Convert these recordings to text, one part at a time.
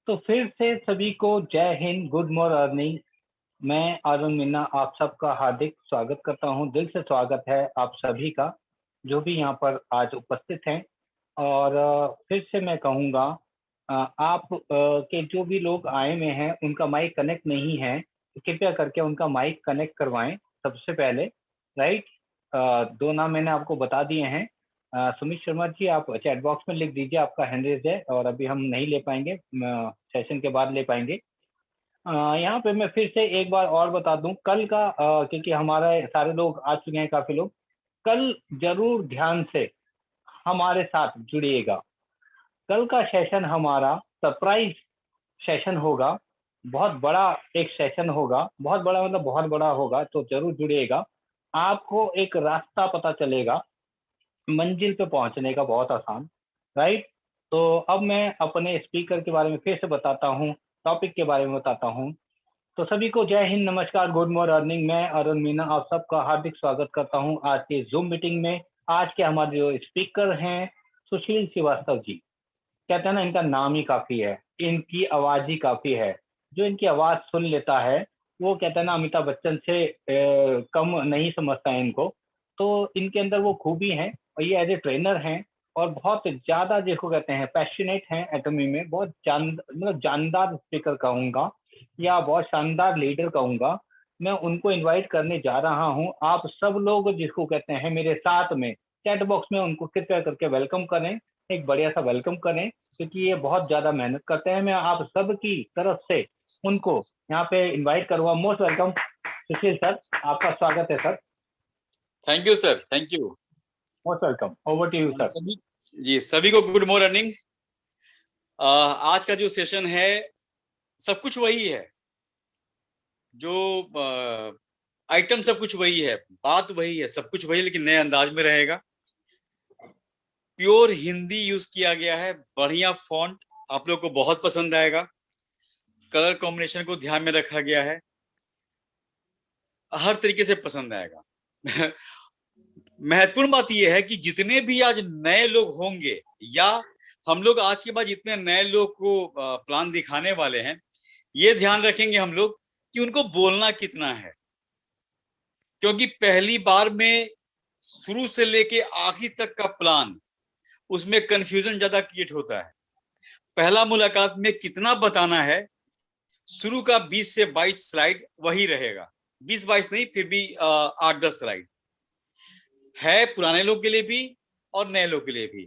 तो फिर से सभी को जय हिंद, गुड मॉर्निंग। मैं अरुण मीना आप सबका हार्दिक स्वागत करता हूं। दिल से स्वागत है आप सभी का जो भी यहाँ पर आज उपस्थित हैं। और फिर से मैं कहूँगा, आप के जो भी लोग आए हुए हैं उनका माइक कनेक्ट नहीं है, तो कृपया करके उनका माइक कनेक्ट करवाएं सबसे पहले। राइट। दो नाम मैंने आपको बता दिए हैं। सुमित शर्मा जी, आप चैट बॉक्स में लिख दीजिए आपका हैंड रेज है, और अभी हम नहीं ले पाएंगे, सेशन के बाद ले पाएंगे। यहाँ पे मैं फिर से एक बार और बता दूं, कल का क्योंकि हमारे सारे लोग आ चुके हैं, काफी लोग, कल जरूर ध्यान से हमारे साथ जुड़िएगा। कल का सेशन हमारा सरप्राइज सेशन होगा। बहुत बड़ा एक सेशन होगा, बहुत बड़ा मतलब बहुत बड़ा होगा, तो जरूर जुड़िएगा। आपको एक रास्ता पता चलेगा मंजिल पे पहुंचने का, बहुत आसान। राइट। तो अब मैं अपने स्पीकर के बारे में फिर से बताता हूँ, टॉपिक के बारे में बताता हूँ। तो सभी को जय हिंद, नमस्कार, गुड मॉर्निंग। मैं अरुण मीना आप सबका हार्दिक स्वागत करता हूं आज की जूम मीटिंग में। आज के हमारे जो स्पीकर हैं, सुशील श्रीवास्तव जी। कहते हैं ना, इनका नाम ही काफी है, इनकी आवाज ही काफी है। जो इनकी आवाज सुन लेता है वो, कहते हैं ना, अमिताभ बच्चन से कम नहीं समझता है इनको। तो इनके अंदर वो खूबी है, और ये एज ए ट्रेनर हैं, और बहुत ज्यादा जिसको कहते हैं पैशनेट हैं एटॉमी में। बहुत मतलब जानदार स्पीकर कहूंगा, या बहुत शानदार लीडर कहूंगा। मैं उनको इनवाइट करने जा रहा हूं। आप सब लोग जिसको कहते हैं मेरे साथ में चैट बॉक्स में उनको कृपया करके वेलकम करें, एक बढ़िया सा वेलकम करें, क्योंकि ये बहुत ज्यादा मेहनत करते हैं। मैं आप सब की तरफ से उनको यहाँ पे इनवाइट करूंगा। मोस्ट वेलकम सुशील सर, आपका स्वागत है sir. Thank you sir, thank you. Most welcome, over to you sir. सभी को गुड मॉर्निंग। आज का जो सेशन है सब कुछ वही है, जो आइटम सब कुछ वही है, बात वही है, सब कुछ वही, लेकिन नए अंदाज में रहेगा। प्योर हिंदी यूज किया गया है, बढ़िया फॉन्ट, आप लोग को बहुत पसंद आएगा। कलर कॉम्बिनेशन को ध्यान में रखा गया है, हर तरीके से पसंद आएगा। महत्वपूर्ण बात यह है कि जितने भी आज नए लोग होंगे, या हम लोग आज के बाद जितने नए लोग को प्लान दिखाने वाले हैं, ये ध्यान रखेंगे हम लोग कि उनको बोलना कितना है। क्योंकि पहली बार में शुरू से लेके आखिर तक का प्लान, उसमें कंफ्यूजन ज्यादा क्रिएट होता है। पहला मुलाकात में कितना बताना है, शुरू का 20 से 22 स्लाइड वही रहेगा, 20-22 नहीं, फिर भी 8-10 स्लाइड है, पुराने लोग के लिए भी और नए लोग के लिए भी।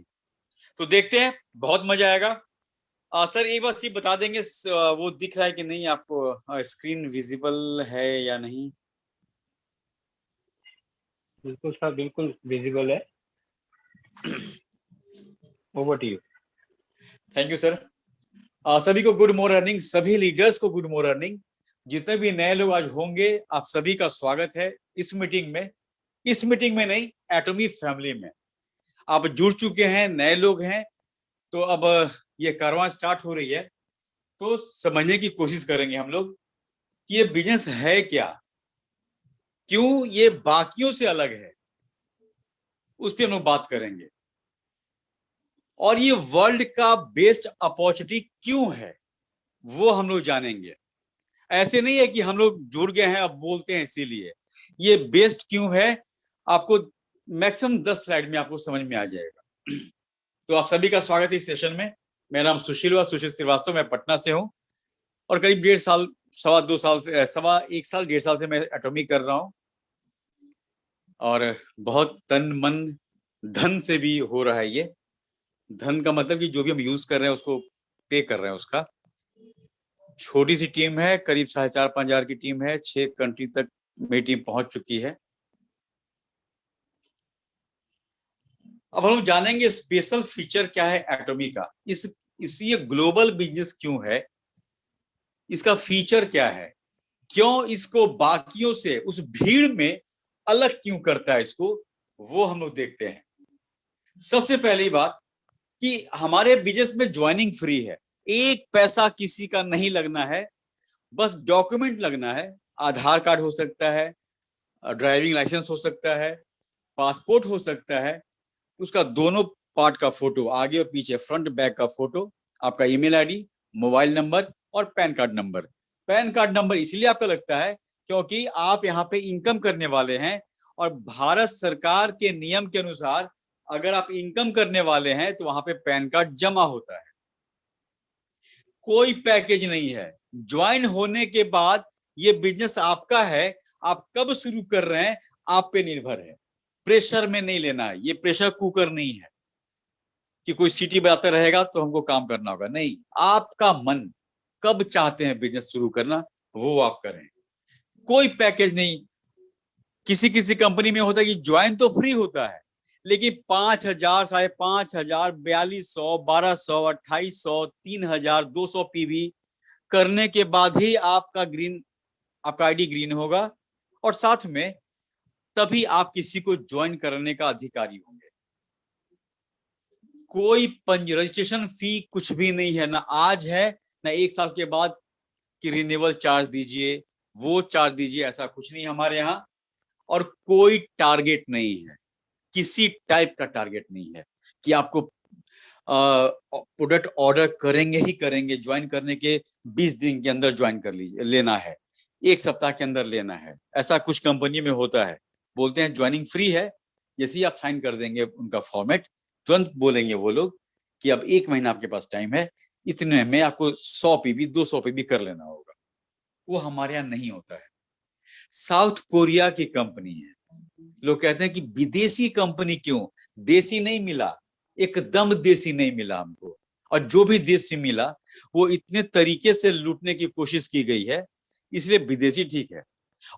तो देखते हैं, बहुत मजा आएगा। सर एक बात ये बता देंगे, वो दिख रहा है कि नहीं आपको, स्क्रीन विजिबल है या नहीं? बिल्कुल सर, बिल्कुल विजिबल है। Over to you. Thank you sir. सभी को गुड मॉर्निंग, सभी लीडर्स को गुड मॉर्निंग। जितने भी नए लोग आज होंगे, आप सभी का स्वागत है इस मीटिंग में। इस मीटिंग में नहीं, एटॉमी फैमिली में आप जुड़ चुके हैं, नए लोग हैं। तो अब ये कारवां स्टार्ट हो रही है, तो समझने की कोशिश करेंगे हम लोग कि ये बिजनेस है क्या, क्यों ये बाकियों से अलग है, उस पर हम लोग बात करेंगे। और ये वर्ल्ड का बेस्ट अपॉर्चुनिटी क्यों है, वो हम लोग जानेंगे। ऐसे नहीं है कि हम लोग जुड़ गए हैं अब बोलते हैं इसीलिए, ये बेस्ट क्यों है आपको मैक्सिमम 10 स्लाइड में आपको समझ में आ जाएगा। तो आप सभी का स्वागत है इस सेशन में। मेरा नाम सुशील श्रीवास्तव, मैं पटना से हूँ, और करीब 1.5 साल, 1.25 साल से, 1.5 साल से मैं एटॉमी कर रहा हूँ। और बहुत तन मन धन से भी हो रहा है ये। धन का मतलब कि जो भी हम यूज कर रहे हैं उसको पे कर रहे हैं उसका। छोटी सी टीम है, करीब 4,500 हजार की टीम है, 6 कंट्री तक मेरी टीम पहुंच चुकी है। अब हम जानेंगे स्पेशल फीचर क्या है एटॉमी का, ये ग्लोबल बिजनेस क्यों है, इसका फीचर क्या है, क्यों इसको बाकियों से, उस भीड़ में अलग क्यों करता है इसको, वो हम लोग देखते हैं। सबसे पहली बात कि हमारे बिजनेस में ज्वाइनिंग फ्री है, 1 पैसा किसी का नहीं लगना है, बस डॉक्यूमेंट लगना है। आधार कार्ड हो सकता है, ड्राइविंग लाइसेंस हो सकता है, पासपोर्ट हो सकता है, उसका दोनों पार्ट का फोटो, आगे और पीछे, फ्रंट बैक का फोटो, आपका ईमेल आईडी मोबाइल नंबर और pan card number. Pan card number इसलिए आपका लगता है क्योंकि आप यहाँ पे इनकम करने वाले हैं, और भारत सरकार के नियम के अनुसार अगर आप इनकम करने वाले हैं तो वहां पे पैन कार्ड जमा होता है। कोई पैकेज नहीं है। ज्वाइन होने के बाद ये बिजनेस आपका है, आप कब शुरू कर रहे हैं आप पे निर्भर है। प्रेशर में नहीं लेना है, ये प्रेशर कुकर नहीं है कि कोई सीटी बजाता रहेगा तो हमको काम करना होगा। नहीं, आपका मन कब चाहते हैं बिजनेस शुरू करना वो आप करें। कोई पैकेज नहीं। किसी किसी कंपनी में होता है कि ज्वाइन तो फ्री होता है, लेकिन 5,000, 5,500, 4,200, 1,200, 2,800, 3,000, 200 पीवी करने के बाद ही आपका आईडी ग्रीन होगा, और साथ में तभी आप किसी को ज्वाइन करने का अधिकारी होंगे। कोई रजिस्ट्रेशन फी कुछ भी नहीं है, ना आज है ना 1 साल के बाद कि रिन्यूअल चार्ज दीजिए, वो चार्ज दीजिए, ऐसा कुछ नहीं हमारे यहाँ। और कोई टारगेट नहीं है, किसी टाइप का टारगेट नहीं है कि आपको प्रोडक्ट ऑर्डर करेंगे ही करेंगे, ज्वाइन करने के 20 दिन के अंदर ज्वाइन कर लीजिए, लेना है 1 सप्ताह के अंदर लेना है। ऐसा कुछ कंपनी में होता है, बोलते हैं ज्वाइनिंग फ्री है, जैसे ही आप साइन कर देंगे उनका फॉर्मेट, तुरंत बोलेंगे वो लोग कि अब 1 महीना आपके पास टाइम है, इतने में आपको 100 पीवी 200 पीवी कर लेना होगा। वो हमारे यहाँ नहीं होता है। साउथ कोरिया की कंपनी है, लोग कहते हैं कि विदेशी कंपनी क्यों, देसी नहीं मिला, एकदम देसी नहीं मिला हमको, और जो भी देसी मिला वो इतने तरीके से लूटने की कोशिश की गई है, इसलिए विदेशी ठीक है।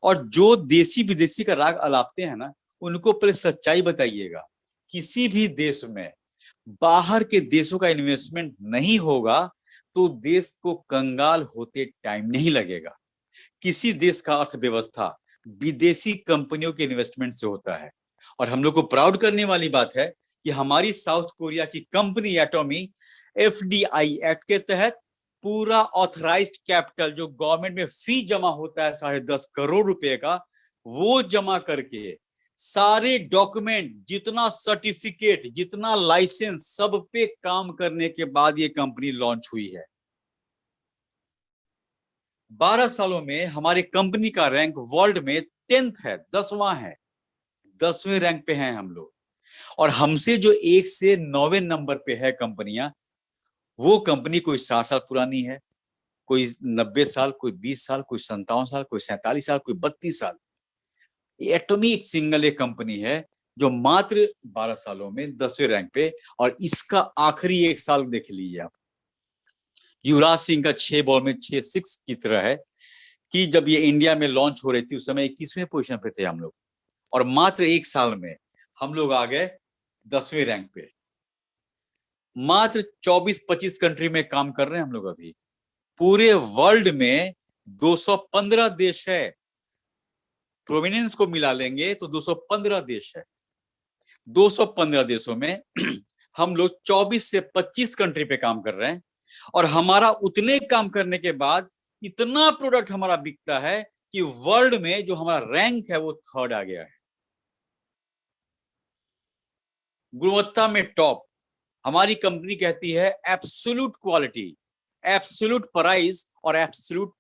और जो देसी विदेशी का राग अलापते हैं ना, उनको पहले सच्चाई बताइएगा। किसी भी देश में बाहर के देशों का इन्वेस्टमेंट नहीं होगा तो देश को कंगाल होते टाइम नहीं लगेगा। किसी देश का अर्थव्यवस्था विदेशी कंपनियों के इन्वेस्टमेंट से होता है। और हम लोग को प्राउड करने वाली बात है कि हमारी साउथ कोरिया की कंपनी एटॉमी एफडीआई एक्ट के तहत पूरा ऑथराइज्ड कैपिटल, जो गवर्नमेंट में फी जमा होता है 10.5 करोड़ रुपए का, वो जमा करके सारे डॉक्यूमेंट, जितना सर्टिफिकेट, जितना लाइसेंस, सब पे काम करने के बाद ये कंपनी लॉन्च हुई है। 12 सालों में हमारी कंपनी का रैंक वर्ल्ड में 10th है, 10वां है, 10वें रैंक पे हैं हम लोग। और हमसे जो 1 से 9वें नंबर पे है कंपनियां, वो कंपनी कोई 60 साल पुरानी है, कोई 90 साल, कोई 20 साल, कोई 57 साल, कोई 47 साल, कोई 32 साल। एटॉमी एक सिंगल एक कंपनी है जो मात्र 12 सालों में 10वें रैंक पे, और इसका आखिरी 1 साल देख लीजिए आप। युवराज सिंह का 6 बॉल में 6 6 की तरह है कि जब ये इंडिया में लॉन्च हो रही थी उस समय 21वें पोजीशन पे थे हम लोग, और मात्र 1 साल में हम लोग आ गए 10वें रैंक पे। मात्र 24-25 कंट्री में काम कर रहे हैं हम लोग अभी। पूरे वर्ल्ड में 215 देश है, प्रोविनेंस को मिला लेंगे तो 215 देश है। 215 देशों में हम लोग 24 से 25 कंट्री पे काम कर रहे हैं, और हमारा उतने काम करने के बाद इतना प्रोडक्ट हमारा बिकता है कि वर्ल्ड में जो हमारा रैंक है वो 3rd आ गया है। गुणवत्ता में टॉप। हमारी कंपनी कहती है एब्सोल्यूट क्वालिटी, एब्सोल्यूट प्राइस और एब्सोल्यूट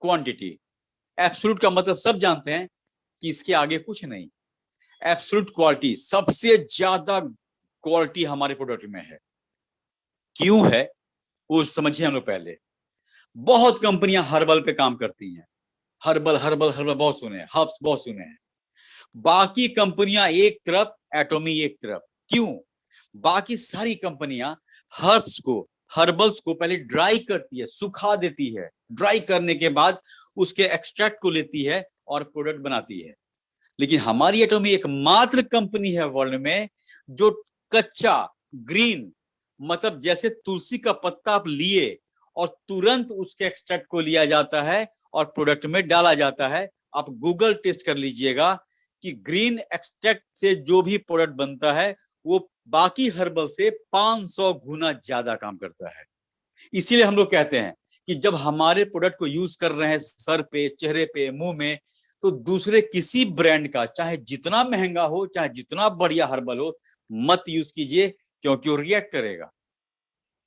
क्वांटिटी। एब्सोल्यूट का मतलब सब जानते हैं कि इसके आगे कुछ नहीं। एब्सोल्यूट क्वालिटी, सबसे ज्यादा क्वालिटी हमारे प्रोडक्ट में है। क्यों है वो समझिए हम लोग पहले। बहुत कंपनियां हर्बल पे काम करती हैं, हर्बल हर्बल हर्बल बहुत सुने हैं, हर्ब्स बहुत सुने हैं। बाकी कंपनियां एक तरफ, एटॉमी एक तरफ। क्यों? बाकी सारी कंपनियां हर्ब्स को, हर्बल्स को पहले ड्राई करती है, सुखा देती है, ड्राई करने के बाद उसके एक्सट्रैक्ट को लेती है और प्रोडक्ट बनाती है। लेकिन हमारी एटॉमी एकमात्र कंपनी है वर्ल्ड में जो कच्चा ग्रीन, मतलब जैसे तुलसी का पत्ता आप लिए और तुरंत उसके एक्सट्रैक्ट को लिया जाता है और प्रोडक्ट में डाला जाता है। आप गूगल टेस्ट कर लीजिएगा कि ग्रीन एक्सट्रैक्ट से जो भी प्रोडक्ट बनता है वो बाकी हर्बल से 500 गुना ज्यादा काम करता है। इसीलिए हम लोग कहते हैं कि जब हमारे प्रोडक्ट को यूज कर रहे हैं सर पे, चेहरे पे, मुंह में, तो दूसरे किसी ब्रांड का चाहे जितना महंगा हो, चाहे जितना बढ़िया हर्बल हो, मत यूज कीजिए, क्योंकि वो रिएक्ट करेगा।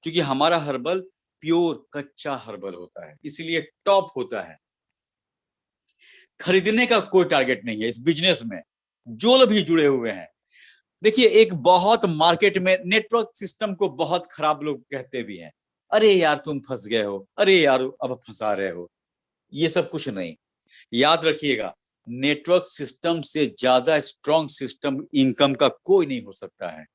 क्योंकि हमारा हर्बल प्योर कच्चा हर्बल होता है, इसलिए टॉप होता है। खरीदने का कोई टारगेट नहीं है इस बिजनेस में, जो लोग भी जुड़े हुए हैं। देखिए, एक बहुत मार्केट में नेटवर्क सिस्टम को बहुत खराब लोग कहते भी हैं, अरे यार तुम फंस गए हो, अरे यार अब फंसा रहे हो। ये सब कुछ नहीं, याद रखिएगा, नेटवर्क सिस्टम से ज्यादा स्ट्रॉन्ग सिस्टम इनकम का कोई नहीं हो सकता है।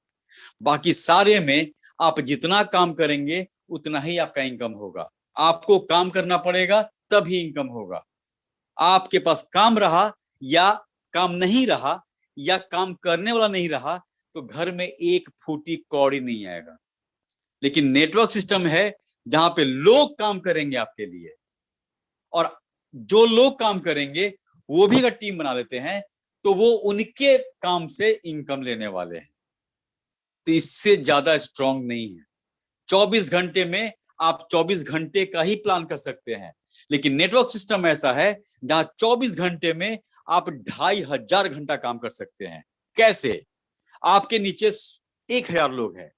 बाकी सारे में आप जितना काम करेंगे उतना ही आपका इनकम होगा। आपको काम करना पड़ेगा तभी इनकम होगा। आपके पास काम रहा या काम नहीं रहा या काम करने वाला नहीं रहा तो घर में एक फूटी कौड़ी नहीं आएगा। लेकिन नेटवर्क सिस्टम है जहां पे लोग काम करेंगे आपके लिए, और जो लोग काम करेंगे वो भी अगर टीम बना लेते हैं तो वो उनके काम से इनकम लेने वाले हैं। तो इससे ज्यादा स्ट्रॉन्ग नहीं है। 24 घंटे में आप 24 घंटे का ही प्लान कर सकते हैं, लेकिन नेटवर्क सिस्टम ऐसा है जहां 24 घंटे में आप 2500 घंटा काम कर सकते हैं। कैसे? आपके नीचे 1000 लोग हैं,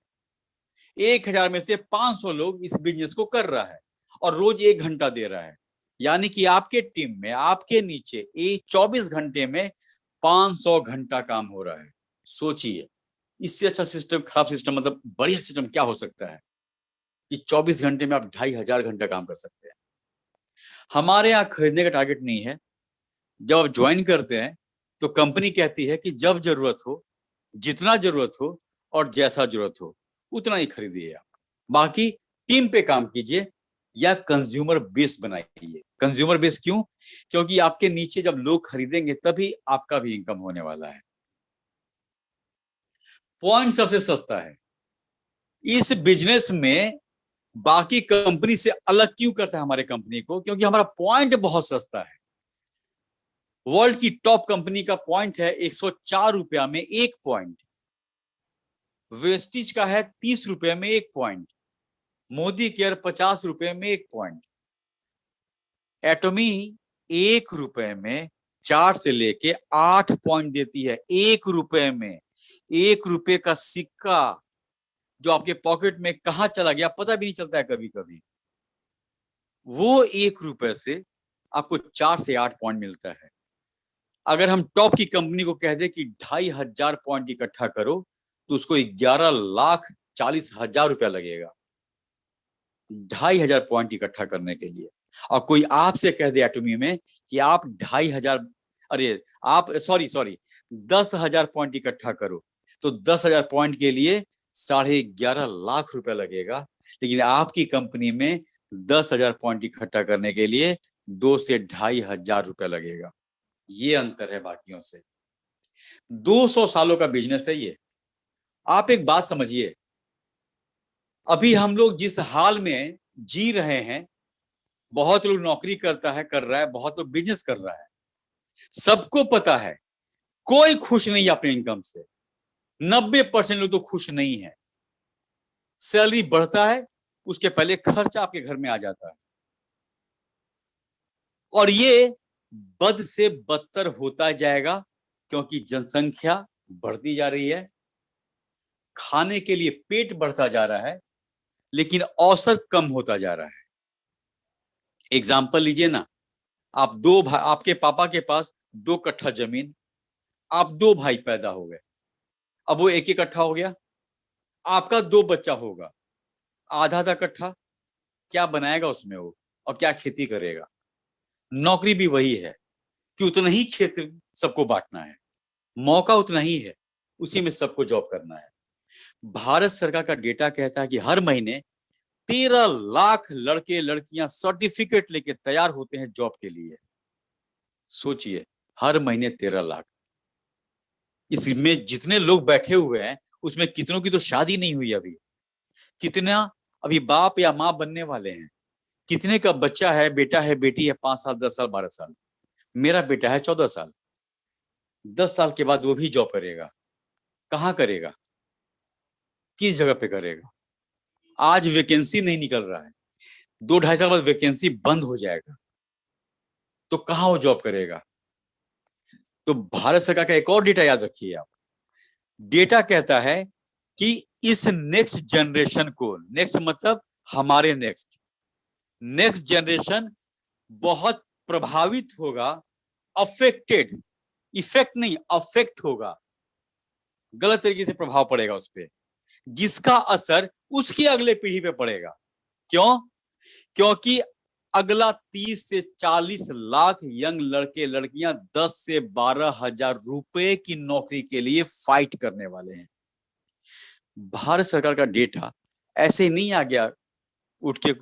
1000 में से 500 लोग इस बिजनेस को कर रहा है और रोज 1 घंटा दे रहा है, यानी कि आपके टीम में आपके नीचे 24 घंटे में 500 घंटा काम हो रहा है। सोचिए, इससे अच्छा सिस्टम, खराब सिस्टम, मतलब बढ़िया सिस्टम क्या हो सकता है कि 24 घंटे में आप 2500 घंटा काम कर सकते हैं। हमारे यहाँ खरीदने का टारगेट नहीं है। जब आप ज्वाइन करते हैं तो कंपनी कहती है कि जब जरूरत हो, जितना जरूरत हो और जैसा जरूरत हो उतना ही खरीदिए आप, बाकी टीम पे काम कीजिए या कंज्यूमर बेस बनाइए। कंज्यूमर बेस क्यों? क्योंकि आपके नीचे जब लोग खरीदेंगे तभी आपका भी इनकम होने वाला है। पॉइंट सबसे सस्ता है इस बिजनेस में। बाकी कंपनी से अलग क्यों करता है हमारे कंपनी को? क्योंकि हमारा पॉइंट बहुत सस्ता है। वर्ल्ड की टॉप कंपनी का पॉइंट है 104 रुपया में 1 पॉइंट। वेस्टिज का है 30 रुपये में 1 पॉइंट। मोदी केयर 50 रुपये में 1 पॉइंट। एटॉमी 1 रुपये में 4 से लेके 8 पॉइंट देती है। 1 रुपये में 1 रुपये का सिक्का जो आपके पॉकेट में कहां चला गया पता भी नहीं चलता है कभी कभी, वो 1 रुपये से आपको 4 से 8 पॉइंट मिलता है। अगर हम टॉप की कंपनी को कह दे कि 2500 पॉइंट इकट्ठा करो तो उसको 11,40,000 रुपया लगेगा 2500 पॉइंट इकट्ठा करने के लिए। और कोई आपसे कह दे एटॉमी में कि आप 2500, अरे आप सॉरी 10,000 पॉइंट इकट्ठा करो, तो 10,000 पॉइंट के लिए 11.5 लाख रुपया लगेगा। लेकिन आपकी कंपनी में 10,000 पॉइंट इकट्ठा करने के लिए 2 से 2,500 रुपया लगेगा। ये अंतर है बाकियों से। 200 सालों का बिजनेस है ये। आप एक बात समझिए, अभी हम लोग जिस हाल में जी रहे हैं, बहुत लोग नौकरी कर रहा है, बहुत लोग बिजनेस कर रहा है, सबको पता है कोई खुश नहीं है अपने इनकम से। 90% लोग तो खुश नहीं है। सैलरी बढ़ता है, उसके पहले खर्चा आपके घर में आ जाता है, और ये बद से बदतर होता जाएगा क्योंकि जनसंख्या बढ़ती जा रही है, खाने के लिए पेट बढ़ता जा रहा है, लेकिन अवसर कम होता जा रहा है। एग्जाम्पल लीजिए ना, आप आपके पापा के पास 2 कट्ठा जमीन, आप 2 भाई पैदा हो गए, अब वो 1 कट्ठा हो गया, आपका 2 बच्चा होगा, आधा कट्ठा, क्या बनाएगा उसमें वो, और क्या खेती करेगा? नौकरी भी वही है कि उतना ही खेत सबको बांटना है, मौका उतना ही है, उसी में सबको जॉब करना है। भारत सरकार का डेटा कहता है कि हर महीने 13 लाख लड़के लड़कियां सर्टिफिकेट लेके तैयार होते हैं जॉब के लिए। सोचिए, हर महीने 13 लाख। इसमें जितने लोग बैठे हुए हैं उसमें कितनों की तो शादी नहीं हुई अभी, कितना अभी बाप या माँ बनने वाले हैं, कितने का बच्चा है, बेटा है, बेटी है, 5 साल, 10 साल, 12 साल। मेरा बेटा है 14 साल, 10 साल के बाद वो भी जॉब करेगा। कहाँ करेगा? किस जगह पे करेगा? आज वैकेंसी नहीं निकल रहा है, 2-2.5 साल बाद वैकेंसी बंद हो जाएगा, तो कहाँ वो जॉब करेगा? तो भारत सरकार का एक और डेटा याद रखिए आप। डेटा कहता है कि इस नेक्स्ट जनरेशन को, नेक्स्ट मतलब हमारे नेक्स्ट जनरेशन बहुत प्रभावित होगा, अफेक्टेड, इफेक्ट नहीं अफेक्ट होगा, गलत तरीके से प्रभाव पड़ेगा उस पर, जिसका असर उसकी अगले पीढ़ी पे पड़ेगा। क्यों? क्योंकि अगला 30 से 40 लाख यंग लड़के लड़कियां 10 से 12 हजार रुपए की नौकरी के लिए फाइट करने वाले हैं। भारत सरकार का डेटा ऐसे नहीं आ गया उठ के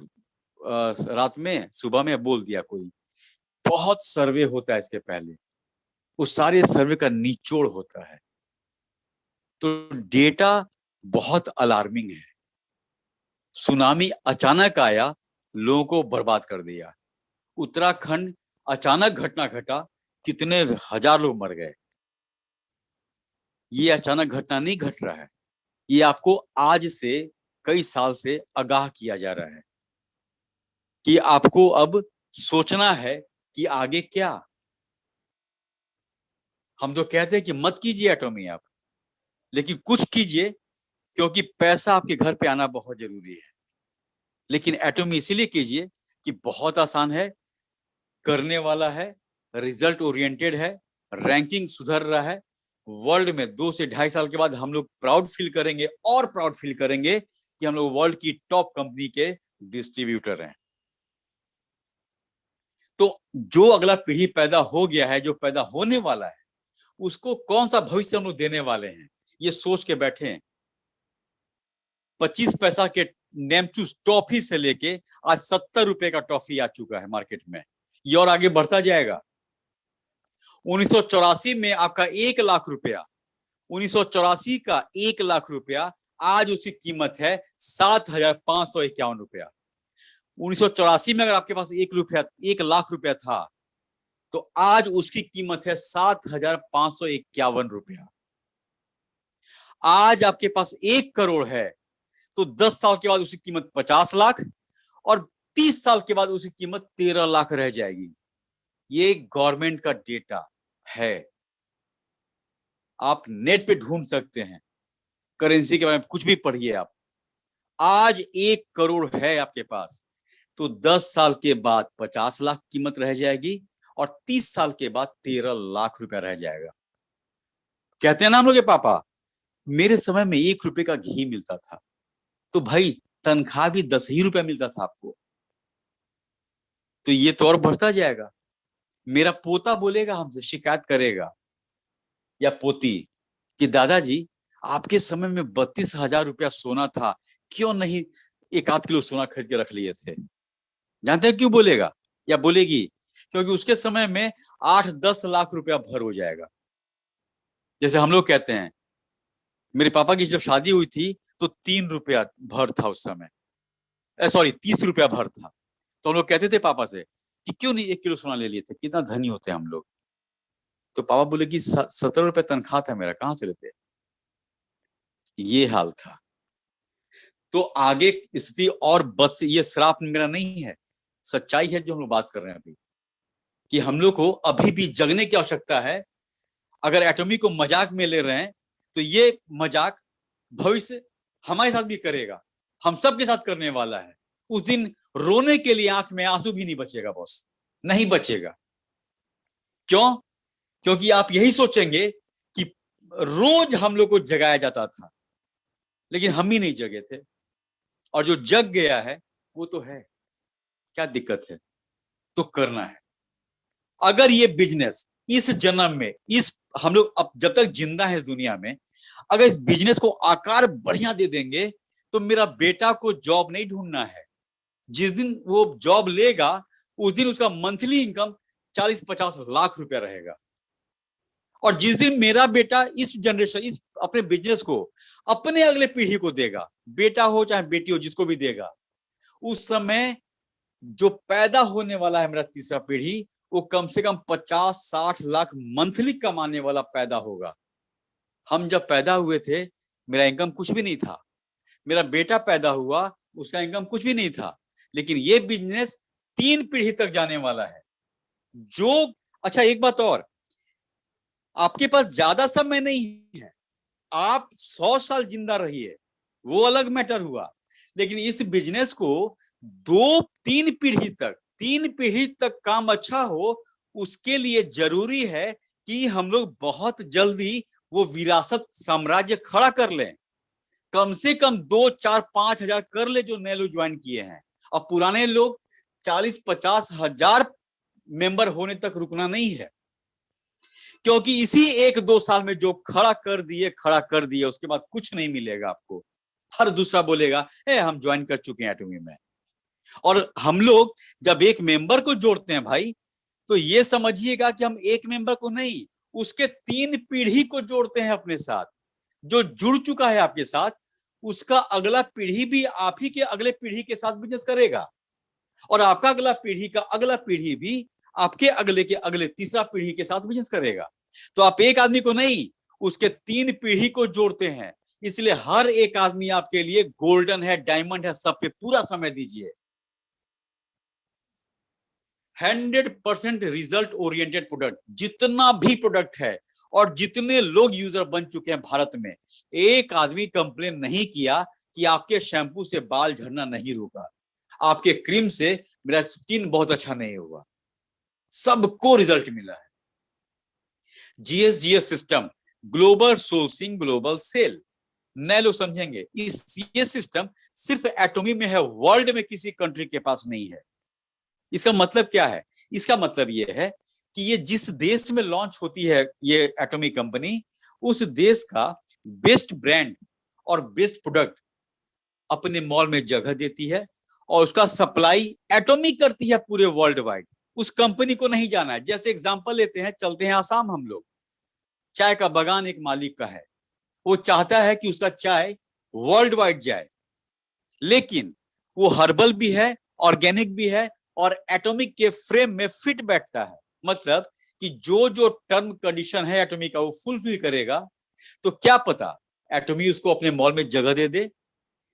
रात में सुबह में बोल दिया कोई, बहुत सर्वे होता है इसके पहले, उस सारे सर्वे का निचोड़ होता है। तो डेटा बहुत अलार्मिंग है। सुनामी अचानक आया, लोगों को बर्बाद कर दिया। उत्तराखंड अचानक घटना घटा, कितने हजार लोग मर गए। ये अचानक घटना नहीं घट रहा है, ये आपको आज से कई साल से आगाह किया जा रहा है कि आपको अब सोचना है कि आगे क्या। हम तो कहते हैं कि मत कीजिए एटॉमी आप, लेकिन कुछ कीजिए, क्योंकि पैसा आपके घर पे आना बहुत जरूरी है। लेकिन एटॉमी इसीलिए कीजिए कि बहुत आसान है, करने वाला है, रिजल्ट ओरिएंटेड है, रैंकिंग सुधर रहा है। वर्ल्ड में 2 से 2.5 साल के बाद हम लोग प्राउड फील करेंगे, और प्राउड फील करेंगे कि हम लोग वर्ल्ड की टॉप कंपनी के डिस्ट्रीब्यूटर हैं। तो जो अगला पीढ़ी पैदा हो गया है, जो पैदा होने वाला है, उसको कौन सा भविष्य हम लोग देने वाले हैं, ये सोच के बैठे हैं। 25 पैसा के नेमचूस टॉफी से लेके आज 70 रुपए का टॉफी आ चुका है मार्केट में, ये और आगे बढ़ता जाएगा। 1984 में आपका 1 लाख रुपया, 1984 का 1 लाख रुपया आज उसकी कीमत है 7,551 रुपया। 1984 में अगर आपके पास 1 लाख रुपया था, तो आज उसकी कीमत है 7,551 रुपया। आज आपके पास 1 करोड़ है, तो 10 साल के बाद उसकी कीमत 50 लाख, और 30 साल के बाद उसकी कीमत 13 लाख रह जाएगी। ये गवर्नमेंट का डेटा है, आप नेट पे ढूंढ सकते हैं, करेंसी के बारे में कुछ भी पढ़िए आप। आज 1 करोड़ है आपके पास, तो 10 साल के बाद 50 लाख कीमत रह जाएगी, और 30 साल के बाद 13 लाख रुपया रह जाएगा। कहते हैं ना हम लोग के पापा, मेरे समय में 1 रुपए का घी मिलता था, तो भाई तनख्वाह भी 10 ही रुपया मिलता था आपको। तो ये तो और बढ़ता जाएगा। मेरा पोता बोलेगा, हमसे शिकायत करेगा, या पोती, कि दादाजी आपके समय में 32,000 रुपया सोना था, क्यों नहीं 1 आध किलो सोना खरीद के रख लिए थे? जानते हैं क्यों बोलेगा या बोलेगी? क्योंकि उसके समय में 8-10 लाख रुपया भर हो जाएगा। जैसे हम लोग कहते हैं, मेरे पापा की जब शादी हुई थी तो 3 रुपया भर था उस समय, 30 रुपया भर था। तो हम लोग कहते थे पापा से कि क्यों नहीं 1 किलो सोना ले लिए थे, कितना धनी होते हैं हम लोग। तो पापा बोले कि 17 रुपया तनख्वाह था मेरा, कहां से लेते। ये हाल था। तो आगे स्थिति और बस, ये श्राप मेरा नहीं है, सच्चाई है जो हम लोग बात कर रहे हैं अभी, कि हम लोग को अभी भी जगने की आवश्यकता है। अगर एटॉमी को मजाक में ले रहे हैं, तो ये मजाक भविष्य हमारे साथ भी करेगा, हम सब के साथ करने वाला है। उस दिन रोने के लिए आंख में आंसू भी नहीं बचेगा बॉस, नहीं बचेगा। क्यों? क्योंकि आप यही सोचेंगे कि रोज हम लोग को जगाया जाता था, लेकिन हम ही नहीं जगे थे, और जो जग गया है वो तो है, क्या दिक्कत है? तो करना है। अगर ये बिजनेस इस जन्म में, इस हम लोग अब जब तक जिंदा है इस दुनिया में, अगर इस बिजनेस को आकार बढ़िया दे देंगे, तो मेरा बेटा को जॉब नहीं ढूंढना है। जिस दिन वो जॉब लेगा, उस दिन उसका मंथली इनकम 40-50 लाख रुपया रहेगा। और जिस दिन मेरा बेटा इस जनरेशन, इस अपने बिजनेस को अपने अगले पीढ़ी को देगा, बेटा हो चाहे बेटी हो, जिसको भी देगा, उस समय जो पैदा होने वाला है मेरा तीसरा पीढ़ी, वो कम से कम 50-60 लाख मंथली कमाने वाला पैदा होगा। हम जब पैदा हुए थे, मेरा इनकम कुछ भी नहीं था। मेरा बेटा पैदा हुआ, उसका इनकम कुछ भी नहीं था। लेकिन ये बिजनेस 3 पीढ़ी तक जाने वाला है। जो अच्छा, एक बात और, आपके पास ज्यादा समय नहीं है, आप 100 साल जिंदा रहिए, वो अलग मैटर हुआ। लेकिन इस बिजनेस को 3 पीढ़ी तक काम अच्छा हो, उसके लिए जरूरी है कि हम लोग बहुत जल्दी वो विरासत साम्राज्य खड़ा कर लें। कम से कम 2, 4, 5 हजार कर ले जो नए लोग ज्वाइन किए हैं, और पुराने लोग 40, 50 हजार मेंबर होने तक रुकना नहीं है, क्योंकि इसी 1, 2 साल में जो खड़ा कर दिए उसके बाद कुछ नहीं मिलेगा आपको। हर दूसरा बोलेगा हम ज्वाइन कर चुके हैं एटॉमी में। और हम लोग जब एक मेंबर को जोड़ते हैं भाई, तो ये समझिएगा कि हम एक मेंबर को नहीं, उसके 3 पीढ़ी को जोड़ते हैं अपने साथ। जो जुड़ चुका है आपके साथ, उसका अगला पीढ़ी भी आप ही के अगले पीढ़ी के साथ बिजनेस करेगा, और आपका अगला पीढ़ी का अगला पीढ़ी भी आपके अगले के अगले तीसरा पीढ़ी के साथ बिजनेस करेगा। तो आप एक आदमी को नहीं, उसके 3 पीढ़ी को जोड़ते हैं। इसलिए हर एक आदमी आपके लिए गोल्डन है, डायमंड है, सब पे पूरा समय दीजिए। 100% रिजल्ट ओरिएंटेड प्रोडक्ट, जितना भी प्रोडक्ट है और जितने लोग यूजर बन चुके हैं भारत में, एक आदमी कंप्लेन नहीं किया कि आपके शैम्पू से बाल झड़ना नहीं रुका, आपके क्रीम से मेरा स्किन बहुत अच्छा नहीं हुआ। सबको रिजल्ट मिला है। GS system, global sourcing global sale, नए लोग समझेंगे ये सिस्टम सिर्फ एटॉमी में है, वर्ल्ड में किसी कंट्री के पास नहीं है। इसका मतलब क्या है? इसका मतलब ये है कि ये जिस देश में लॉन्च होती है ये एटॉमी कंपनी, उस देश का बेस्ट ब्रांड और बेस्ट प्रोडक्ट अपने मॉल में जगह देती है, और उसका सप्लाई एटॉमी करती है पूरे वर्ल्ड वाइड। उस कंपनी को नहीं जाना है। जैसे एग्जांपल लेते हैं, चलते हैं आसाम, हम लोग, चाय का बागान एक मालिक का है, वो चाहता है कि उसका चाय वर्ल्ड वाइड जाए, लेकिन वो हर्बल भी है, ऑर्गेनिक भी है, और एटॉमिक के फ्रेम में फिट बैठता है। मतलब कि जो जो टर्म कंडीशन है एटॉमिक का वो फुलफिल करेगा। तो क्या पता एटॉमी उसको अपने मॉल में जगह दे दे।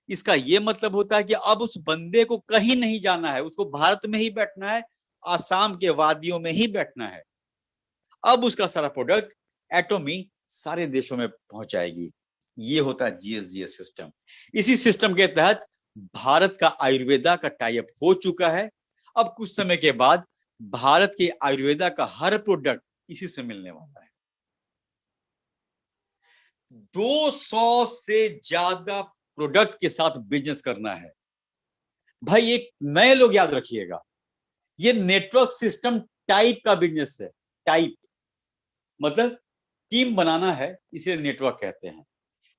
इसका ये मतलब होता है कि अब उस बंदे को कहीं नहीं जाना है, उसको भारत में ही बैठना है, आसाम के वादियों में ही बैठना है। अब उसका सारा प्रोडक्ट एटॉमी सारे देशों में पहुंचाएगी। ये होता है जीएस सिस्टम। इसी सिस्टम के तहत भारत का आयुर्वेदा का टाई अप हो चुका है। अब कुछ समय के बाद भारत के आयुर्वेदा का हर प्रोडक्ट इसी से मिलने वाला है। 200 से ज्यादा प्रोडक्ट के साथ बिजनेस करना है भाई। एक नए लोग याद रखिएगा, ये नेटवर्क सिस्टम टाइप का बिजनेस है। टाइप मतलब टीम बनाना है, इसे नेटवर्क कहते हैं।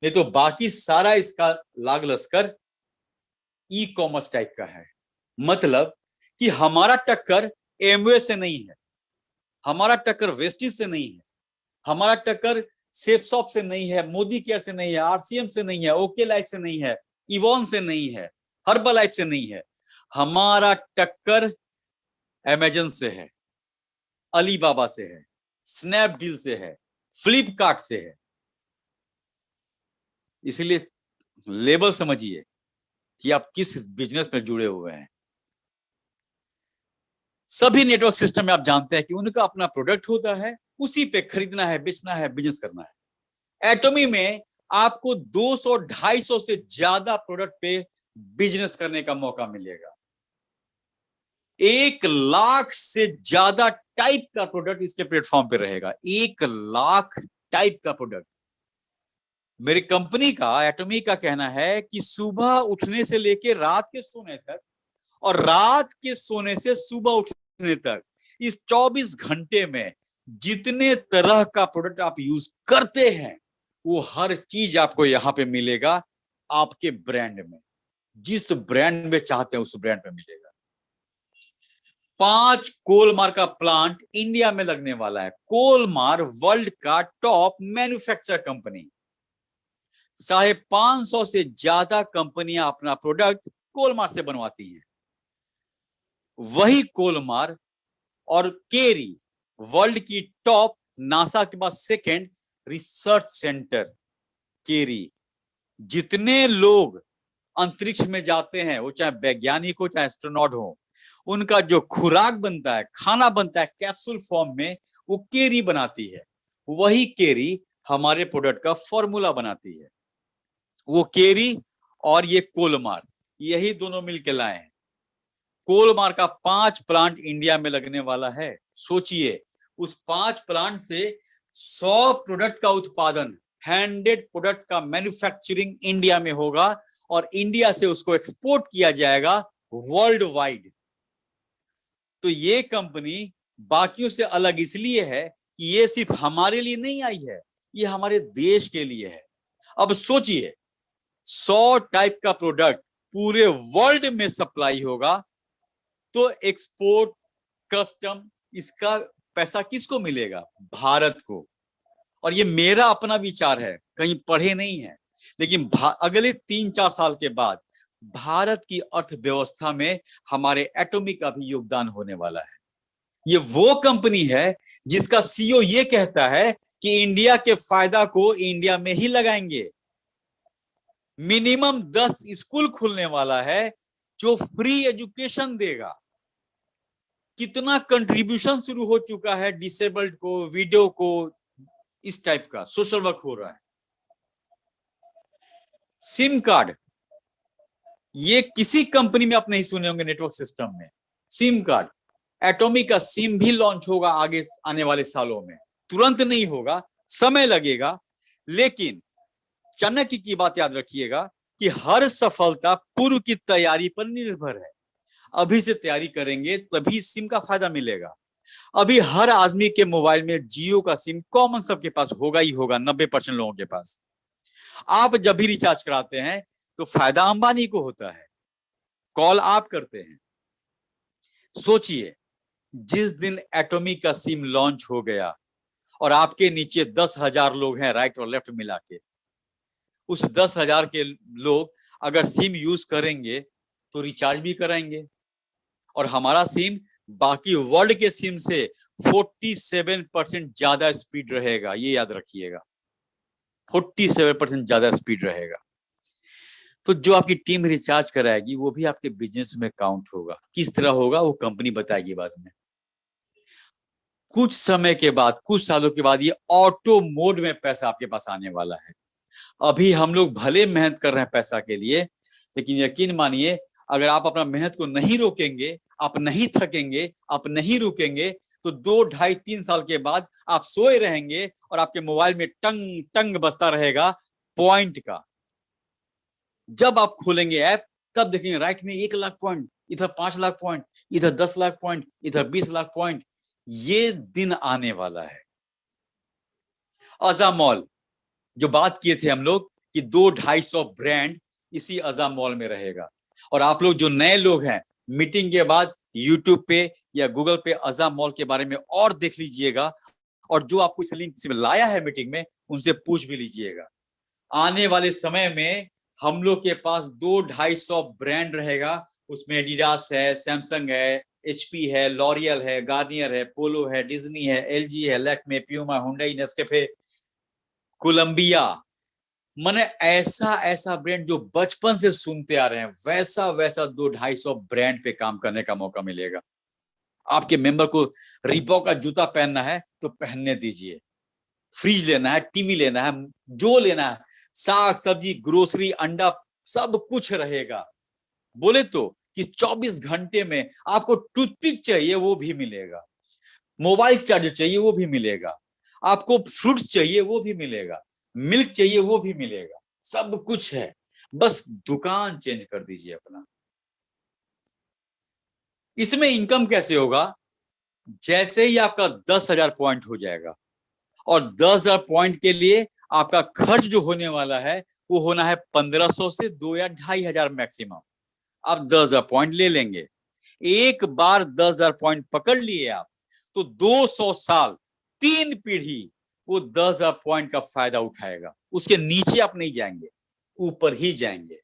नहीं तो बाकी सारा इसका लाग लश्कर ई कॉमर्स टाइप का है। मतलब कि हमारा टक्कर एमवे से नहीं है, हमारा टक्कर वेस्टिज से नहीं है, हमारा टक्कर सेफ शॉप से नहीं है, मोदी केयर से नहीं है, आरसीएम से नहीं है, ओके लाइफ से नहीं है, इवॉन से नहीं है, हर्बल लाइफ से नहीं है। हमारा टक्कर अमेजन से है, अलीबाबा से है, स्नैपडील से है, फ्लिपकार्ट से है। इसलिए लेबल समझिए कि आप किस बिजनेस में जुड़े हुए हैं। सभी नेटवर्क सिस्टम में आप जानते हैं कि उनका अपना प्रोडक्ट होता है, उसी पे खरीदना है, बेचना है, बिजनेस करना है। एटॉमी में आपको 200-250 से ज्यादा प्रोडक्ट पे बिजनेस करने का मौका मिलेगा। 1 लाख से ज्यादा टाइप का प्रोडक्ट इसके प्लेटफॉर्म पे रहेगा। 1 लाख टाइप का प्रोडक्ट। मेरी कंपनी का, एटॉमी का कहना है कि सुबह उठने से लेकर रात के सोने तक, और रात के सोने से सुबह उठने तक, इस 24 घंटे में जितने तरह का प्रोडक्ट आप यूज करते हैं, वो हर चीज आपको यहां पे मिलेगा आपके ब्रांड में। जिस ब्रांड में चाहते हैं उस ब्रांड में मिलेगा। 5 कोलमार का प्लांट इंडिया में लगने वाला है। कोलमार वर्ल्ड का टॉप मैन्युफैक्चर कंपनी। 550 से ज्यादा कंपनियां अपना प्रोडक्ट कोलमार से बनवाती हैं। वही कोलमार और केरी वर्ल्ड की टॉप, नासा के बाद सेकेंड रिसर्च सेंटर केरी। जितने लोग अंतरिक्ष में जाते हैं, वो चाहे वैज्ञानिक हो चाहे एस्ट्रोनॉट हो, उनका जो खुराक बनता है, खाना बनता है कैप्सूल फॉर्म में, वो केरी बनाती है। वही केरी हमारे प्रोडक्ट का फॉर्मूला बनाती है। वो केरी और ये कोलमार, यही दोनों मिलकर लाए हैं। कोलमार का 5 प्लांट इंडिया में लगने वाला है। सोचिए, उस 5 प्लांट से 100 प्रोडक्ट का उत्पादन, 100 प्रोडक्ट का मैन्युफैक्चरिंग इंडिया में होगा और इंडिया से उसको एक्सपोर्ट किया जाएगा वर्ल्ड वाइड। तो ये कंपनी बाकियों से अलग इसलिए है कि ये सिर्फ हमारे लिए नहीं आई है, ये हमारे देश के लिए है। अब सोचिए, 100 टाइप का प्रोडक्ट पूरे वर्ल्ड में सप्लाई होगा, तो एक्सपोर्ट, कस्टम, इसका पैसा किसको मिलेगा? भारत को। और ये मेरा अपना विचार है, कहीं पढ़े नहीं है, लेकिन अगले 3-4 साल के बाद भारत की अर्थव्यवस्था में हमारे एटॉमिक का भी योगदान होने वाला है। ये वो कंपनी है जिसका सीईओ ये कहता है कि इंडिया के फायदा को इंडिया में ही लगाएंगे। मिनिमम 10 स्कूल खुलने वाला है जो फ्री एजुकेशन देगा। कितना कंट्रीब्यूशन शुरू हो चुका है, डिसेबल्ड को, विडो को, इस टाइप का सोशल वर्क हो रहा है। सिम कार्ड, ये किसी कंपनी में आप नहीं सुने होंगे नेटवर्क सिस्टम में। सिम कार्ड, एटॉमिक का सिम भी लॉन्च होगा आगे आने वाले सालों में। तुरंत नहीं होगा, समय लगेगा, लेकिन चाणक्य की बात याद रखिएगा कि हर सफलता पूर्व की तैयारी पर निर्भर है। अभी से तैयारी करेंगे तभी सिम का फायदा मिलेगा। अभी हर आदमी के मोबाइल में जियो का सिम कॉमन सबके पास होगा ही होगा, 90% लोगों के पास। आप जब भी रिचार्ज कराते हैं तो फायदा अंबानी को होता है, कॉल आप करते हैं। सोचिए, जिस दिन एटॉमिक का सिम लॉन्च हो गया और आपके नीचे 10,000 लोग हैं, राइट और लेफ्ट मिला के, उस 10,000 के लोग अगर सिम यूज करेंगे तो रिचार्ज भी कराएंगे, और हमारा सिम बाकी वर्ल्ड के सिम से 47% ज्यादा स्पीड रहेगा। ये याद रखिएगा, 47% ज्यादा स्पीड रहेगा। तो जो आपकी टीम रिचार्ज कराएगी वो भी आपके बिजनेस में काउंट होगा। किस तरह होगा वो कंपनी बताएगी बाद में। कुछ समय के बाद, कुछ सालों के बाद ये ऑटो मोड में पैसा आपके पास आने वाला है। अभी हम लोग भले मेहनत कर रहे हैं पैसा के लिए, लेकिन यकीन मानिए अगर आप अपना मेहनत को नहीं रोकेंगे, आप नहीं थकेंगे, आप नहीं रुकेंगे, तो 2, 2.5, 3 साल के बाद आप सोए रहेंगे और आपके मोबाइल में टंग टंग बजता रहेगा पॉइंट का। जब आप खोलेंगे ऐप तब देखेंगे राइट में 1 लाख पॉइंट, इधर 5 लाख पॉइंट, इधर 10 लाख पॉइंट, इधर 20 लाख पॉइंट। ये दिन आने वाला है। अजा मॉल, जो बात किए थे हम लोग कि 200-250 ब्रांड इसी अजा मॉल में रहेगा। और आप लोग जो नए लोग हैं, मीटिंग के बाद यूट्यूब पे या गूगल पे अजा मॉल के बारे में और देख लीजिएगा, और जो आपको इस लिंक से लाया है मीटिंग में उनसे पूछ भी लीजिएगा। आने वाले समय में हम लोग के पास 200-250 ब्रांड रहेगा। उसमें एडिडास है, सैमसंग है, एचपी है, लॉरियल है, गार्नियर है, पोलो है, डिज्नी है, एलजी है, Lakme, Puma, Hyundai, Nescafe, Columbia. माने ऐसा ऐसा ब्रांड जो बचपन से सुनते आ रहे हैं, वैसा वैसा 200-250 ब्रांड पे काम करने का मौका मिलेगा। आपके मेंबर को रिबॉक का जूता पहनना है तो पहनने दीजिए, फ्रिज लेना है, टीवी लेना है, जो लेना है, साग सब्जी, ग्रोसरी, अंडा, सब कुछ रहेगा। बोले तो कि 24 घंटे में आपको टूथपिक चाहिए वो भी मिलेगा, मोबाइल चार्ज चाहिए वो भी मिलेगा, आपको फ्रूट्स चाहिए वो भी मिलेगा, मिल्क चाहिए वो भी मिलेगा, सब कुछ है। बस दुकान चेंज कर दीजिए अपना। इसमें इनकम कैसे होगा? जैसे ही आपका 10,000 पॉइंट हो जाएगा, और 10,000 पॉइंट के लिए आपका खर्च जो होने वाला है वो होना है 1,500 से 2 या 2,500 मैक्सिमम। आप 10,000 पॉइंट ले लेंगे। एक बार 10,000 पॉइंट पकड़ लिए आप तो 200 साल, 3 पीढ़ी वो 10,000 पॉइंट का फायदा उठाएगा। उसके नीचे आप नहीं जाएंगे, ऊपर ही जाएंगे।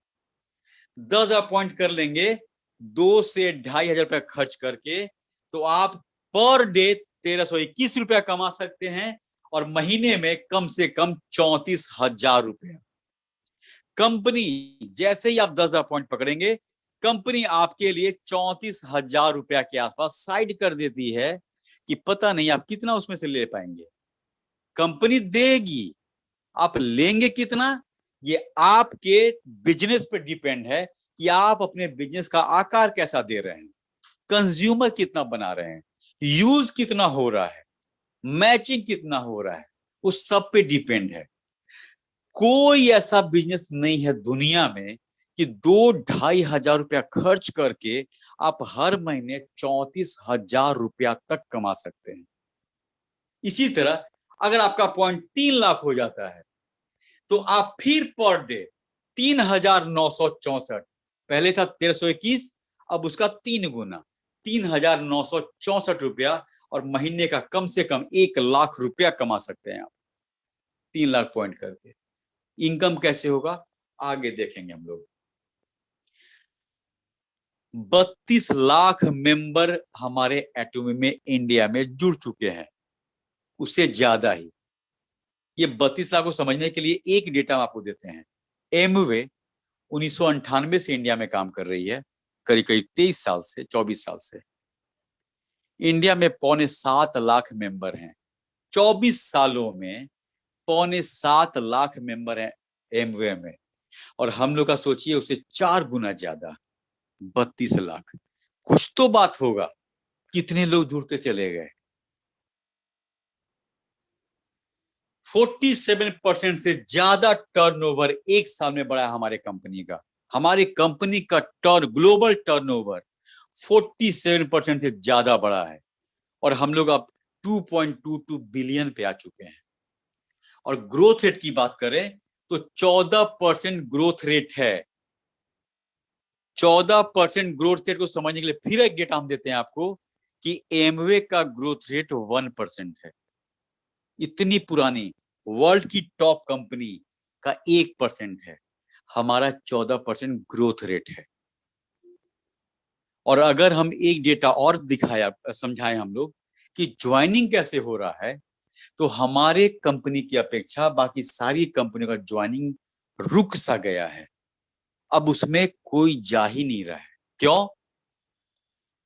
10,000 पॉइंट कर लेंगे 2 से 2,500 रुपया खर्च करके, तो आप पर डे 1,321 रुपया कमा सकते हैं, और महीने में कम से कम 34,000 रुपया। कंपनी जैसे ही आप 10,000 पॉइंट पकड़ेंगे, कंपनी आपके लिए 34,000 रुपया के आसपास साइड कर देती है कि पता नहीं आप कितना उसमें से ले पाएंगे। कंपनी देगी, आप लेंगे कितना ये आपके बिजनेस पे डिपेंड है कि आप अपने बिजनेस का आकार कैसा दे रहे हैं, कंज्यूमर कितना बना रहे हैं, यूज कितना हो रहा है, मैचिंग कितना हो रहा है, उस सब पे डिपेंड है। कोई ऐसा बिजनेस नहीं है दुनिया में कि 2-2.5 हजार रुपया खर्च करके आप हर महीने 34,000 रुपया तक कमा सकते हैं। इसी तरह अगर आपका पॉइंट 3 लाख हो जाता है तो आप फिर पर डे 3,964, पहले था 1,321, अब उसका 3 गुना 3,964 रुपया, और महीने का कम से कम 1 लाख रुपया कमा सकते हैं आप 3 लाख पॉइंट करके। इनकम कैसे होगा आगे देखेंगे हम लोग। 32 लाख मेंबर हमारे एटोमी में इंडिया में जुड़ चुके हैं, उससे ज्यादा ही। ये 32 लाख को समझने के लिए एक डेटा हम आपको देते हैं। एमवे 1998 से इंडिया में काम कर रही है, करीब करीब 23 साल से, 24 साल से। इंडिया में 6.25 लाख मेंबर हैं। 24 सालों में 6.25 लाख मेंबर हैं एमवे में, और हम लोग का सोचिए उससे 4 गुना ज्यादा, 32 लाख। कुछ तो बात होगा, कितने लोग जुड़ते चले गए। 47% से ज्यादा टर्नओवर एक साल में बढ़ा है हमारे कंपनी का। हमारे कंपनी का ग्लोबल टर्नओवर 47% से ज्यादा बढ़ा है, और हम लोग अब 2.22 बिलियन पे आ चुके हैं। और ग्रोथ रेट की बात करें तो 14% ग्रोथ रेट है। 14% ग्रोथ रेट को समझने के लिए फिर एक डेटा हम देते हैं आपको कि एमवे का ग्रोथ रेट 1% है। इतनी पुरानी वर्ल्ड की टॉप कंपनी का 1% है, हमारा 14% ग्रोथ रेट है। और अगर हम एक डेटा और समझाएं हम लोग कि ज्वाइनिंग कैसे हो रहा है, तो हमारे कंपनी की अपेक्षा बाकी सारी कंपनियों का ज्वाइनिंग रुक सा गया है। अब उसमें कोई जा ही नहीं रहा है। क्यों?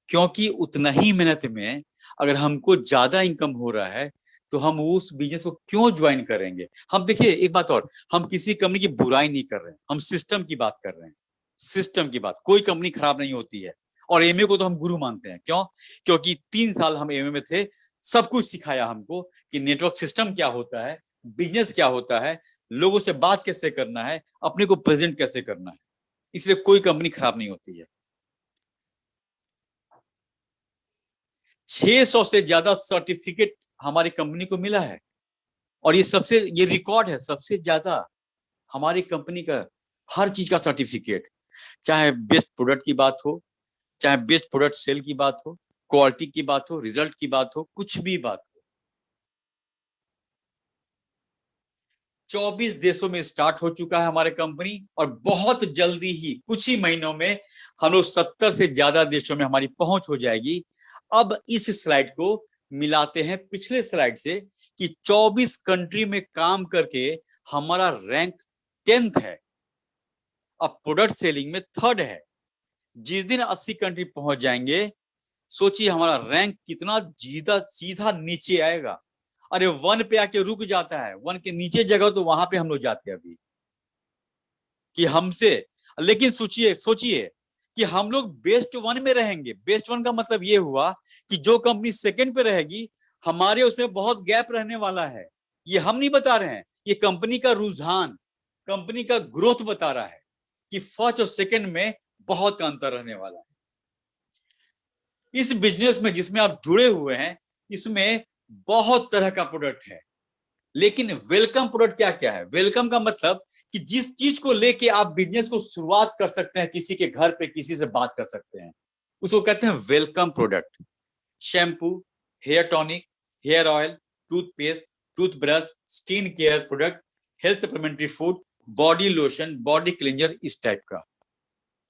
क्योंकि उतना ही मेहनत में अगर हमको ज्यादा इनकम हो रहा है तो हम उस बिजनेस को क्यों ज्वाइन करेंगे। हम देखिए एक बात और, हम किसी कंपनी की बुराई नहीं कर रहे हैं, हम सिस्टम की बात कर रहे हैं। सिस्टम की बात, कोई कंपनी खराब नहीं होती है। और एमए को तो हम गुरु मानते हैं। क्यों? क्योंकि 3 साल हम एमए में थे, सब कुछ सिखाया हमको कि नेटवर्क सिस्टम क्या होता है, बिजनेस क्या होता है, लोगों से बात कैसे करना है, अपने को प्रेजेंट कैसे करना है। इसलिए कोई कंपनी खराब नहीं होती है। 600 से ज्यादा सर्टिफिकेट हमारी कंपनी को मिला है, और ये रिकॉर्ड है सबसे ज्यादा हमारी कंपनी का। हर चीज का सर्टिफिकेट, चाहे बेस्ट प्रोडक्ट की बात हो, चाहे बेस्ट प्रोडक्ट सेल की बात हो, क्वालिटी की बात हो, रिजल्ट की बात हो, कुछ भी बात हो। 24 देशों में स्टार्ट हो चुका है हमारे कंपनी, और बहुत जल्दी ही कुछ ही महीनों में हम लोग 70 से ज्यादा देशों में हमारी पहुंच हो जाएगी। अब इस स्लाइड को मिलाते हैं पिछले स्लाइड से कि 24 कंट्री में काम करके हमारा रैंक 10th है, अब प्रोडक्ट सेलिंग में 3rd है। जिस दिन 80 कंट्री पहुंच जाएंगे, सोचिए हमारा रैंक कितना सीधा नीचे आएगा। अरे 1 पे आके रुक जाता है, 1 के नीचे जगह तो वहां पे हम लोग जाते हैं अभी कि हमसे। लेकिन सोचिए सोचिए कि हम लोग बेस्ट 1 में रहेंगे। बेस्ट 1 का मतलब ये हुआ कि जो कंपनी 2nd पे रहेगी, हमारे उसमें बहुत गैप रहने वाला है। ये हम नहीं बता रहे हैं, ये कंपनी का रुझान, कंपनी का ग्रोथ बता रहा है कि 1st और 2nd में बहुत का अंतर रहने वाला है। इस बिजनेस में जिसमें आप जुड़े हुए हैं, इसमें बहुत तरह का प्रोडक्ट है। लेकिन वेलकम प्रोडक्ट क्या क्या है? वेलकम का मतलब कि जिस चीज को लेके आप बिजनेस को शुरुआत कर सकते हैं, किसी के घर पे किसी से बात कर सकते हैं, उसको कहते हैं welcome product. Shampoo, hair tonic, hair oil, toothpaste, toothbrush, skin care product, health supplementary food, body lotion, body cleanser, इस टाइप का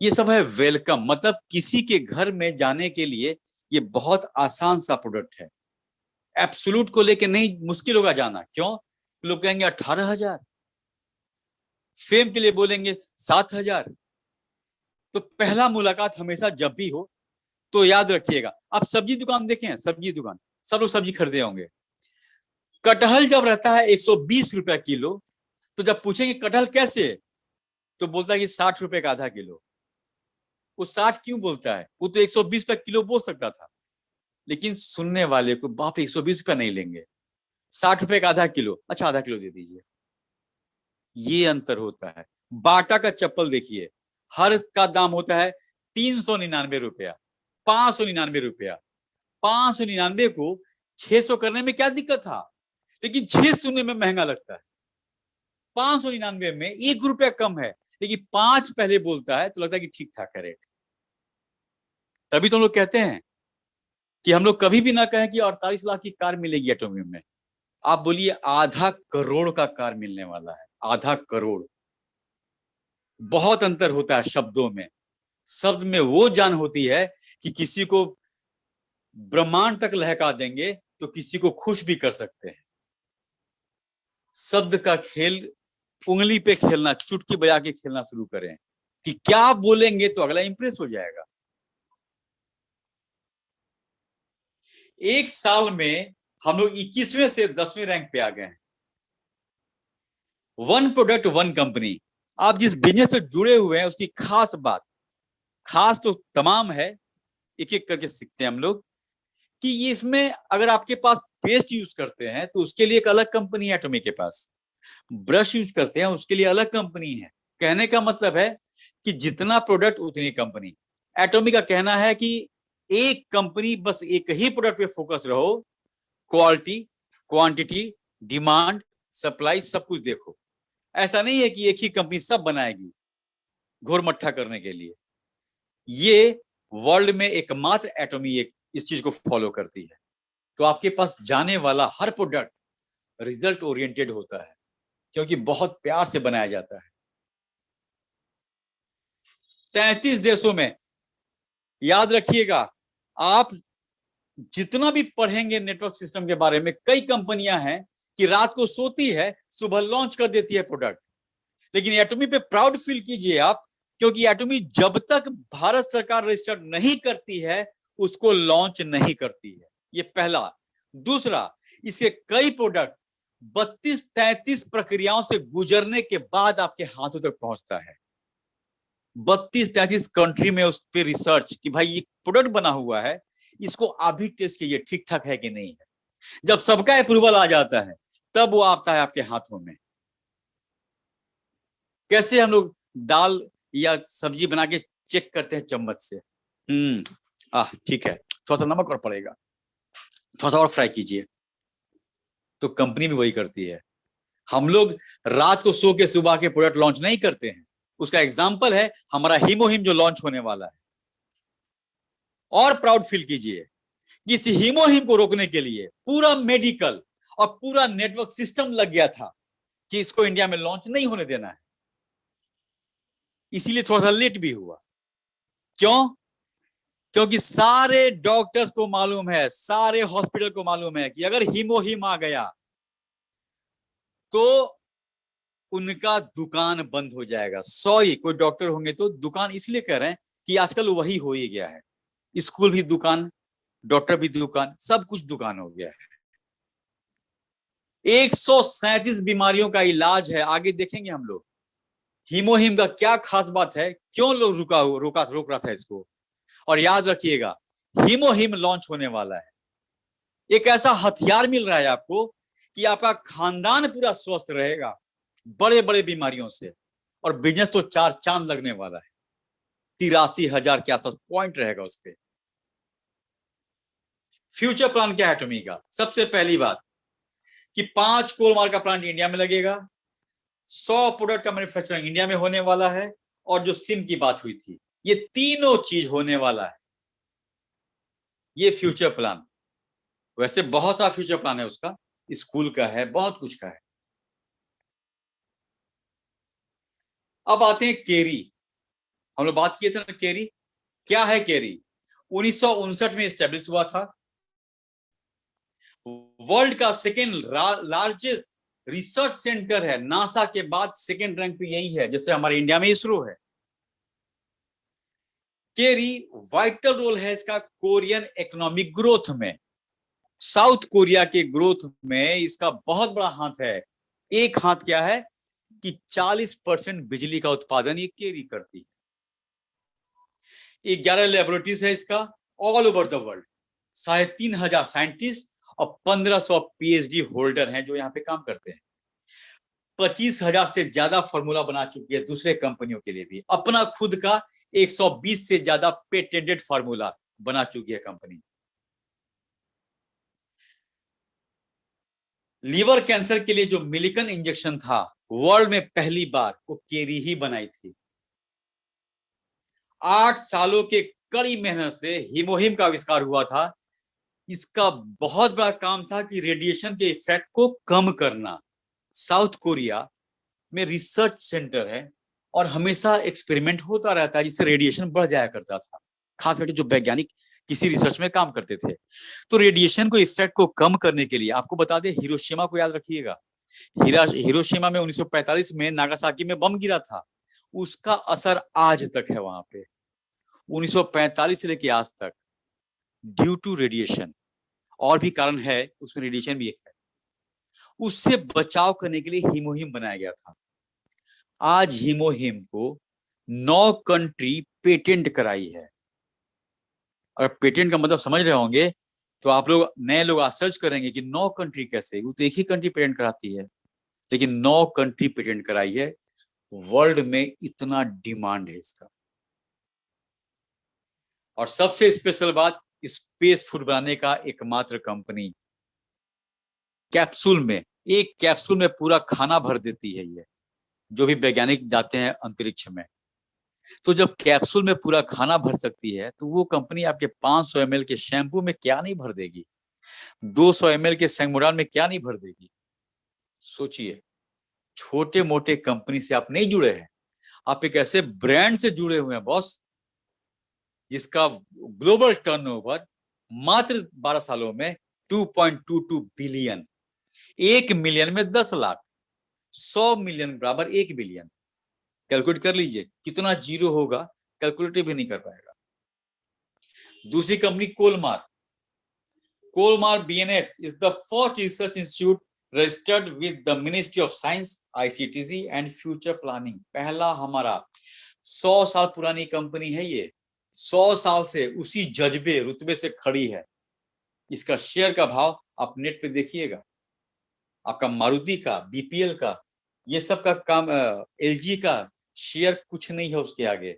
ये सब है वेलकम। मतलब किसी के घर में जाने के लिए ये बहुत आसान सा प्रोडक्ट है। एब्सोल्यूट को लेके नहीं, मुश्किल होगा जाना। क्यों? लोग कहेंगे 18,000, फेम के लिए बोलेंगे 7,000। तो पहला मुलाकात हमेशा जब भी हो तो याद रखिएगा, आप सब्जी दुकान देखें, सब्जी दुकान सब लोग सब्जी खरीदे होंगे। कटहल जब रहता है 120 रुपया किलो, तो जब पूछेंगे कटहल कैसे, तो बोलता है कि 60 रुपए का आधा किलो। वो 60 क्यों बोलता है? वो तो 120 रुपए किलो बोल सकता था, लेकिन सुनने वाले को बाप 120 रुपए नहीं लेंगे, 60 रुपए का आधा किलो, अच्छा आधा किलो दे दीजिए। ये अंतर होता है। बाटा का चप्पल देखिए, हर का दाम होता है 399 रुपया, 599 रुपया। 599 को 600 करने में क्या दिक्कत था, लेकिन 6 सुनने में महंगा लगता है। 599 में 1 रुपया कम है, लेकिन 5 पहले बोलता है तो लगता है कि ठीक ठाक है रेट। तभी तो हम लोग कहते हैं कि हम लोग कभी भी ना कहें कि 48 लाख की कार मिलेगी एटोमी में। आप बोलिए आधा करोड़ का कार मिलने वाला है, आधा करोड़। बहुत अंतर होता है शब्दों में। शब्द में वो जान होती है कि किसी को ब्रह्मांड तक लहका देंगे तो किसी को खुश भी कर सकते हैं। शब्द का खेल, उंगली पे खेलना, चुटकी बजा के खेलना शुरू करें कि क्या बोलेंगे तो अगला इंप्रेस हो जाएगा। एक साल में हम लोग 21वें से 10वें रैंक पे आ गए हैं। 1 प्रोडक्ट 1 कंपनी। आप जिस बिजनेस से जुड़े हुए हैं उसकी खास बात, खास तो तमाम है, एक एक करके सीखते हैं हम लोग कि ये इसमें अगर आपके पास पेस्ट यूज करते हैं तो उसके लिए एक अलग कंपनी है एटोमी के पास, ब्रश यूज करते हैं उसके लिए अलग कंपनी है। कहने का मतलब है कि जितना प्रोडक्ट उतनी कंपनी। एटोमी का कहना है कि एक कंपनी, बस एक ही प्रोडक्ट पे फोकस रहो, क्वालिटी, क्वांटिटी, डिमांड, सप्लाई सब कुछ देखो। ऐसा नहीं है कि एक ही कंपनी सब बनाएगी घोर मट्ठा करने के लिए। ये वर्ल्ड में एकमात्र एटोमी एक इस चीज को फॉलो करती है। तो आपके पास जाने वाला हर प्रोडक्ट रिजल्ट ओरिएंटेड होता है, क्योंकि बहुत प्यार से बनाया जाता है। 33 देशों में, याद रखिएगा, आप जितना भी पढ़ेंगे नेटवर्क सिस्टम के बारे में, कई कंपनियां हैं कि रात को सोती है, सुबह लॉन्च कर देती है प्रोडक्ट। लेकिन एटोमी पे प्राउड फील कीजिए आप, क्योंकि एटोमी जब तक भारत सरकार रजिस्टर नहीं करती है उसको लॉन्च नहीं करती है। ये पहला। दूसरा, इसके कई प्रोडक्ट 32-33 प्रक्रियाओं से गुजरने के बाद आपके हाथों तक पहुंचता है। 32-33 कंट्री में उस पर रिसर्च कि भाई ये प्रोडक्ट बना हुआ है, इसको आप भी टेस्ट कीजिए ठीक ठाक है कि नहीं है। जब सबका अप्रूवल आ जाता है तब वो आता है आपके हाथों में। कैसे हम लोग दाल या सब्जी बना के चेक करते हैं चम्मच से, ठीक है, थोड़ा सा नमक और पड़ेगा, थोड़ा सा और फ्राई कीजिए। तो कंपनी भी वही करती है। हम लोग रात को सो के सुबह के प्रोडक्ट लॉन्च नहीं करते हैं। उसका एग्जांपल है हमारा हीमोहिम जो लॉन्च होने वाला है। और प्राउड फील कीजिए कि इस हीमोहिम को रोकने के लिए पूरा मेडिकल और पूरा नेटवर्क सिस्टम लग गया था कि इसको इंडिया में लॉन्च नहीं होने देना है। इसीलिए थोड़ा सा लेट भी हुआ। क्यों? क्योंकि सारे डॉक्टर्स को मालूम है, सारे हॉस्पिटल को मालूम है कि अगर हीमोहिम आ गया तो उनका दुकान बंद हो जाएगा। सॉरी, कोई डॉक्टर होंगे तो दुकान इसलिए कह रहे हैं कि आजकल वही हो ही गया है। स्कूल भी दुकान, डॉक्टर भी दुकान, सब कुछ दुकान हो गया है। 137 बीमारियों का इलाज है, आगे देखेंगे हम लोग। हीमोहिम का क्या खास बात है, क्यों लोग रोक रहा था इसको। और याद रखिएगा, हीमोहिम लॉन्च होने वाला है। एक ऐसा हथियार मिल रहा है आपको कि आपका खानदान पूरा स्वस्थ रहेगा बड़े बड़े बीमारियों से, और बिजनेस तो 4 चांद लगने वाला है। 83,000 के आसपास पॉइंट रहेगा उस पर। फ्यूचर प्लान क्या है एटोमी का? सबसे पहली बात कि 5 कोल मार्क का प्लांट इंडिया में लगेगा, 100 प्रोडक्ट का मैन्युफैक्चरिंग इंडिया में होने वाला है, और जो सिम की बात हुई थी, ये तीनों चीज होने वाला है। ये फ्यूचर प्लान। वैसे बहुत सारा फ्यूचर प्लान है उसका, स्कूल का है, बहुत कुछ का है। अब आते हैं केरी। हम लोग बात किए थे ना केरी। क्या है केरी? 1959 में स्टैब्लिश हुआ था। वर्ल्ड का सेकेंड लार्जेस्ट रिसर्च सेंटर है, नासा के बाद सेकेंड रैंक पे यही है, जैसे हमारे इंडिया में इसरो है। केरी वाइटल रोल है इसका कोरियन इकोनॉमिक ग्रोथ में। साउथ कोरिया के ग्रोथ में इसका बहुत बड़ा हाथ है। एक हाथ क्या है कि 40% बिजली का उत्पादन ये केरी करती है। 11 लेबोरेटरीज है इसका all over the world, 3,500 scientist और 1,500 पीएचडी होल्डर हैं जो यहाँ पे काम करते हैं। 25,000 से ज्यादा फॉर्मूला बना चुकी है दूसरे कंपनियों के लिए भी। अपना खुद का 120 से ज्यादा पेटेंटेड फॉर्मूला बना चुकी है कंपनी। लीवर कैंसर के लिए जो मिलिकन इंजेक्शन था वर्ल्ड में पहली बार वो केरी ही बनाई थी। 8 सालों के कड़ी मेहनत से हीमोहिम का आविष्कार हुआ था। इसका बहुत बड़ा काम था कि रेडिएशन के इफेक्ट को कम करना। साउथ कोरिया में रिसर्च सेंटर है और हमेशा एक्सपेरिमेंट होता रहता है जिससे रेडिएशन बढ़ जाया करता था, खास करके जो वैज्ञानिक किसी रिसर्च में काम करते थे। तो रेडिएशन को इफेक्ट को कम करने के लिए आपको बता दें, हिरोशिमा को याद रखिएगा। हिरोशिमा में 1945 में नागासाकी में बम गिरा था, उसका असर आज तक है वहां पे। 1945 से लेके आज तक ड्यू टू रेडिएशन, और भी कारण है उसमें, रेडिएशन भी एक है, उससे बचाव करने के लिए हीमोहिम बनाया गया था। आज हीमोहिम को 9 कंट्री पेटेंट कराई है। अगर पेटेंट का मतलब समझ रहे होंगे तो आप लोग, नए लोग आज सर्च करेंगे कि 9 कंट्री कैसे, वो तो एक ही कंट्री पेटेंट कराती है, लेकिन 9 कंट्री पेटेंट कराई है। वर्ल्ड में इतना डिमांड है इसका। और सबसे स्पेशल बात, स्पेस फूड बनाने का एकमात्र कंपनी। कैप्सूल में, एक कैप्सूल में पूरा खाना भर देती है ये, जो भी वैज्ञानिक जाते हैं अंतरिक्ष में। तो जब कैप्सूल में पूरा खाना भर सकती है तो वो कंपनी आपके 500 ml के शैम्पू में क्या नहीं भर देगी, 200 ml के सेंगमोडान में क्या नहीं भर देगी। सोचिए, छोटे मोटे कंपनी से आप नहीं जुड़े हैं, आप एक ऐसे ब्रांड से जुड़े हुए हैं बॉस, जिसका ग्लोबल टर्नओवर मात्र 12 सालों में 2.22 बिलियन। 1 मिलियन में 10 लाख, 100 मिलियन बराबर 1 बिलियन। कैलकुलेट कर लीजिए कितना जीरो होगा, कैलकुलेट भी नहीं कर पाएगा। दूसरी company Kolmar. Kolmar BNH is the first research institute registered with the ministry of science, ICTC and future planning. पहला हमारा 100 साल पुरानी कंपनी है ये, 100 साल से उसी जज्बे रुतबे से खड़ी है। इसका शेयर का भाव आप नेट पे देखिएगा, आपका मारुति का, बीपीएल का, ये सब का काम, एलजी का शेयर कुछ नहीं है उसके आगे।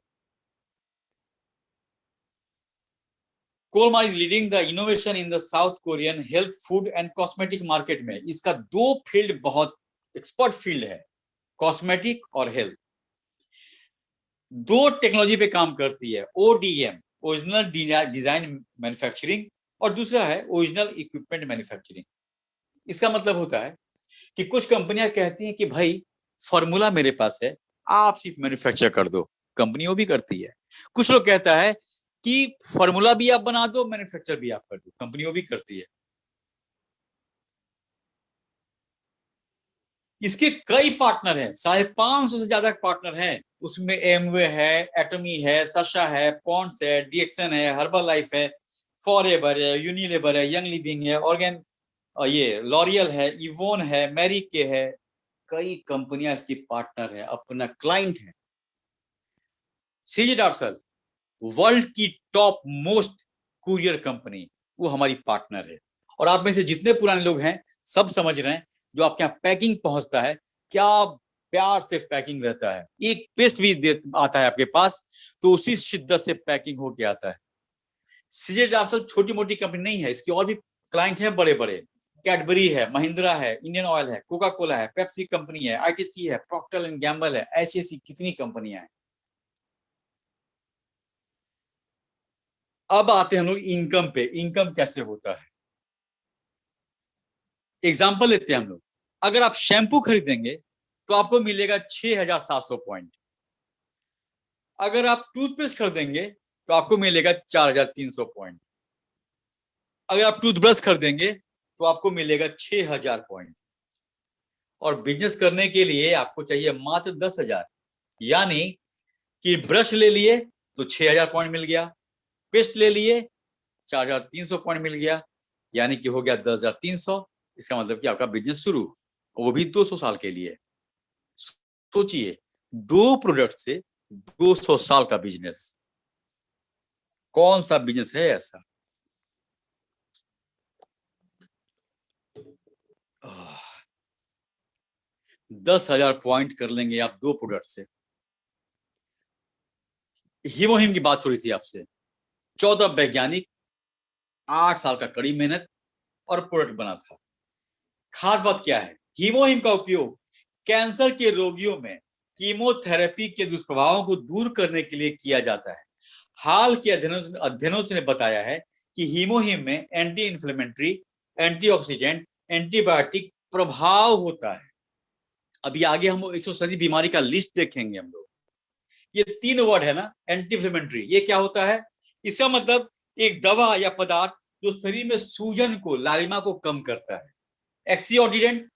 Kolmar is leading the innovation in the South Korean health, food and cosmetic market में। इसका 2 फील्ड बहुत एक्सपर्ट फील्ड है, कॉस्मेटिक और हेल्थ। 2 टेक्नोलॉजी पे काम करती है, ओडीएम, ओरिजिनल डिजाइन मैन्युफैक्चरिंग, और दूसरा है ओरिजिनल इक्विपमेंट मैन्युफैक्चरिंग। इसका मतलब होता है कि कुछ कंपनियां कहती हैं कि भाई फॉर्मूला मेरे पास है, आप सिर्फ मैन्युफैक्चर कर दो, कंपनी वो भी करती है। कुछ लोग कहता है कि फॉर्मूला भी आप बना दो, मैन्युफैक्चर भी आप कर दो, कंपनी वो भी करती है। इसके कई पार्टनर हैं, 550 से ज्यादा पार्टनर हैं। उसमें एमवे है, एटमी है, सशा है, पॉन्ड्स है, डीएक्सन है, हर्बल लाइफ है, फॉरएवर है, यूनिलेवर है, यंग लिविंग है, ऑर्गेन, ये लॉरियल है, इवोन है, मैरी के है। कई कंपनियां इसकी पार्टनर है, अपना क्लाइंट है। सीजे डार्सल वर्ल्ड की टॉप मोस्ट कुरियर कंपनी, वो हमारी पार्टनर है। और आप में से जितने पुराने लोग हैं सब समझ रहे हैं, जो आपके यहाँ पैकिंग पहुंचता है क्या प्यार से पैकिंग रहता है। एक पेस्ट भी आता है आपके पास तो उसी शिद्दत से पैकिंग होके आता है। सीजे डार्सल छोटी मोटी कंपनी नहीं है, इसकी और भी क्लाइंट है बड़े बड़े। कैडबरी है, महिंद्रा है, इंडियन ऑयल है, कोका कोला है, पेप्सी कंपनी है, आईटीसी है, प्रॉक्टर एंड गैम्बल है, ऐसी ऐसी कितनी कंपनियां हैं। अब आते हैं हम लोग इनकम पे। इनकम कैसे होता है, एग्जांपल लेते हैं हम लोग। अगर आप शैम्पू खरीदेंगे तो आपको मिलेगा 6,700 पॉइंट। अगर आप टूथपेस्ट खरीदेंगे तो आपको मिलेगा 4,300 पॉइंट। अगर आप टूथब्रश खरीदेंगे तो आपको मिलेगा 6,000 पॉइंट। और बिजनेस करने के लिए आपको चाहिए मात्र 10,000। यानी कि ब्रश ले लिए तो 6,000 पॉइंट मिल गया, पेस्ट ले लिए 4,300 पॉइंट मिल गया, यानी कि हो गया 10,300। इसका मतलब कि आपका बिजनेस शुरू, वो भी 200 साल के लिए। सोचिए, 2 प्रोडक्ट से 200 साल का बिजनेस, कौन सा बिजनेस है ऐसा? 10,000 पॉइंट कर लेंगे आप 2 प्रोडक्ट से। हीमोहिम की बात हो रही थी आपसे, 14 वैज्ञानिक, 8 साल का कड़ी मेहनत और प्रोडक्ट बना था। खास बात क्या है, हीमोहिम का उपयोग कैंसर के रोगियों में कीमोथेरेपी के दुष्प्रभावों को दूर करने के लिए किया जाता है। हाल के अध्ययनों से बताया है कि हीमोहिम में एंटी इंफ्लेमेटरी, एंटीऑक्सीडेंट, एंटीबायोटिक प्रभाव होता है। अभी आगे हम 130 बीमारी का लिस्ट देखेंगे हम लोग। ये 3 वर्ड है ना, एंटी इंफ्लेमेटरी, ये क्या होता है? इसका मतलब एक दवा या पदार्थ जो शरीर में सूजन को, लालिमा को कम करता है। एक्सीऑक्सीडेंट,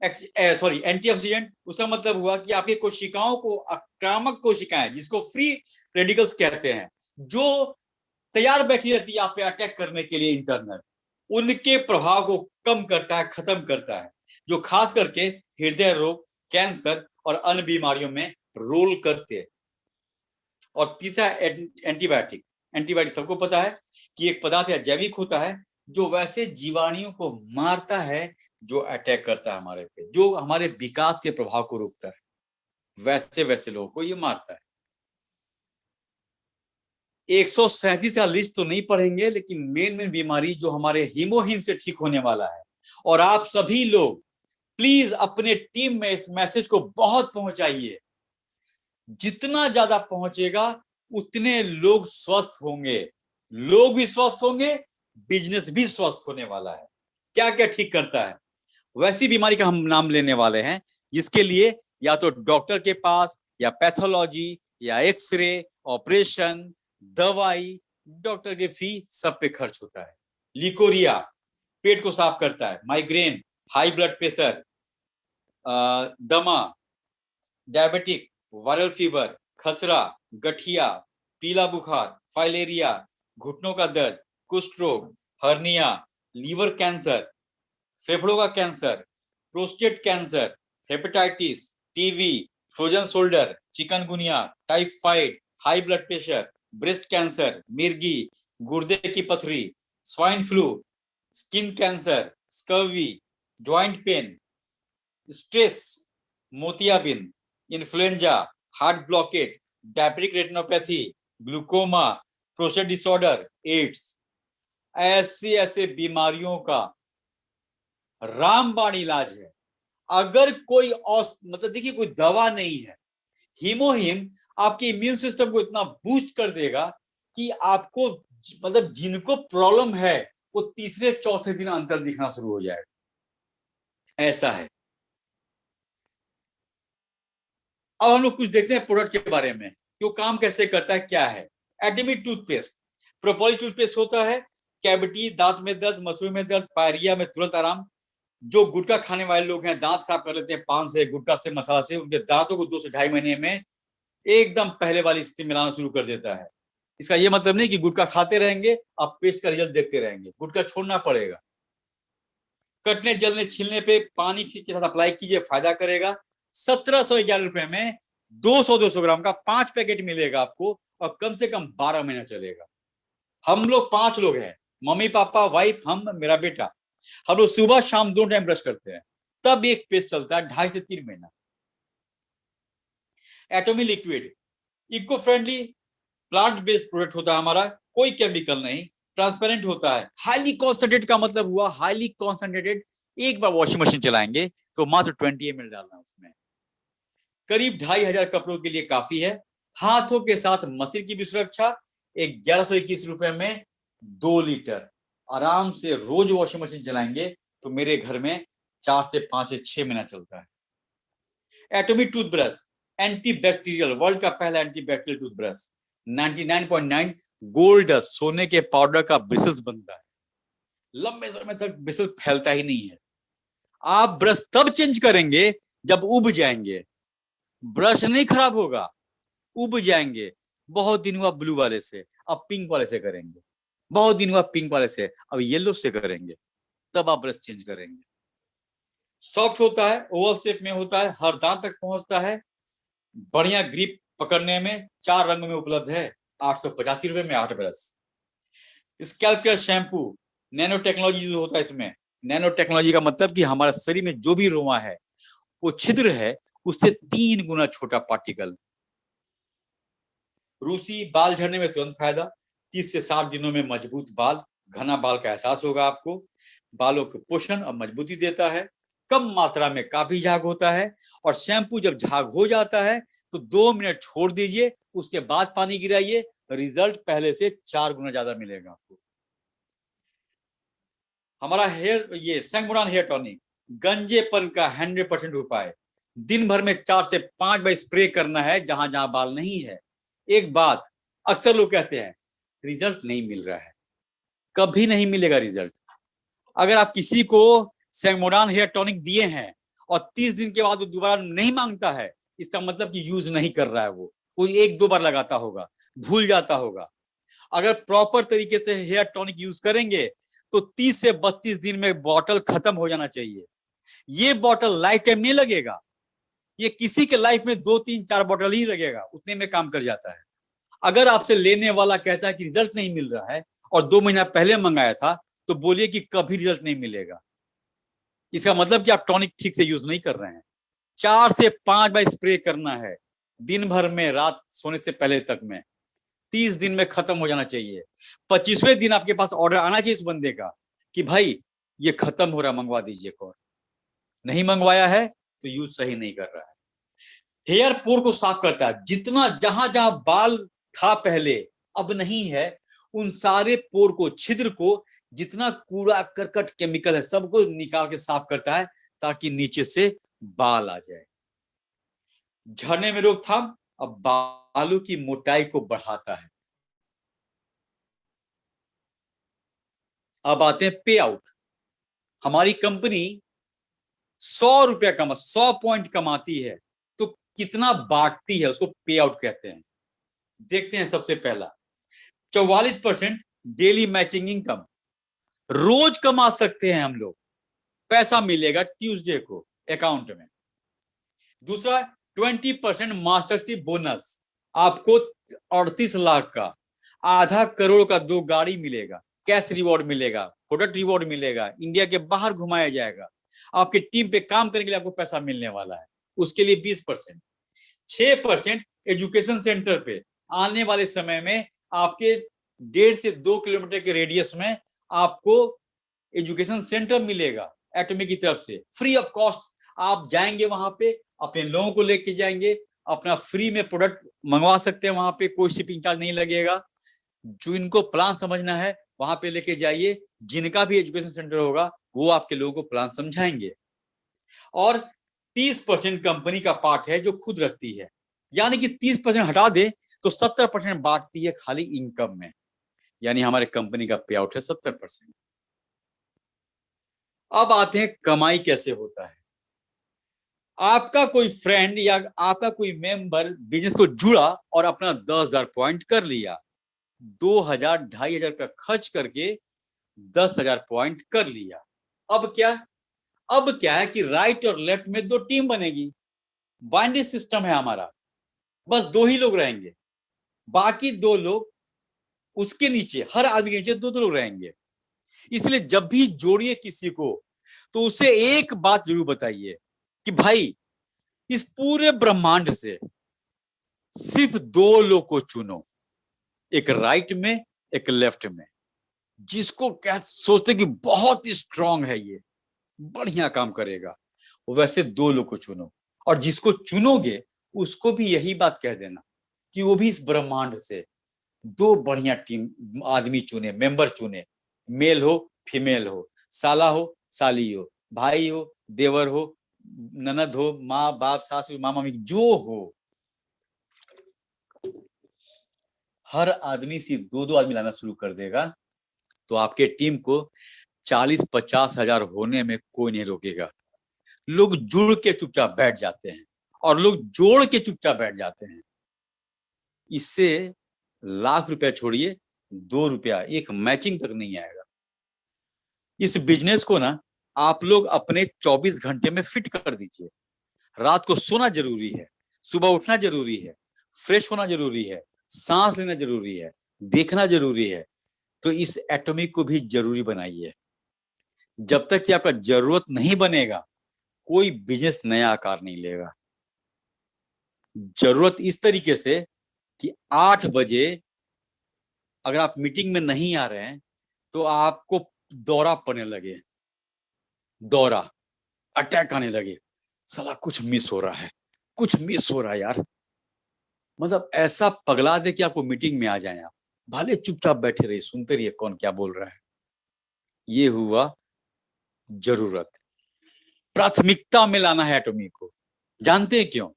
एंटीऑक्सीडेंट, उसका मतलब हुआ कि आपकी कोशिकाओं को, आक्रामक कोशिकाएं जिसको फ्री रेडिकल्स कहते हैं, जो तैयार बैठी रहती है आप पे अटैक करने के लिए इंटरनल, उनके प्रभाव को कम करता है, खत्म करता है, जो खास करके हृदय रोग, कैंसर और अन्य बीमारियों में रोल करते हैं। और तीसरा एंटीबायोटिक। एंटीबायोटिक सबको पता है कि एक पदार्थ या जैविक होता है जो वैसे जीवाणुओं को मारता है जो अटैक करता है हमारे पे, जो हमारे विकास के प्रभाव को रोकता है, वैसे लोगों को ये मारता है। 137 का लिस्ट तो नहीं पढ़ेंगे, लेकिन मेन बीमारी जो हमारे हीमोहिम से ठीक होने वाला है। और आप सभी लोग प्लीज अपने टीम में इस मैसेज को बहुत पहुंचाइए। जितना ज्यादा पहुंचेगा उतने लोग स्वस्थ होंगे, लोग भी स्वस्थ होंगे, बिजनेस भी स्वस्थ होने वाला है। क्या क्या ठीक करता है? वैसी बीमारी का हम नाम लेने वाले हैं जिसके लिए या तो डॉक्टर के पास, या पैथोलॉजी, या एक्सरे, ऑपरेशन, दवाई, डॉक्टर के फी सब पे खर्च होता है। लिकोरिया पेट को साफ करता है, माइग्रेन, हाई ब्लड प्रेशर, दमा, डायबिटिक, वायरल फीवर, खसरा, गठिया, पीला बुखार, फाइलेरिया, घुटनों का दर्द, कुष्ठ रोग, हर्निया, लीवर कैंसर, फेफड़ों का cancer, prostate cancer, hepatitis, TB, frozen shoulder, chikungunya, typhoid, high blood pressure, breast cancer, मिर्गी, गुर्दे की पथरी, swine flu, skin cancer, scurvy, joint pain, stress, मोतियाबिंद, influenza, heart blockage, diabetic retinopathy, glaucoma, prostate disorder, AIDS, ऐसे ऐसे बीमारियों का रामबाण इलाज है। अगर कोई मतलब देखिए, कोई दवा नहीं है। हीमोहिम आपके इम्यून सिस्टम को इतना बूस्ट कर देगा कि आपको, मतलब जिनको प्रॉब्लम है वो तीसरे चौथे दिन अंतर दिखना शुरू हो जाएगा, ऐसा है। अब हम लोग कुछ देखते हैं प्रोडक्ट के बारे में, कि वो काम कैसे करता है, क्या है। एटमी टूथपेस्ट, प्रोपोलिस टूथपेस्ट होता है, कैविटी, दांत में दर्द, मसूड़े में दर्द, पायरिया में तुरंत आराम। जो गुटखा खाने वाले लोग हैं, दांत खराब कर लेते हैं पान से, गुटखा से, मसाला से, उनके दांतों को 2 से 2.5 महीने में एकदम पहले वाली स्थिति में लाना शुरू कर देता है। इसका यह मतलब नहीं कि गुटखा खाते रहेंगे, आप पेस्ट का रिजल्ट देखते रहेंगे, गुटखा छोड़ना पड़ेगा। कटने, जलने, छीलने पे पानी के साथ अप्लाई कीजिए, फायदा करेगा। 1711 रुपए में 200 ग्राम का 5 पैकेट मिलेगा आपको, और कम से कम 12 महीना चलेगा। हम लोग 5 लोग हैं, मम्मी पापा, वाइफ, हम, मेरा बेटा। हम लोग सुबह शाम 2 टाइम ब्रश करते हैं, तब एक पेस्ट चलता है 2.5 से 3 महीना। Atomy liquid, eco friendly, plant based product होता है हमारा, कोई केमिकल नहीं, ट्रांसपेरेंट होता है। हाईली कॉन्सेंट्रेटेड का मतलब हुआ हाईली कॉन्सेंट्रेटेड। एक बार वॉशिंग मशीन चलाएंगे तो मात्र 20 ml डालना उसमें, करीब 2,500 कपड़ों के लिए काफी है। हाथों के साथ मशीन की भी सुरक्षा। 1121 रुपए में 2 लीटर। आराम से रोज वॉशिंग मशीन चलाएंगे तो मेरे घर में 4 से 5 से 6 महीना चलता है। एटॉमिक टूथब्रश, एंटीबैक्टीरियल, वर्ल्ड का पहला एंटीबैक्टीरियल टूथब्रश। 99.9 गोल्ड डस्ट, सोने के पाउडर का ब्रिसल्स बनता है, लंबे समय तक ब्रिसल फैलता ही नहीं है। आप ब्रश तब चेंज करेंगे जब उब जाएंगे, ब्रश नहीं खराब होगा, उब जाएंगे। बहुत दिन हुआ ब्लू वाले से, अब पिंक वाले से करेंगे, बहुत दिन हुआ पिंक वाले से, अब येलो से करेंगे, तब आप ब्रश चेंज करेंगे। सॉफ्ट होता है, ओवल शेप में होता है, हर दांत तक पहुंचता है, बढ़िया ग्रिप पकड़ने में, 4 रंग में उपलब्ध है, 885 रुपए में 8 brush. Scalp care shampoo, nano technology use होता है इसमें। नैनो टेक्नोलॉजी का मतलब कि हमारे शरीर में जो भी रोमा है, वो छिद्र है, उससे 3 गुना छोटा पार्टिकल। रूसी बाल झड़ने में तुरंत फायदा, 30 से 60 दिनों में मजबूत बाल, घना बाल का एहसास होगा आपको, बालों को पोषण और मजबूती देता है, कम मात्रा में काफी झाग होता है, और शैम्पू जब झाग हो जाता है तो 2 मिनट छोड़ दीजिए, उसके बाद पानी गिराइए, रिजल्ट पहले से 4 गुना ज्यादा मिलेगा आपको। हमारा हेयर, ये सैंगमुडान हेयर टॉनिक, गंजेपन का 100% उपाय। दिन भर में 4 से 5 बार स्प्रे करना है जहां जहां बाल नहीं है। एक बात अक्सर लोग कहते हैं, रिजल्ट नहीं मिल रहा है। कभी नहीं मिलेगा रिजल्ट। अगर आप किसी को सैंगमुडान हेयर टॉनिक दिए हैं और 30 दिन के बाद वो दोबारा नहीं मांगता है, इसका मतलब कि यूज नहीं कर रहा है, वो 1-2 बार लगाता होगा, भूल जाता होगा। अगर प्रॉपर तरीके से हेयर टॉनिक यूज करेंगे तो 30 से 32 दिन में बॉटल खत्म हो जाना चाहिए। ये बॉटल लाइफ टाइम नहीं लगेगा, ये किसी के लाइफ में 2-3-4 बॉटल ही लगेगा, उतने में काम कर जाता है। अगर आपसे लेने वाला कहता है कि रिजल्ट नहीं मिल रहा है और 2 महीना पहले मंगाया था, तो बोलिए कि कभी रिजल्ट नहीं मिलेगा। इसका मतलब कि आप टॉनिक ठीक से यूज नहीं कर रहे हैं। 4 से 5 बार स्प्रे करना है दिन भर में, रात सोने से पहले तक में। 30 दिन में खत्म हो जाना चाहिए। 25वें दिन आपके पास ऑर्डर आना चाहिए इस बंदे का कि भाई ये खत्म हो रहा, मंगवा दीजिए। और नहीं मंगवाया है तो यूज सही नहीं कर रहा है। हेयर पोर को साफ करता है, जितना जहां जहां बाल था पहले अब नहीं है, उन सारे पोर को, छिद्र को, जितना कूड़ा करकट केमिकल है सबको निकाल के साफ करता है, ताकि नीचे से बाल आ जाए। झड़ने में रोकथाम, अब बालों की मोटाई को बढ़ाता है। अब आते हैं पे आउट। हमारी कंपनी 100 रुपया 100 पॉइंट कमाती है, तो कितना बांटती है उसको पे आउट कहते हैं। देखते हैं, सबसे पहला 44% डेली मैचिंग इनकम, रोज कमा सकते हैं हम लोग, पैसा मिलेगा ट्यूसडे को अकाउंट में। दूसरा 20% मास्टरशिप बोनस, आपको 38 लाख का, आधा करोड़ का 2 गाड़ी मिलेगा, कैश रिवॉर्ड मिलेगा, प्रोडक्ट रिवॉर्ड मिलेगा, इंडिया के बाहर घुमाया जाएगा, आपके टीम पे काम करने के लिए आपको पैसा मिलने वाला है, उसके लिए 20%। 6% एजुकेशन सेंटर पे, आने वाले समय में आपके 1.5 से 2 किलोमीटर के रेडियस में आपको एजुकेशन सेंटर मिलेगा एटॉमिक की तरफ से, फ्री ऑफ कॉस्ट। आप जाएंगे वहां पे, अपने लोगों को लेके जाएंगे, अपना फ्री में प्रोडक्ट मंगवा सकते हैं वहां पे, कोई शिपिंग चार्ज नहीं लगेगा। जो इनको प्लान समझना है वहां पे लेके जाइए, जिनका भी एजुकेशन सेंटर होगा वो आपके लोगों को प्लान समझाएंगे। और 30% कंपनी का पार्ट है जो खुद रखती है, यानी कि 30% हटा दे तो 70% बांटती है खाली इनकम में, यानी हमारे कंपनी का पे आउट है 70%। अब आते हैं कमाई कैसे होता है। आपका कोई फ्रेंड या आपका कोई मेंबर बिजनेस को जुड़ा और अपना 10,000 पॉइंट कर लिया, 2,000 2,500 रुपया खर्च करके 10,000 पॉइंट कर लिया। अब क्या है कि राइट और लेफ्ट में 2 टीम बनेगी। बाइनरी सिस्टम है हमारा, बस 2 ही लोग रहेंगे, बाकी 2 लोग उसके नीचे, हर आदमी के नीचे 2 लोग रहेंगे। इसलिए जब भी जोड़िए किसी को, तो उसे एक बात जरूर बताइए कि भाई इस पूरे ब्रह्मांड से सिर्फ 2 लोग को चुनो, एक राइट में एक लेफ्ट में, जिसको क्या सोचते कि बहुत ही स्ट्रांग है, ये बढ़िया काम करेगा, वैसे 2 लोग को चुनो। और जिसको चुनोगे उसको भी यही बात कह देना कि वो भी इस ब्रह्मांड से 2 बढ़िया टीम आदमी चुने, मेंबर चुने, मेल हो फीमेल हो, साला हो साली हो, भाई हो देवर हो, ननद हो, माँ बाप सासू मामा मामी, जो हो, हर आदमी सिर्फ 2-2 आदमी लाना शुरू कर देगा, तो आपके टीम को 40-50 हजार होने में कोई नहीं रोकेगा। लोग जुड़ के चुपचाप बैठ जाते हैं और लोग जोड़ के चुपचाप बैठ जाते हैं। इससे लाख रुपया छोड़िए, 2 रुपया एक मैचिंग तक नहीं आएगा। इस बिजनेस को ना आप लोग अपने 24 घंटे में फिट कर दीजिए। रात को सोना जरूरी है, सुबह उठना जरूरी है, फ्रेश होना जरूरी है, सांस लेना जरूरी है, देखना जरूरी है। तो इस एटॉमिक को भी जरूरी बनाइए। जब तक कि आपका जरूरत नहीं बनेगा, कोई बिजनेस नया आकार नहीं लेगा। जरूरत इस तरीके से कि 8 बजे अगर आप मीटिंग में नहीं आ रहे हैं तो आपको दौरा पड़ने लगे, दौरा, अटैक आने लगे, साला कुछ मिस हो रहा है, कुछ मिस हो रहा है यार। मतलब ऐसा पगला दे कि आपको मीटिंग में आ जाए, आप भले चुपचाप बैठे रहिए, सुनते रहिए कौन क्या बोल रहा है। ये हुआ जरूरत। प्राथमिकता में लाना है एटॉमिक को। जानते हैं क्यों?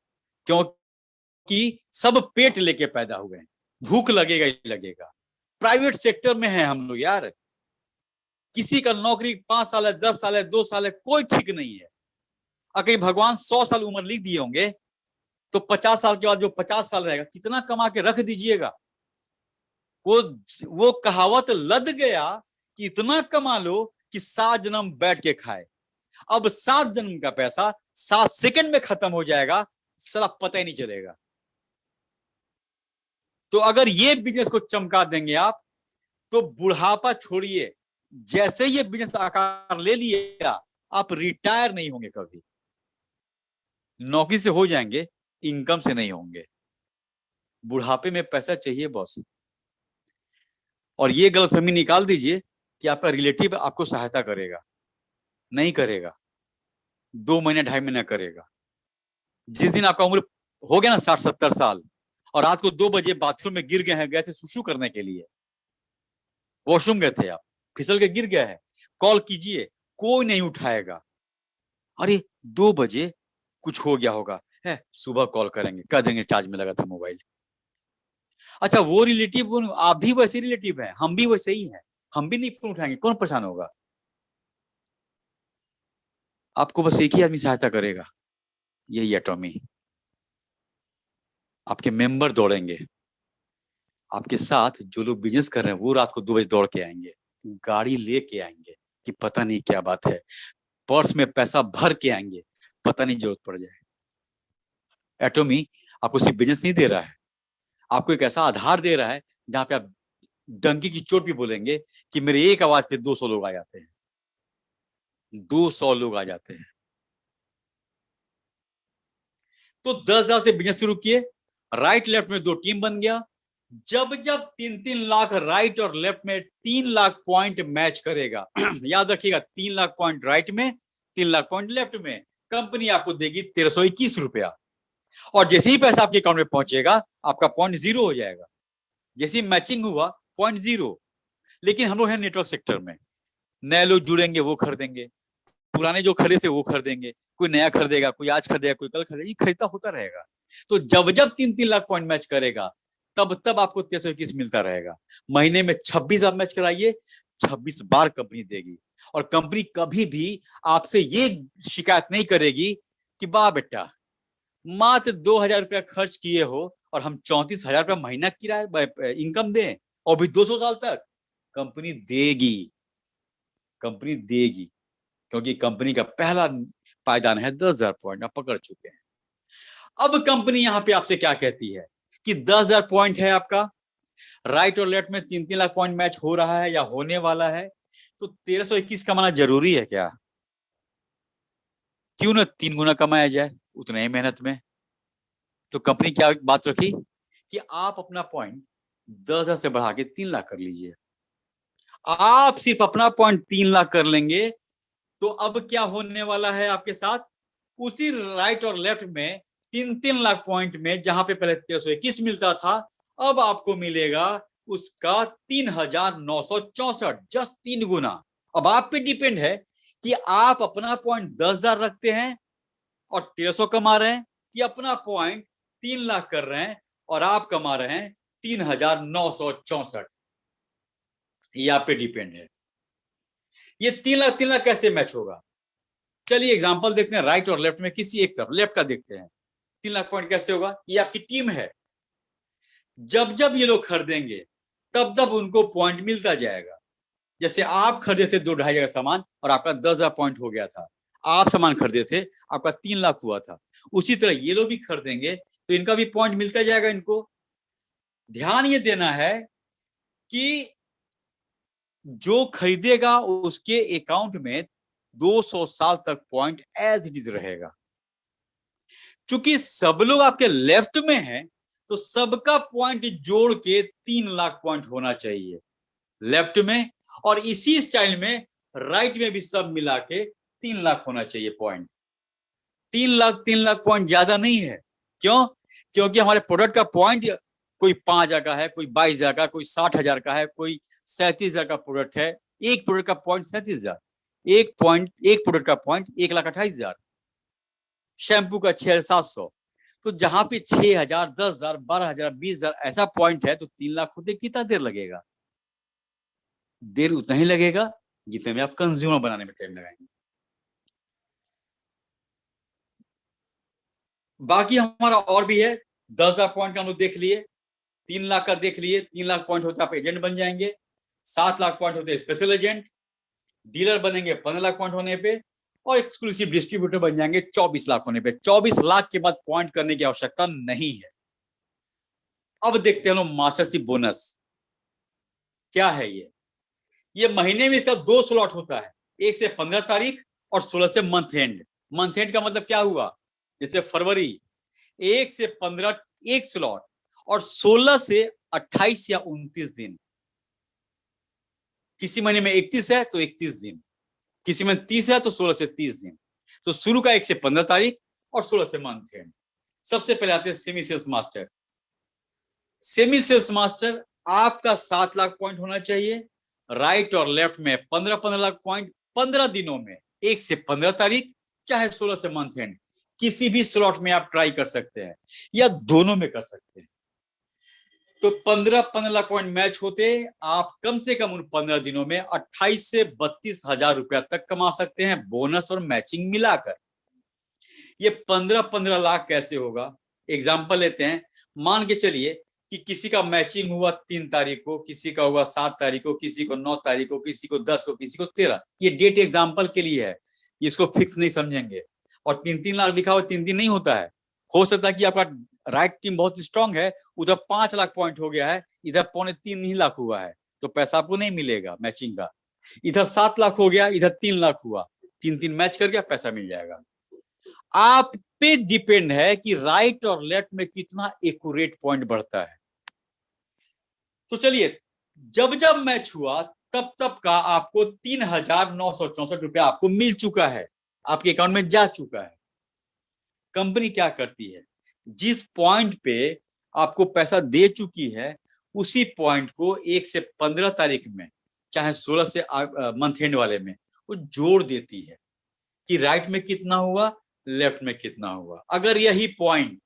क्योंकि सब पेट लेके पैदा हुए हैं, भूख लगेगा ही लगेगा। प्राइवेट सेक्टर में है हम लोग यार। किसी का नौकरी 5 साल है, 10 साल है, 2 साल है, कोई ठीक नहीं है। अगर भगवान 100 साल उम्र लिख दिए होंगे तो 50 साल के बाद जो 50 साल रहेगा, कितना कमा के रख दीजिएगा। वो कहावत लद गया कि इतना कमा लो कि 7 जन्म बैठ के खाए। अब 7 जन्म का पैसा 7 सेकंड में खत्म हो जाएगा, साला पता ही नहीं चलेगा। तो अगर ये बिजनेस को चमका देंगे आप, तो बुढ़ापा छोड़िए, जैसे ये बिजनेस आकार ले लिया, आप रिटायर नहीं होंगे कभी। नौकरी से हो जाएंगे, इनकम से नहीं होंगे। बुढ़ापे में पैसा चाहिए बॉस। और ये गलतफहमी निकाल दीजिए कि आपका रिलेटिव आपको सहायता करेगा, नहीं करेगा। 2 महीने 2.5 महीने करेगा। जिस दिन आपका उम्र हो गया ना 60-70 साल, और रात को 2 बजे बाथरूम में गिर गए थे सुसु करने के लिए, वॉशरूम गए थे आप, फिसल के गिर गए हैं, कॉल कीजिए, कोई नहीं उठाएगा। अरे 2 बजे कुछ हो गया होगा, है सुबह कॉल करेंगे, कह देंगे चार्ज में लगा था मोबाइल। अच्छा, वो रिलेटिव, आप भी वैसे रिलेटिव हैं, हम भी वैसे ही हैं, हम भी नहीं फोन उठाएंगे, कौन परेशान होगा? आपको बस एक ही आदमी सहायता करेगा, यही एटॉमी। आपके मेंबर दौड़ेंगे आपके साथ। जो लोग बिजनेस कर रहे हैं वो रात को 2 बजे दौड़ के आएंगे, गाड़ी लेके आएंगे कि पता नहीं क्या बात है, पर्स में पैसा भर के आएंगे, पता नहीं जरूरत पड़ जाए। एटॉमी आपको सिर्फ बिजनेस नहीं दे रहा है, आपको एक ऐसा आधार दे रहा है जहां पे आप डंकी की चोट भी बोलेंगे कि मेरे एक आवाज पे 200 लोग आ जाते हैं, 200 लोग आ जाते हैं। तो 10,000 से बिजनेस शुरू किए, राइट लेफ्ट में 2 टीम बन गया। जब जब 3-3 लाख राइट और लेफ्ट में 3 लाख पॉइंट मैच करेगा, याद रखिएगा 3 लाख पॉइंट राइट में, 3 लाख पॉइंट लेफ्ट में, कंपनी आपको देगी 1321 रुपया। और जैसे ही पैसा आपके अकाउंट में पहुंचेगा, आपका पॉइंट 0 हो जाएगा। जैसे ही मैचिंग हुआ, पॉइंट 0। लेकिन हम लोग हैं नेटवर्क सेक्टर में, नए लोग जुड़ेंगे वो खरीदेंगे, पुराने जो खरीदे थे वो खरीदेंगे, कोई नया खरीदेगा, कोई आज खरीदेगा, कोई कल खरीदेगा, ये खरीदता होता रहेगा। तो जब जब 3-3 लाख पॉइंट मैच करेगा, तब तब आपको 1321 मिलता रहेगा। महीने में 26 बार मैच कराइए, 26 बार कंपनी देगी। और कंपनी कभी भी आपसे ये शिकायत नहीं करेगी कि वाह बेटा, मात्र 2,000 रुपया खर्च किए हो और हम 34,000 रुपया महीना किराया इनकम दें, और भी 200 साल तक। कंपनी देगी, कंपनी देगी, क्योंकि कंपनी का पहला पायदान है 10,000 पॉइंट, आप पकड़ चुके हैं। अब कंपनी यहां पे आपसे क्या कहती है कि 10,000 पॉइंट है आपका, राइट और लेफ्ट में 3-3 लाख पॉइंट मैच हो रहा है या होने वाला है, तो 1321 कमाना जरूरी है क्या? क्यों ना 3 गुना कमाया जाए उतने ही मेहनत में। तो कंपनी क्या बात रखी कि आप अपना पॉइंट 10,000 से बढ़ा के 3 लाख कर लीजिए। आप सिर्फ अपना पॉइंट 3 लाख कर लेंगे तो अब क्या होने वाला है आपके साथ? उसी राइट और लेफ्ट में 3-3 लाख पॉइंट में, जहां पे पहले 1321 मिलता था, अब आपको मिलेगा उसका 3,964, जस्ट 3 गुना। अब आप पे डिपेंड है कि आप अपना पॉइंट 10,000 रखते हैं और 1300 कमा रहे हैं, कि अपना पॉइंट 3 लाख कर रहे हैं और आप कमा रहे हैं 3,964। ये आप पे डिपेंड है। ये 3 लाख कैसे मैच होगा? चलिए एग्जांपल देखते हैं, राइट और लेफ्ट में किसी एक तरफ, लेफ्ट का देखते हैं। 3 लाख पॉइंट कैसे होगा? ये आपकी टीम है, जब जब ये लोग खरीदेंगे तब तब उनको पॉइंट मिलता जाएगा। जैसे आप खरीदे थे 2-2.5 का सामान और आपका 10,000 पॉइंट हो गया था, आप सामान खरीदे थे आपका 3 लाख हुआ था, उसी तरह ये लोग भी खरीदेंगे तो इनका भी पॉइंट मिलता जाएगा। इनको ध्यान ये देना है कि जो खरीदेगा उसके अकाउंट में 200 साल तक पॉइंट एज इट इज रहेगा। चूंकि सब लोग आपके लेफ्ट में हैं तो सबका पॉइंट जोड़ के 3 लाख पॉइंट होना चाहिए लेफ्ट में, और इसी स्टाइल में राइट में भी सब मिला के 3 लाख होना चाहिए पॉइंट। 3 लाख पॉइंट ज्यादा नहीं है। क्यों? क्योंकि हमारे प्रोडक्ट का पॉइंट कोई 5,000 का है, कोई 22,000 का, कोई 60,000 का है, कोई 37,000 का प्रोडक्ट है। एक प्रोडक्ट का पॉइंट 37,000, एक प्रोडक्ट का पॉइंट 1,28,000, शैम्पू का 6,700। तो जहां पे 6,000, 10,000, 12,000, 20,000 ऐसा पॉइंट है तो 3 लाख होते कितना देर लगेगा? देर उतना ही लगेगा जितने में आप कंज्यूमर बनाने में टाइम लगाएंगे। बाकी हमारा और भी है। 10,000 पॉइंट का हम लोग देख लिए, 3 लाख का देख लिए। 3 लाख पॉइंट होता है आप एजेंट बन जाएंगे, 7 लाख पॉइंट होते हैं स्पेशल एजेंट, डीलर बनेंगे 15 लाख पॉइंट होने पे, और एक्सक्लूसिव डिस्ट्रीब्यूटर बन जाएंगे 24 लाख होने पे। 24 लाख के बाद पॉइंट करने की आवश्यकता नहीं है। अब देखते हैं लोग मास्टरशिप बोनस क्या है। ये महीने में इसका 2 स्लॉट होता है, 1 से 15 तारीख और 16 से मंथ एंड। मंथ एंड का मतलब क्या हुआ? जैसे फरवरी 1 से 15 एक स्लॉट, और 16 से 28 या 29 दिन। किसी महीने में 31 है तो 31 दिन, किसी में 30 है तो 16 से 30 दिन। तो शुरू का 1 से 15 तारीख और 16 से मंथ एंड। सबसे पहले आते हैं semi sales master. Semi sales master आपका 7 लाख पॉइंट होना चाहिए, राइट और लेफ्ट में 15-15 लाख पॉइंट 15 दिनों में, 1 से 15 तारीख चाहे 16 से मंथ एंड। किसी भी स्लॉट में आप ट्राई कर सकते हैं या दोनों में कर सकते हैं। तो 15-15 लाख पॉइंट मैच होते आप कम से कम उन 15 दिनों में 28 से 32,000 रुपया तक कमा सकते हैं, बोनस और मैचिंग मिलाकर। ये 15-15 लाख कैसे होगा? एग्जाम्पल लेते हैं। मान के चलिए कि किसी का मैचिंग हुआ 3 तारीख को, किसी का हुआ 7 तारीख को, किसी को 9 तारीख को, किसी को 10 को, किसी को 13। ये डेट एग्जाम्पल के लिए है, इसको फिक्स नहीं समझेंगे। और 3-3 लाख लिखा हुआ 3-3 नहीं होता है। हो सकता है कि आपका राइट टीम बहुत स्ट्रांग है, उधर 5 लाख पॉइंट हो गया है, इधर 2.25 ही लाख हुआ है, तो पैसा आपको नहीं मिलेगा मैचिंग का। इधर 7 लाख हो गया, इधर 3 लाख हुआ, 3-3 मैच कर गया, पैसा मिल जाएगा। आप पे डिपेंड है कि राइट और लेफ्ट में कितना एक्यूरेट पॉइंट बढ़ता है। तो चलिए, जब जब मैच हुआ तब तब का आपको 3,964 रुपया आपको मिल चुका है, आपके अकाउंट में जा चुका है। कंपनी क्या करती है, जिस पॉइंट पे आपको पैसा दे चुकी है उसी पॉइंट को 1 से 15 तारीख में, चाहे 16 से मंथ एंड वाले में, वो जोड़ देती है कि राइट में कितना हुआ, लेफ्ट में कितना हुआ। अगर यही पॉइंट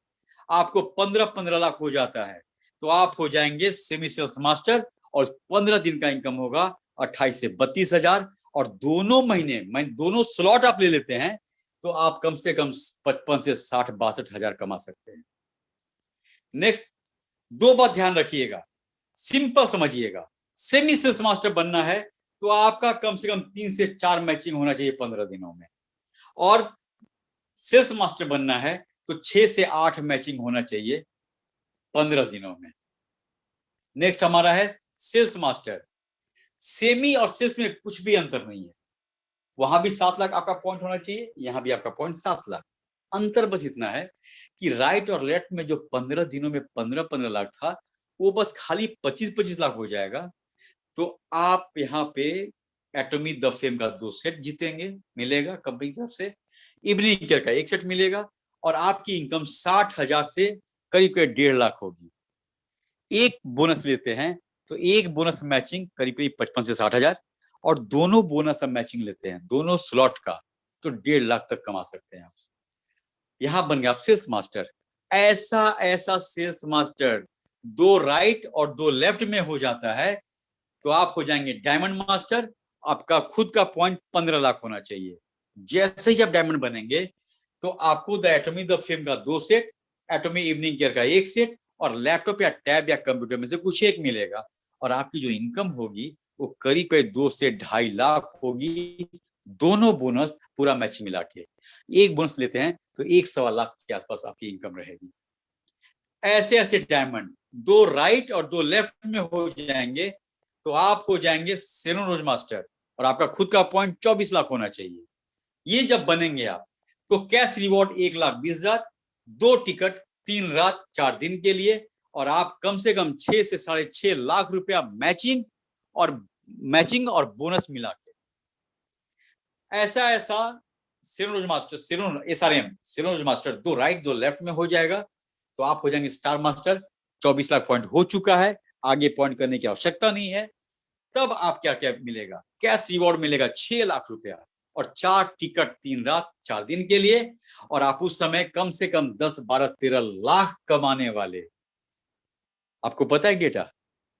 आपको 15-15 लाख हो जाता है तो आप हो जाएंगे सेमी सेल्स मास्टर, और 15 दिन का इनकम होगा 28 से 32,000। और दोनों महीने दोनों स्लॉट आप ले लेते हैं तो आप कम से कम 55 से 60-62 हजार कमा सकते हैं। नेक्स्ट, 2 बात ध्यान रखिएगा, सिंपल समझिएगा। सेमी सेल्स मास्टर बनना है तो आपका कम से कम 3 से 4 मैचिंग होना चाहिए 15 दिनों में, और सेल्स मास्टर बनना है तो 6 से 8 मैचिंग होना चाहिए 15 दिनों में। नेक्स्ट हमारा है सेल्स मास्टर। सेमी और सेल्स में कुछ भी अंतर नहीं है, वहां भी 7 लाख आपका पॉइंट होना चाहिए, यहां भी आपका पॉइंट 7 लाख। अंतर बस इतना है कि राइट और लेफ्ट में जो 15 दिनों में 15-15 लाख था वो बस खाली 25-25 लाख हो जाएगा। तो आप यहाँ पे एटॉमी द फेम का 2 सेट जीतेंगे, मिलेगा कंपनी की तरफ से, इवनिंग केयर का 1 सेट मिलेगा, और आपकी इनकम 60,000 से करीब करीब 1.5 लाख होगी। एक बोनस लेते हैं तो एक बोनस मैचिंग करीब करीब 55 से 60,000, और दोनों बोनस हम मैचिंग लेते हैं दोनों स्लॉट का तो 1.5 लाख तक कमा सकते हैं आप। यहां बन गया आप सेल्स मास्टर। ऐसा ऐसा सेल्स मास्टर 2 राइट और 2 लेफ्ट में हो जाता है तो आप हो जाएंगे डायमंड मास्टर। आपका खुद का पॉइंट 15 लाख होना चाहिए। जैसे ही आप डायमंड बनेंगे तो आपको द एटॉमी द फेम का 2 सेट, एटॉमी इवनिंग केयर का 1 सेट, और लैपटॉप या टैब या कंप्यूटर में से कुछ एक मिलेगा, और आपकी जो इनकम होगी वो करीब 2 से 2.5 लाख होगी, दोनों बोनस पूरा मैचिंग मिला के। एक बोनस लेते हैं तो 1.25 लाख के आसपास आपकी इनकम रहेगी। ऐसे ऐसे डायमंड 2 राइट और 2 लेफ्ट में हो जाएंगे तो आप हो जाएंगे सेनोरोज मास्टर, और आपका खुद का पॉइंट 24 लाख होना चाहिए। ये जब बनेंगे आप तो कैश रिवॉर्ड 1,20,000, 2 टिकट 3 रात 4 दिन के लिए, और आप कम से कम 6 से 6.5 लाख रुपया मैचिंग और बोनस मिला के। ऐसा सेनोरोज मास्टर सेनोरोज मास्टर 2 राइट 2 लेफ्ट में हो जाएगा तो आप हो जाएंगे स्टार मास्टर। 24 लाख पॉइंट हो चुका है, आगे पॉइंट करने की आवश्यकता नहीं है। तब आप क्या क्या मिलेगा, कैश रिवॉर्ड मिलेगा 6 लाख रुपया और 4 टिकट 3 रात 4 दिन के लिए, और आप उस समय कम से कम 10, 12, 13 लाख कमाने वाले। आपको पता है डेटा,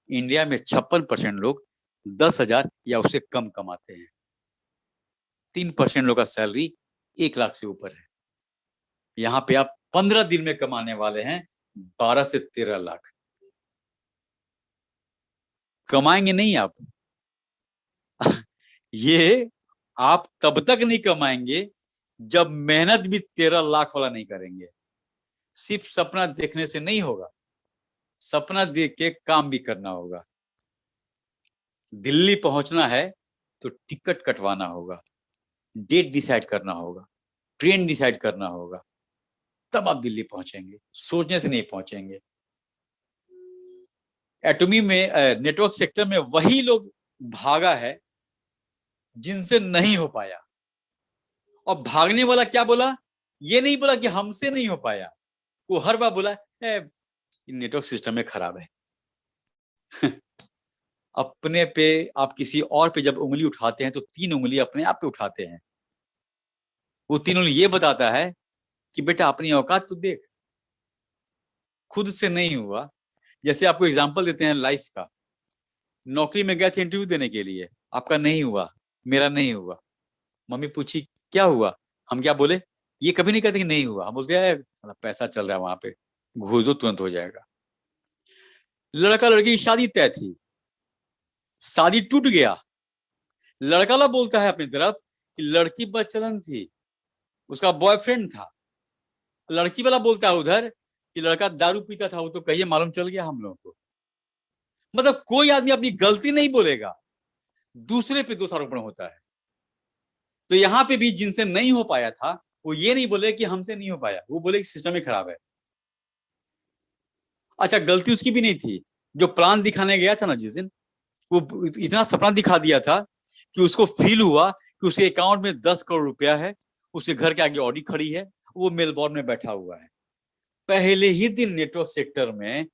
इंडिया में 56% लोग 10,000 या उससे कम कमाते हैं। 3% लोग का सैलरी 1 लाख से ऊपर है। यहाँ पे आप 15 दिन में कमाने वाले हैं 12 से 13 लाख। कमाएंगे नहीं आप ये आप तब तक नहीं कमाएंगे जब मेहनत भी 13 लाख वाला नहीं करेंगे। सिर्फ सपना देखने से नहीं होगा, सपना देख के काम भी करना होगा। दिल्ली पहुंचना है तो टिकट कटवाना होगा, डेट डिसाइड करना होगा, ट्रेन डिसाइड करना होगा, तब आप दिल्ली पहुंचेंगे, सोचने से नहीं पहुंचेंगे। एटॉमी में नेटवर्क सेक्टर में वही लोग भागा है जिनसे नहीं हो पाया। और भागने वाला क्या बोला, ये नहीं बोला कि हमसे नहीं हो पाया, वो हर बार बोला नेटवर्क सिस्टम में खराब है अपने पे आप किसी और पे जब उंगली उठाते हैं तो 3 उंगली अपने आप पे उठाते हैं। वो 3 उंगली ये बताता है कि बेटा अपनी औकात तो देख, खुद से नहीं हुआ। जैसे आपको एग्जांपल देते हैं लाइफ का, नौकरी में गए थे इंटरव्यू देने के लिए, आपका नहीं हुआ, मेरा नहीं हुआ। मम्मी पूछी क्या हुआ, हम क्या बोले, ये कभी नहीं कहते कि नहीं हुआ, हम बोलते हैं पैसा चल रहा है वहां पे, घुस दो तुरंत हो जाएगा। लड़का लड़की की शादी तय थी, शादी टूट गया, लड़का वाला बोलता है अपनी तरफ कि लड़की बदचलन थी, उसका बॉयफ्रेंड था। लड़की वाला बोलता है उधर कि लड़का दारू पीता था, वो तो कहिए मालूम चल गया हम लोगों को। मतलब कोई आदमी अपनी गलती नहीं बोलेगा, दूसरे पे दोषारोपण होता है। तो यहाँ पे भी जिनसे नहीं हो पाया था वो ये नहीं बोले कि हमसे नहीं हो पाया, वो बोले कि सिस्टम ही खराब है। अच्छा, गलती उसकी भी नहीं थी, जो प्लान दिखाने गया था ना जिस दिन, वो इतना सपना दिखा दिया था कि उसको फील हुआ कि उसके अकाउंट में 10 करोड़ रुपया है, उसके घर के आगे ऑडी खड़ी है, वो मेलबोर्न में बैठा हुआ है। पहले ही दिन नेटवर्क सेक्टर में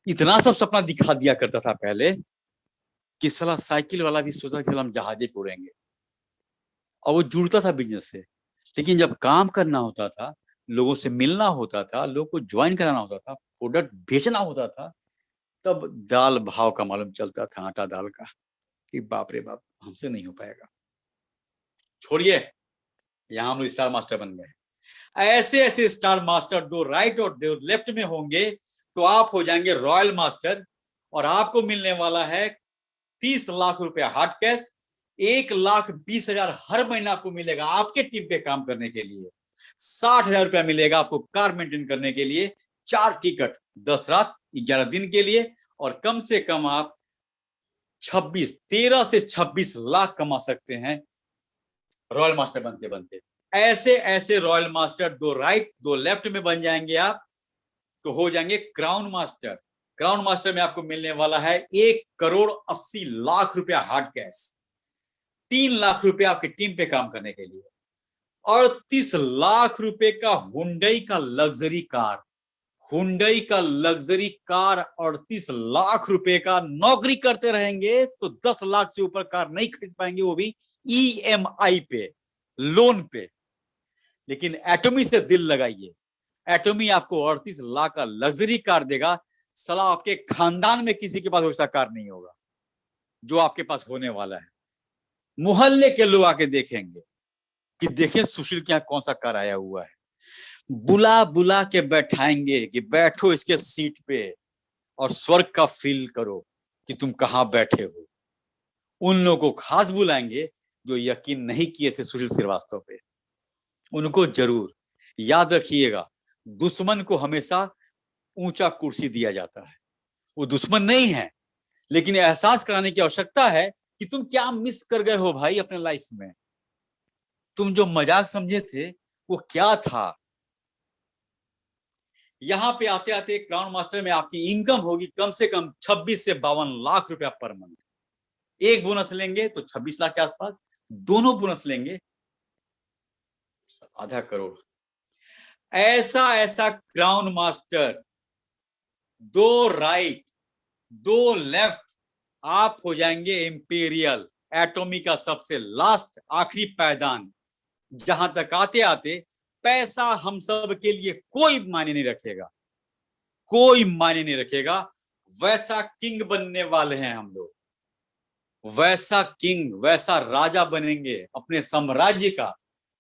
इतना सब सपना दिखा दिया करता था पहले कि साला साइकिल वाला भी सोचा कि हम जहाजे पे उड़ेंगे, और वो जुड़ता था बिजनेस से। लेकिन जब काम करना होता था, लोगों से मिलना होता था, लोगों को ज्वाइन कराना होता था, प्रोडक्ट बेचना होता था, तब दाल भाव का मालूम चलता था, आटा दाल का, कि बाप रे बाप हमसे नहीं हो पाएगा। छोड़िए, यहां हम लोग स्टार मास्टर बन गए। ऐसे ऐसे स्टार मास्टर 2 राइट और 2 लेफ्ट में होंगे तो आप हो जाएंगे रॉयल मास्टर, और आपको मिलने वाला है 30 लाख रुपया हार्ड कैश, 1,20,000 हर महीना आपको मिलेगा आपके टीम पे काम करने के लिए, 60,000 रुपया मिलेगा आपको कार मेंटेन करने के लिए, 4 टिकट 10 रात 11 दिन के लिए, और कम से कम आप 13 से 26 लाख कमा सकते हैं रॉयल मास्टर बनते बनते। ऐसे ऐसे रॉयल मास्टर 2 राइट 2 लेफ्ट में बन जाएंगे आप तो हो जाएंगे क्राउन मास्टर। क्राउन मास्टर में आपको मिलने वाला है 1,80,00,000 रुपया हार्ड कैश, 3 लाख रुपया आपकी टीम पे काम करने के लिए, 38 लाख रुपए का हुंडई का लग्जरी कार, हुंडई का लग्जरी कार 38 लाख रुपए का। नौकरी करते रहेंगे तो 10 लाख से ऊपर कार नहीं खरीद पाएंगे, वो भी EMI पे, लोन पे। लेकिन एटॉमी से दिल लगाइए, एटॉमी आपको 38 लाख का लग्जरी कार देगा। साला आपके खानदान में किसी के पास वैसा कार नहीं होगा जो आपके पास होने वाला है। मोहल्ले के लोग आके देखेंगे कि देखें सुशील के यहाँ कौन सा कार आया हुआ है, बुला बुला के बैठाएंगे कि बैठो इसके सीट पे और स्वर्ग का फील करो कि तुम कहां बैठे हो। उन लोगों को खास बुलाएंगे जो यकीन नहीं किए थे सुशील श्रीवास्तव पे, उनको जरूर। याद रखिएगा, दुश्मन को हमेशा ऊंचा कुर्सी दिया जाता है। वो दुश्मन नहीं है, लेकिन एहसास कराने की आवश्यकता है कि तुम क्या मिस कर गए हो भाई अपने लाइफ में। तुम जो मजाक समझे थे वो क्या था। यहां पे आते आते क्राउन मास्टर में आपकी इनकम होगी कम से कम 26 से 52 लाख रुपया पर मंथ। एक बोनस लेंगे तो 26 लाख के आसपास, दोनों बोनस लेंगे आधा करोड़। ऐसा ऐसा क्राउन मास्टर, 2 राइट 2 लेफ्ट, आप हो जाएंगे इंपीरियल, एटॉमी का सबसे लास्ट आखिरी पायदान, जहां तक आते आते पैसा हम सब के लिए कोई मायने नहीं रखेगा, कोई मायने नहीं रखेगा। वैसा किंग बनने वाले हैं हम लोग, वैसा किंग, वैसा राजा बनेंगे अपने साम्राज्य का।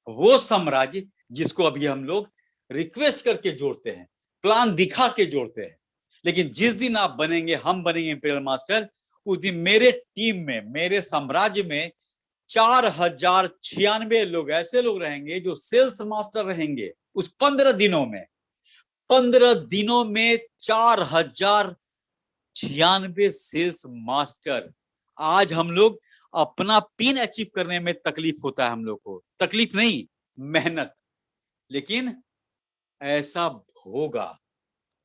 वो साम्राज्य जिसको अभी हम लोग रिक्वेस्ट करके जोड़ते हैं, प्लान दिखा के जोड़ते हैं, लेकिन जिस दिन आप बनेंगे, हम बनेंगे इंपीरियल मास्टर, उस दिन मेरे टीम में, मेरे साम्राज्य में 4096 लोग ऐसे लोग रहेंगे जो सेल्स मास्टर रहेंगे। उस 15 दिनों में, 15 दिनों में 4096 सेल्स मास्टर। आज हम लोग अपना पिन अचीव करने में तकलीफ होता है हम लोग को, तकलीफ नहीं, मेहनत, लेकिन ऐसा होगा,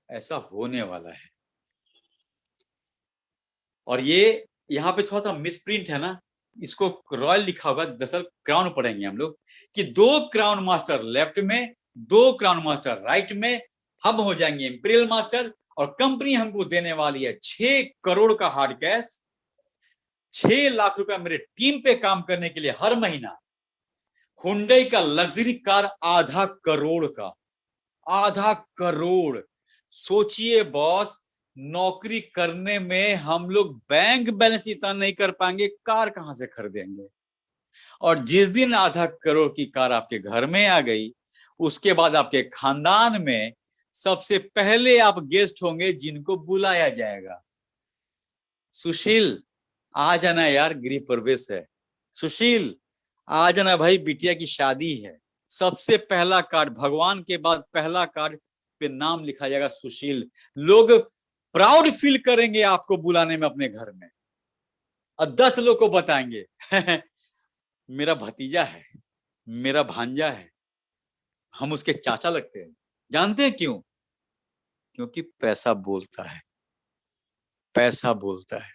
ऐसा होने वाला है। और ये यहाँ पे थोड़ा सा मिसप्रिंट है ना, इसको रॉयल लिखा होगा, दरअसल क्राउन पढ़ेंगे हम लोग कि 2 क्राउन मास्टर लेफ्ट में, 2 क्राउन मास्टर राइट में, हम हो जाएंगे इंपीरियल मास्टर। और कंपनी हमको देने वाली है 6 करोड़ का हार्ड कैश, 6 लाख रुपया मेरे टीम पे काम करने के लिए हर महीना, हुंडई का लग्जरी कार आधा करोड़ का, आधा करोड़। सोचिए बॉस, नौकरी करने में हम लोग बैंक बैलेंस इतना नहीं कर पाएंगे, कार कहां से खरीदेंगे। और जिस दिन आधा करोड़ की कार आपके घर में आ गई, उसके बाद आपके खानदान में सबसे पहले आप गेस्ट होंगे जिनको बुलाया जाएगा। सुशील आ जाना यार, गृह प्रवेश है। सुशील आ जाना भाई, बिटिया की शादी है। सबसे पहला कार्ड, भगवान के बाद पहला कार्ड पे नाम लिखा जाएगा सुशील। लोग प्राउड फील करेंगे आपको बुलाने में अपने घर में, और 10 लोग को बताएंगे मेरा भतीजा है, मेरा भांजा है, हम उसके चाचा लगते हैं। जानते हैं क्यों? क्योंकि पैसा बोलता है, पैसा बोलता है।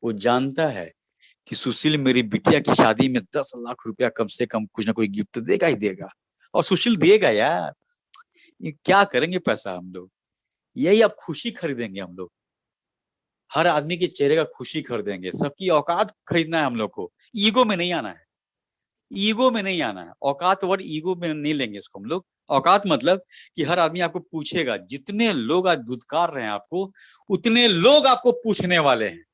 वो जानता है कि सुशील मेरी बिटिया की शादी में 10 लाख रुपया कम से कम कुछ ना कोई गिफ्ट देगा ही देगा, और सुशील देगा यार। ये क्या करेंगे पैसा हम लोग, यही अब खुशी खरीदेंगे हम लोग, हर आदमी के चेहरे का खुशी खरीदेंगे। सबकी औकात खरीदना है हम लोग को, ईगो में नहीं आना है, ईगो में नहीं आना है। औकात वर्ड ईगो में नहीं लेंगे इसको हम लोग। औकात मतलब कि हर आदमी आपको पूछेगा, जितने लोग आज दुत्कार रहे हैं आपको, उतने लोग आपको पूछने वाले हैं।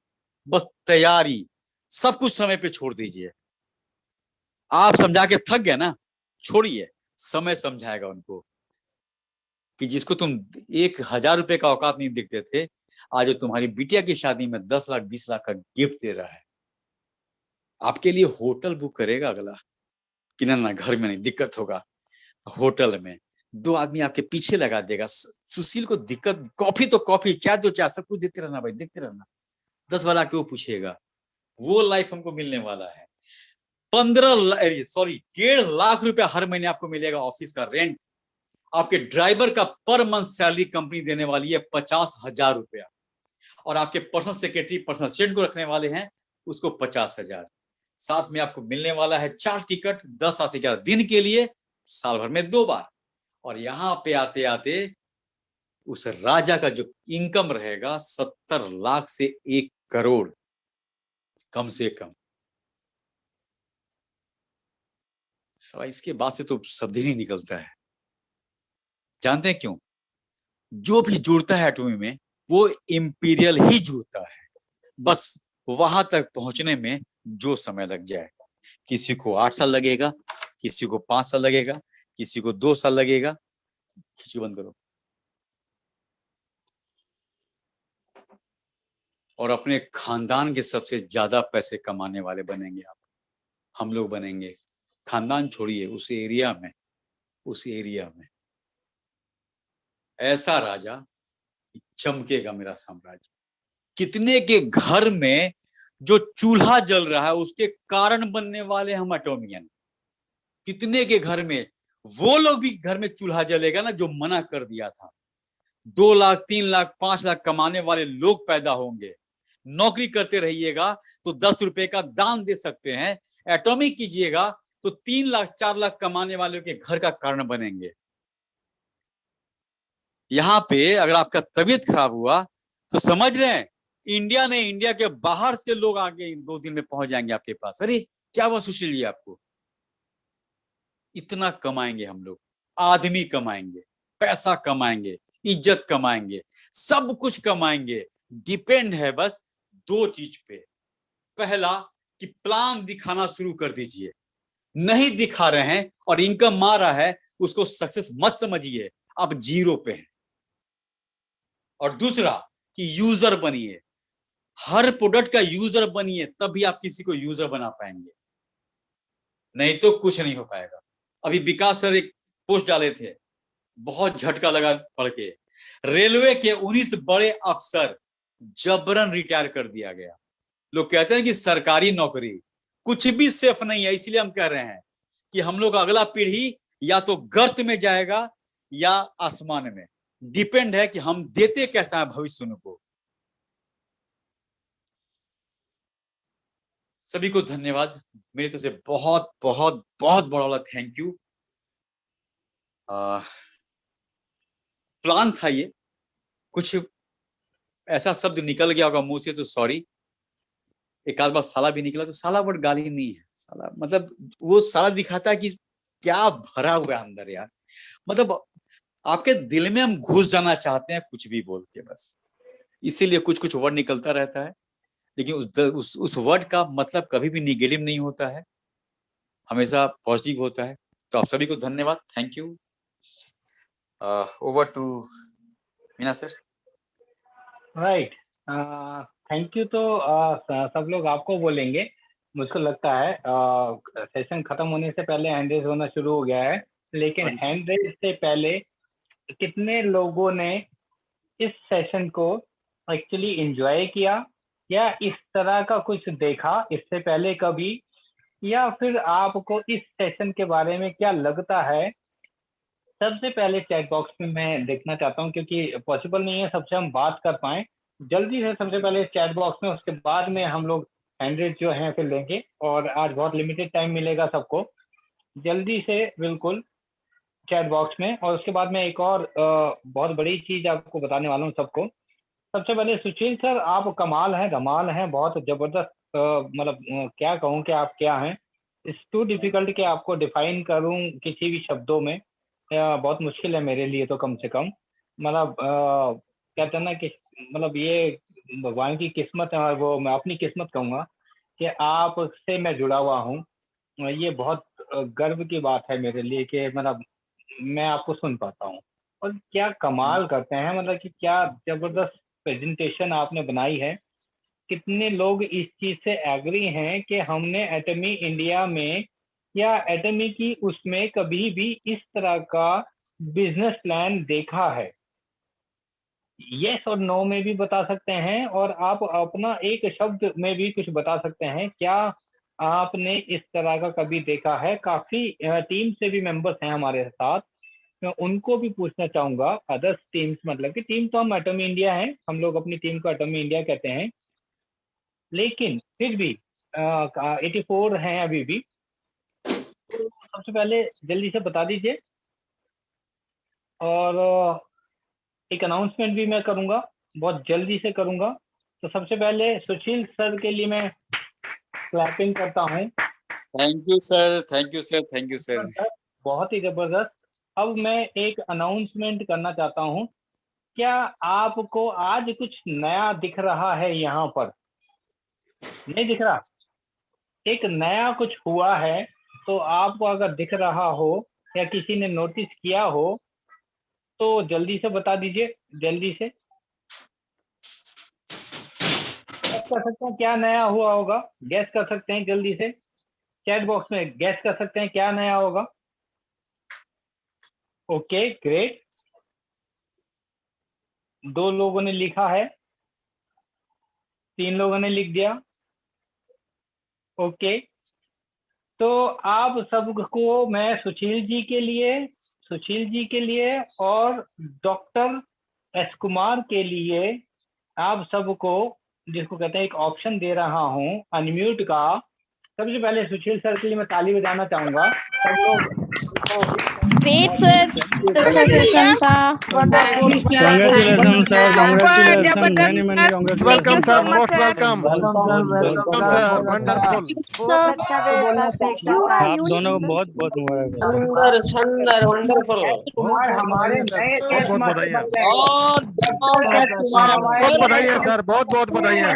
बस तैयारी, सब कुछ समय पे छोड़ दीजिए। आप समझा के थक गए ना, छोड़िए, समय समझाएगा उनको कि जिसको तुम 1000 रुपए का औकात नहीं देखते थे, आज तुम्हारी बिटिया की शादी में 10 लाख 20 लाख का गिफ्ट दे रहा है। आपके लिए होटल बुक करेगा अगला कि ना घर में नहीं, दिक्कत होगा। होटल में 2 आदमी आपके पीछे लगा देगा। सुशील को दिक्कत, कॉफी तो कॉफी, चाय तो चाय, सब कुछ देते रहना भाई, देखते रहना। 10 वाला क्यों पूछेगा, वो लाइफ हमको मिलने वाला है। 1.5 लाख रुपया हर महीने आपको मिलेगा ऑफिस का रेंट। आपके ड्राइवर का पर मंथ सैलरी कंपनी देने वाली है 50,000 रुपया, और आपके पर्सनल सेक्रेटरी, पर्सनल असिस्टेंट को रखने वाले हैं उसको 50,000। साथ में आपको मिलने वाला है 4 टिकट 10 से 11 दिन के लिए, साल भर में 2 बार। और यहाँ पे आते आते उस राजा का जो इनकम रहेगा 70 लाख से 1 करोड़ कम से कम। इसके बाद से तो शब्द ही नहीं निकलता है। जानते हैं क्यों? जो भी जुड़ता है एटॉमी में वो इंपीरियल ही जुड़ता है। बस वहां तक पहुंचने में जो समय लग जाए, किसी को 8 साल लगेगा, किसी को 5 साल लगेगा, किसी को 2 साल लगेगा। खिंची बंद करो। और अपने खानदान के सबसे ज्यादा पैसे कमाने वाले बनेंगे आप, हम लोग बनेंगे। खानदान छोड़िए, उस एरिया में ऐसा राजा, चमकेगा मेरा साम्राज्य। कितने के घर में जो चूल्हा जल रहा है उसके कारण बनने वाले हम एटोमियन। कितने के घर में वो लोग भी घर में चूल्हा जलेगा ना जो मना कर दिया था। 2 लाख 3 लाख 5 लाख कमाने वाले लोग पैदा होंगे। नौकरी करते रहिएगा तो 10 रुपए का दान दे सकते हैं। एटॉमिक कीजिएगा तो 3 लाख 4 लाख कमाने वालों के घर का कारण बनेंगे। यहाँ पे अगर आपका तबीयत खराब हुआ तो समझ रहे हैं, इंडिया के बाहर से लोग आगे 2 दिन में पहुंच जाएंगे आपके पास। अरे क्या हुआ सुशील जी आपको? इतना कमाएंगे हम लोग, आदमी कमाएंगे, पैसा कमाएंगे, इज्जत कमाएंगे, सब कुछ कमाएंगे। डिपेंड है बस 2 चीज पे। पहला कि प्लान दिखाना शुरू कर दीजिए। नहीं दिखा रहे हैं और इनकम आ रहा है, उसको सक्सेस मत समझिए, आप जीरो पे हैं। और दूसरा कि यूजर बनिए, हर प्रोडक्ट का यूजर बनिए, तभी आप किसी को यूजर बना पाएंगे, नहीं तो कुछ नहीं हो पाएगा। अभी विकास सर एक पोस्ट डाले थे, बहुत झटका लगा पढ़ के। रेलवे के 19 बड़े अफसर जबरन रिटायर कर दिया गया। लोग कहते हैं कि सरकारी नौकरी कुछ भी सेफ नहीं है, इसलिए हम कह रहे हैं कि हम लोग अगला पीढ़ी या तो गर्त में जाएगा या आसमान में। डिपेंड है कि हम देते कैसा है भविष्य को। सभी को धन्यवाद मेरी तरफ से, बहुत बहुत बहुत बड़ा वाला थैंक यू। प्लान था ये, कुछ ऐसा शब्द निकल गया होगा मुंह से तो सॉरी। एक आध बार साला भी निकला तो साला वर्ड गाली नहीं है। साला मतलब वो साला दिखाता है कि क्या भरा हुआ है अंदर यार। मतलब आपके दिल में हम घुस जाना चाहते हैं कुछ भी बोल के, बस इसीलिए कुछ कुछ वर्ड निकलता रहता है। लेकिन उस वर्ड का मतलब कभी भी निगेटिव नहीं होता है, हमेशा पॉजिटिव होता है। तो आप सभी को धन्यवाद, thank you. Over to Meena sir. Right, thank you. तो सब लोग आपको बोलेंगे, मुझको लगता है सेशन खत्म होने से पहले हैंड रेज होना शुरू हो गया है, लेकिन हैंड रेज से पहले कितने लोगों ने इस सेशन को एक्चुअली एंजॉय किया या इस तरह का कुछ देखा इससे पहले कभी, या फिर आपको इस सेशन के बारे में क्या लगता है? सबसे पहले चैट बॉक्स में मैं देखना चाहता हूँ, क्योंकि पॉसिबल नहीं है सबसे हम बात कर पाए। जल्दी से सबसे पहले चैट बॉक्स में, उसके बाद में हम लोग हैंड जो हैं फिर लेंगे, और आज बहुत लिमिटेड टाइम मिलेगा सबको। जल्दी से बिल्कुल चैट बॉक्स में। और उसके बाद में एक और बहुत बड़ी चीज आपको बताने वाला हूँ सबको। सबसे पहले सुशील सर, आप कमाल हैं, धमाल हैं, बहुत जबरदस्त। मतलब क्या कहूँ कि आप क्या हैं। इट्स टू डिफिकल्ट कि आपको डिफाइन करूँ किसी भी शब्दों में, बहुत मुश्किल है मेरे लिए तो कम से कम। मतलब कहते हैं ना कि मतलब ये भगवान की किस्मत है, और वो मैं अपनी किस्मत कहूँगा कि आपसे मैं जुड़ा हुआ हूँ। ये बहुत गर्व की बात है मेरे लिए कि मतलब मैं आपको सुन पाता हूँ। और क्या कमाल करते हैं, मतलब कि क्या जबरदस्त प्रेजेंटेशन आपने बनाई है। कितने लोग इस चीज से एग्री हैं कि हमने एटमी इंडिया में या एटमी की उसमें कभी भी इस तरह का बिजनेस प्लान देखा है? यस और नो में भी बता सकते हैं, और आप अपना एक शब्द में भी कुछ बता सकते हैं। क्या आपने इस तरह का कभी देखा है? काफी टीम से भी मेंबर्स हैं हमारे साथ, मैं उनको भी पूछना चाहूंगा। अदर्स टीम्स, मतलब कि टीम तो हम एटमी इंडिया हैं, हम लोग अपनी टीम को एटमी इंडिया कहते हैं, लेकिन फिर भी 84 हैं अभी भी। तो सबसे पहले जल्दी से बता दीजिए, और एक अनाउंसमेंट भी मैं करूंगा, बहुत जल्दी से करूंगा। तो सबसे पहले सुशील सर के लिए मैं क्लैपिंग करता हूँ। Thank you sir, thank you sir, thank you sir. बहुत ही जबरदस्त। अब मैं एक अनाउंसमेंट करना चाहता हूँ। क्या आपको आज कुछ नया दिख रहा है यहाँ पर? नहीं दिख रहा? एक नया कुछ हुआ है, तो आपको अगर दिख रहा हो या किसी ने नोटिस किया हो तो जल्दी से बता दीजिए, जल्दी से। कर सकते हैं क्या नया हुआ होगा? गैस कर सकते हैं जल्दी से, चैट बॉक्स में गैस कर सकते हैं क्या नया होगा? ओके ग्रेट, 2 लोगों ने लिखा है, 3 लोगों ने लिख दिया। ओके, तो आप सबको मैं सुशील जी के लिए और डॉक्टर एस कुमार के लिए आप सबको, जिसको कहते हैं, एक ऑप्शन दे रहा हूं अनम्यूट का। सबसे पहले सुशील सर के लिए मैं ताली बजाना चाहूंगा। सब लोग ग्रेट सर, अच्छा सेशन था। Congratulations, sir. Congratulations. Many, many congratulations. Welcome, sir. Most welcome. Welcome, sir. Wonderful. बहुत अच्छा बोलना चाहूंगा आप दोनों को बहुत बहुत मुबारक हो। सुंदर वंडरफुल। कुमार हमारे नए बहुत बहुत बधाई है। और बहुत बधाई है सर, बहुत बहुत बधाई है।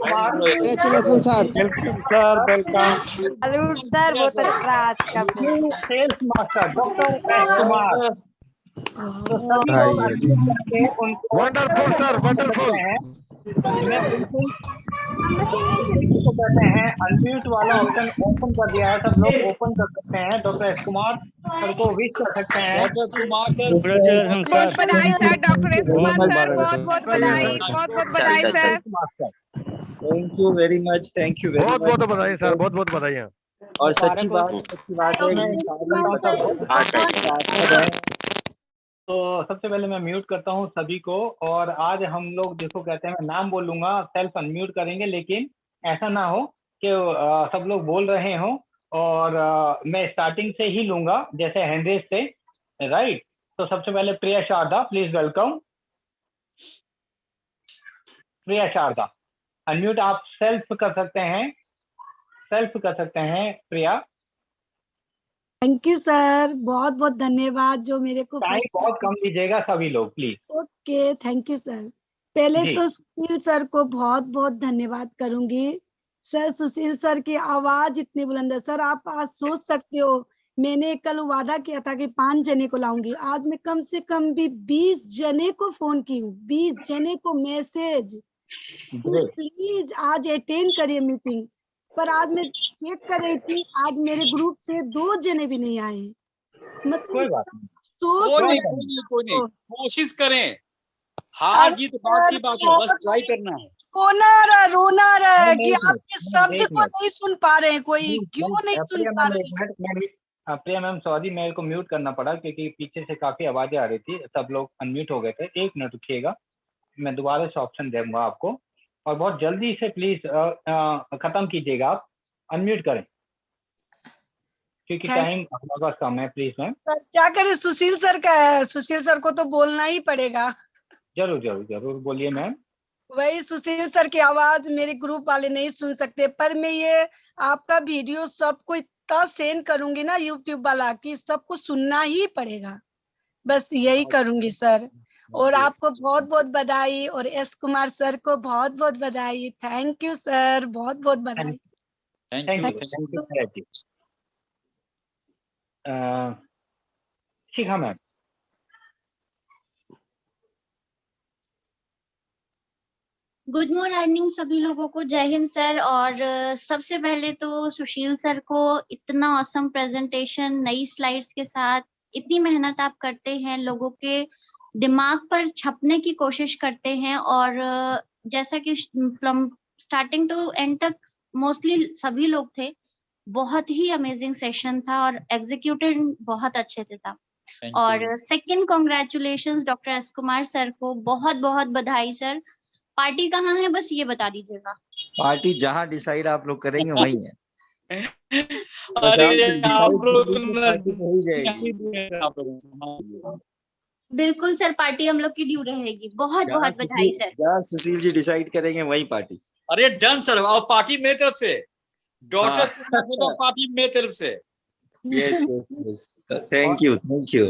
Congratulation sir. Welcome sir, welcome. Salute sir, बहुत अच्छा आज का sales master doctor S Kumar. तो सभी लोग unmute करके उनको वंडरफुल सर, वंडरफुल। मैं बिल्कुल जिसको कहते हैं अनम्यूट वाला ऑप्शन ओपन कर दिया है, सब लोग ओपन कर सकते हैं। डॉक्टर एस कुमार सर को विश कर सकते हैं। डॉक्टर कुमार सर, Congratulations, बहुत sir. बधाई सर, डॉक्टर एस बहुत कुमार सर, मुबारक बहुत हो। बहुत बधाई, बहुत बहुत बधाई sir. Master thank you very much, thank you very बहुत मच। बहुत बधाई सर, बहुत बहुत बधाई है। और सच्ची बात है कि सारी तो सबसे पहले मैं म्यूट करता हूं सभी को। और आज हम लोग जिसको कहते हैं, मैं नाम बोलूंगा, सेल्फ अनम्यूट करेंगे, लेकिन ऐसा ना हो कि सब लोग बोल रहे हों और मैं स्टार्टिंग से ही लूंगा जैसे हैंड्रेज से, राइट। तो सबसे पहले Priya Sharda, please welcome. Priya Sharda unmute आप सेल्फ कर सकते हैं, सेल्फ कर सकते हैं प्रिया। थैंक यू सर, बहुत बहुत धन्यवाद जो मेरे को टाइम बहुत कम लीजिएगा सभी लोग please. Okay, thank you sir. पहले जी। तो सुशील सर को बहुत बहुत धन्यवाद करूंगी। सर, सुशील सर की आवाज इतनी बुलंद है। सर, आप आज सोच सकते हो, मैंने कल वादा किया था कि 5 जने को लाऊंगी, आज मैं कम से कम भी 20 जने को फोन की हूँ, 20 जने को मैसेज, प्लीज आज अटेंड करिए मीटिंग। पर आज मैं चेक कर रही थी, आज मेरे ग्रुप से 2 जने भी नहीं आए। कोई मतलब बात नहीं, कोई नहीं, कोशिश करें। हार जीत बात की बात है, बस ट्राई करना है। रोना रहा है कि एक मिनट, आपके शब्द एक को मिनट। नहीं सुन पा रहे हैं, कोई क्यों नहीं सुन प्रिया पा मैम रहे एक मिनट, प्रिया मैम सॉरी, मेरे को म्यूट करना पड़ा क्योंकि पीछे से काफी आवाजें आ रही थी, सब लोग अनम्यूट हो गए थे। 1 मिनट रुकिएगा, मैं दोबारा से ऑप्शन दूंगा आपको, और बहुत जल्दी से प्लीज खत्म कीजिएगा। आप अनम्यूट करें क्योंकि टाइम हमारे पास कम है। Please ma'am. सर, क्या करें, सुशील सर का है, सुशील सर को तो बोलना ही पड़ेगा। जरूर जरूर जरूर बोलिए मैम। वही, सुशील सर की आवाज मेरे ग्रुप वाले नहीं सुन सकते, पर मैं ये आपका वीडियो सबको इतना सेंड करूंगी ना, यूट्यूब वाला, कि सबको सुनना ही पड़ेगा। बस यही करूंगी सर। और आपको बहुत बहुत बधाई, और एस कुमार सर को बहुत बहुत बधाई। थैंक यू सर, बहुत बहुत बधाई। Thank thank you, you, thank you Priya ji. Shikha ma'am. Good morning सभी लोगों को, जय हिंद सर। और सबसे पहले तो सुशील सर को, इतना ऑसम प्रेजेंटेशन, नई स्लाइड्स के साथ इतनी मेहनत आप करते हैं, लोगों के दिमाग पर छपने की कोशिश करते हैं। और जैसा कि फ्रॉम स्टार्टिंग टू एंड तक मोस्टली सभी लोग थे, बहुत ही अमेजिंग सेशन था और एग्जीक्यूटेड बहुत अच्छे से था। और second, congratulations doctor S Kumar sir को, बहुत बहुत बधाई सर। पार्टी कहाँ है, बस ये बता दीजिएगा। पार्टी जहाँ डिसाइड आप लोग करेंगे वहीं है। अरे आप लोग पार्टी तो हो जाएगी। बिल्कुल सर, पार्टी हम लोग की ड्यू रहेगी। बहुत बहुत बधाई सर। जहाँ सुशील जी डिसाइड करेंगे वही पार्टी। अरे डन सर, और पार्टी मेरी तरफ से, डॉक्टर हाँ। पार्टी मेरी तरफ से। Yes yes yes, thank you, thank you.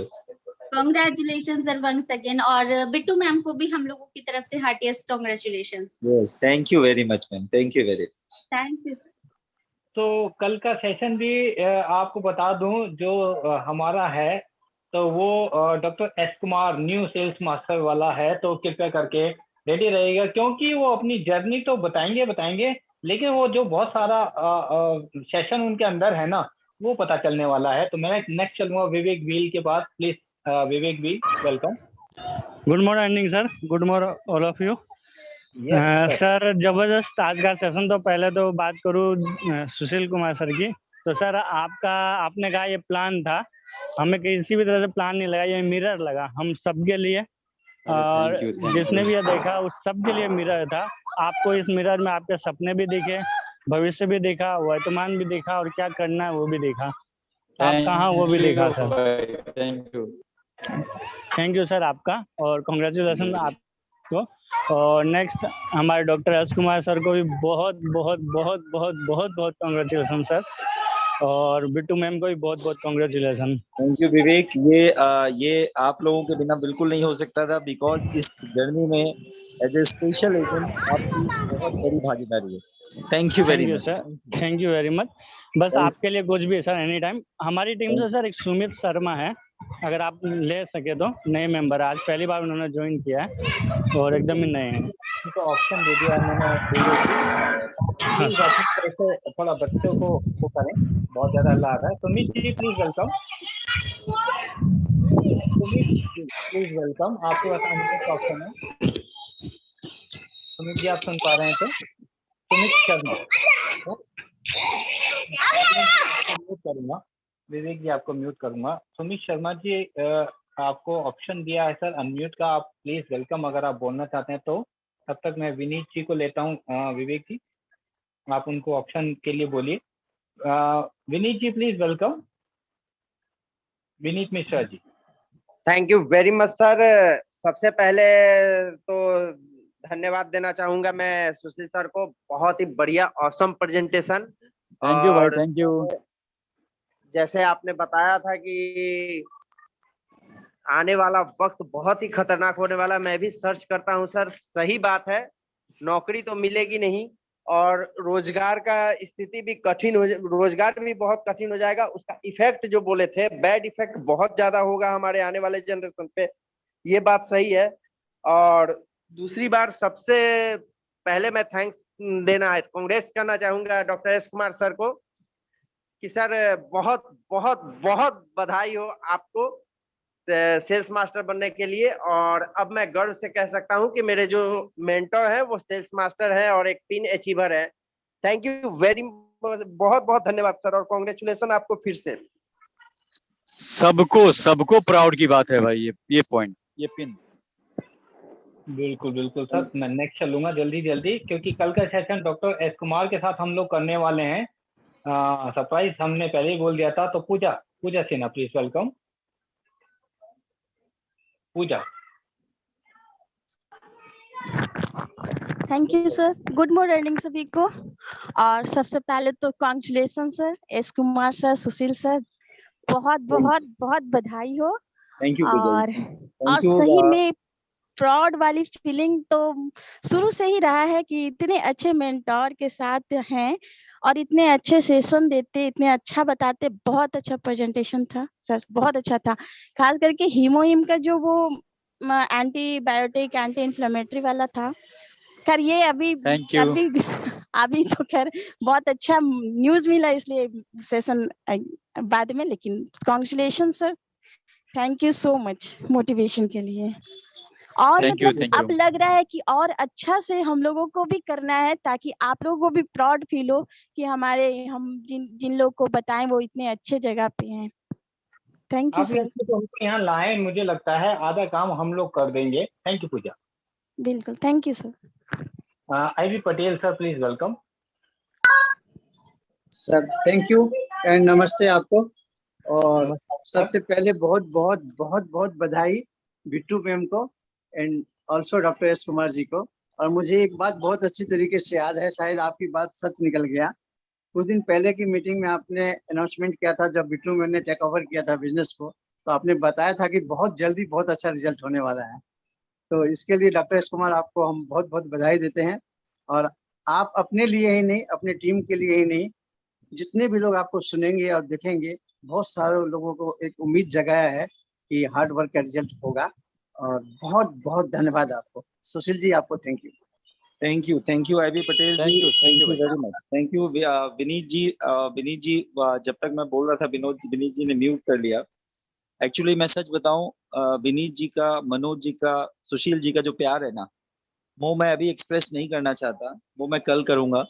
Congratulation sir once again. और बिट्टू मैम को भी हम लोगों की तरफ से heartiest congratulations. Yes, thank you very much ma'am, thank you very much. Thank you sir. तो कल का सेशन भी आपको बता दूं, जो हमारा है, तो वो doctor S Kumar new sales master वाला है। तो कृपया करके रेडी रहेगा, क्योंकि वो अपनी जर्नी तो बताएंगे, लेकिन वो जो बहुत सारा सेशन उनके अंदर है ना, वो पता चलने वाला है। तो मैं नेक्स्ट चलूंगा विवेक व्हील के पास, प्लीज विवेक व्हील, welcome. Good morning sir, good morning all of you. Sir जबरदस्त आज का सेशन। तो पहले तो बात करूँ सुशील कुमार सर की, तो सर आपने कहा ये प्लान था, हमें किसी भी तरह से प्लान नहीं लगा, ये मिरर लगा हम सबके लिए, और जिसने भी ये देखा उस सबके लिए मिरर था। आपको इस मिरर में आपके सपने भी दिखे, भविष्य भी देखा, वर्तमान भी देखा, और क्या करना है वो भी देखा। आप कहाँ वो भी देखा सर। थैंक यू सर आपका, और कॉन्ग्रेचुलेसन आपको। और नेक्स्ट हमारे डॉक्टर एस कुमार सर को भी बहुत बहुत बहुत बहुत बहुत बहुत कॉन्ग्रेचुलेसन सर, और बिट्टू मैम को भी बहुत बहुत कॉन्ग्रेचुलेसन। थैंक यू विवेक। ये आप लोगों के बिना बिल्कुल नहीं हो सकता था, बिकॉज इस जर्नी में एज ए स्पेशल एजेंट आपकी बहुत बड़ी भागीदारी है। Thank you very much sir, thank you very much. बस आपके लिए कुछ भी है सर, एनी टाइम। हमारी टीम से सर एक सुमित शर्मा है, अगर आप ले सके तो, नए मेंबर, आज पहली बार उन्होंने ज्वाइन किया है और एकदम ही नए हैं। उनको ऑप्शन दे दिया मैंने, ऐसे थोड़ा बच्चों को वो करें, बहुत ज्यादा हल्ला आ रहा है। Sumit ji please welcome, Sumit please welcome, आपके पास अनम्यूट ऑप्शन है। सुमित जी आप सुन पा रहे हैं तो सुमित शर्मा, म्यूट करूंगा, विवेक जी आपको म्यूट करूंगा। सुमित शर्मा जी आपको ऑप्शन दिया है सर अनम्यूट का, आप प्लीज वेलकम अगर आप बोलना चाहते हैं तो। तब तक मैं विनीत जी को लेता हूँ। विवेक जी आप उनको ऑप्शन के लिए बोलिए। Vineet ji please welcome, Vineet Mishra ji. Thank you very much sir. सबसे पहले तो धन्यवाद देना चाहूंगा मैं सुशील सर को, बहुत ही बढ़िया ऑसम प्रेजेंटेशन। थैंक यू भाई, थैंक यू। जैसे आपने बताया था कि आने वाला वक्त बहुत ही खतरनाक होने वाला, मैं भी सर्च करता हूं सर, सही बात है, नौकरी तो मिलेगी नहीं और रोजगार का स्थिति भी कठिन हो, रोजगार भी बहुत कठिन हो जाएगा। उसका इफेक्ट जो बोले थे, बैड इफेक्ट बहुत ज्यादा होगा हमारे आने वाले जनरेशन पे, ये बात सही है। और दूसरी बार सबसे पहले मैं थैंक्स देना है, कांग्रेस करना चाहूंगा डॉक्टर एस कुमार सर को, कि सर बहुत बहुत बहुत बधाई हो आपको सेल्स मास्टर बनने के लिए। और अब मैं गर्व से कह सकता हूं कि मेरे जो मेंटर है वो सेल्स मास्टर है और एक पिन अचीवर है। थैंक यू वेरी, बहुत बहुत धन्यवाद सर, और कांग्रेचुलेशन आपको फिर से। सबको प्राउड की बात है भाई, ये पॉइंट, ये पिन। बिल्कुल बिल्कुल सर, मैं नेक्स्ट चलूंगा जल्दी, क्योंकि कल का सेशन डॉक्टर एस कुमार के साथ हम लोग करने वाले हैं। सरप्राइज हमने पहले ही बोल दिया था। तो Pooja Sinha please welcome. Pooja. Thank you sir, good morning सभी को। और सबसे पहले तो congratulation sir S Kumar sir, Sushil sir, बहुत बहुत बहुत बधाई हो। Thank you. और सही में प्राउड वाली फीलिंग तो शुरू से ही रहा है कि इतने अच्छे मेंटोर के साथ हैं और इतने अच्छे सेशन देते, इतने अच्छा बताते। बहुत अच्छा प्रेजेंटेशन था सर, बहुत अच्छा था। खास करके हीमोहिम का जो वो एंटीबायोटिक एंटी इन्फ्लेमेटरी वाला था, खैर ये अभी तो खैर बहुत अच्छा न्यूज मिला, इसलिए सेशन बाद में। लेकिन congratulation sir, thank you so much motivation के लिए। और मतलब अब लग रहा है कि और अच्छा से हम लोगों को भी करना है, ताकि आप लोगों को भी प्राउड फील हो कि हम जिन लोग को बताएं वो इतने अच्छे जगह पे हैं। Thank you sir. तो यहाँ लाए, मुझे लगता है आधा काम हम लोग कर देंगे। Thank you Pooja. बिल्कुल, thank you sir. IV Patel sir please welcome. Sir thank you and नमस्ते आपको। और सबसे पहले बहुत बहुत बहुत बहुत बधाई बिट्टू मैम को and also doctor S Kumar ji को। और मुझे एक बात बहुत अच्छी तरीके से याद है, शायद आपकी बात सच निकल गया। कुछ दिन पहले की मीटिंग में आपने अनाउंसमेंट किया था, जब बिट्टू मैम ने टेक ओवर किया था बिजनेस को, तो आपने बताया था कि बहुत जल्दी बहुत अच्छा रिजल्ट होने वाला है। तो इसके लिए डॉक्टर एस कुमार आपको हम बहुत बहुत बधाई देते हैं। और आप अपने लिए ही नहीं, अपने टीम के लिए ही नहीं, जितने भी लोग आपको सुनेंगे और देखेंगे, बहुत सारे लोगों को एक उम्मीद जगाया है कि हार्ड वर्क का रिजल्ट होगा। और बहुत बहुत धन्यवाद आपको। सुशील जी आपको thank you. Thank you IB Patel ji, thank you very much, thank you. Vineet ji जब तक मैं बोल रहा था विनीत जी ने म्यूट कर लिया। एक्चुअली मैं सच बताऊं, विनीत जी का, मनोज जी का, सुशील जी का जो प्यार है ना, वो मैं अभी एक्सप्रेस नहीं करना चाहता, वो मैं कल करूंगा,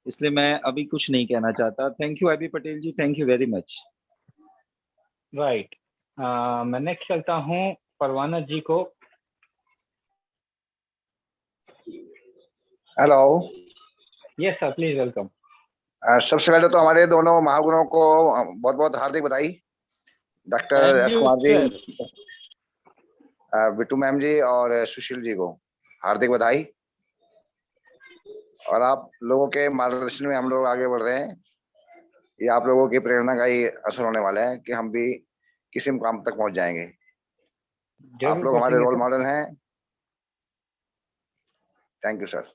इसलिए मैं अभी कुछ नहीं कहना चाहता। Thank you IB Patel ji, thank you very much. Right, मैं नेक्स्ट चलता हूँ परवाना जी को। Hello. Yes sir, please welcome. सबसे पहले तो हमारे दोनों महागुणों को बहुत बहुत हार्दिक बधाई। डॉक्टर एस कुमार जी, बिट्टू मैम जी और सुशील जी को हार्दिक बधाई। और आप लोगों के मार्गदर्शन में हम लोग आगे बढ़ रहे हैं। ये आप लोगों की प्रेरणा का ही असर होने वाला है कि हम भी किसी मुकाम तक पहुंच जाएंगे। आप लोग हमारे रोल मॉडल हैं। Thank you sir.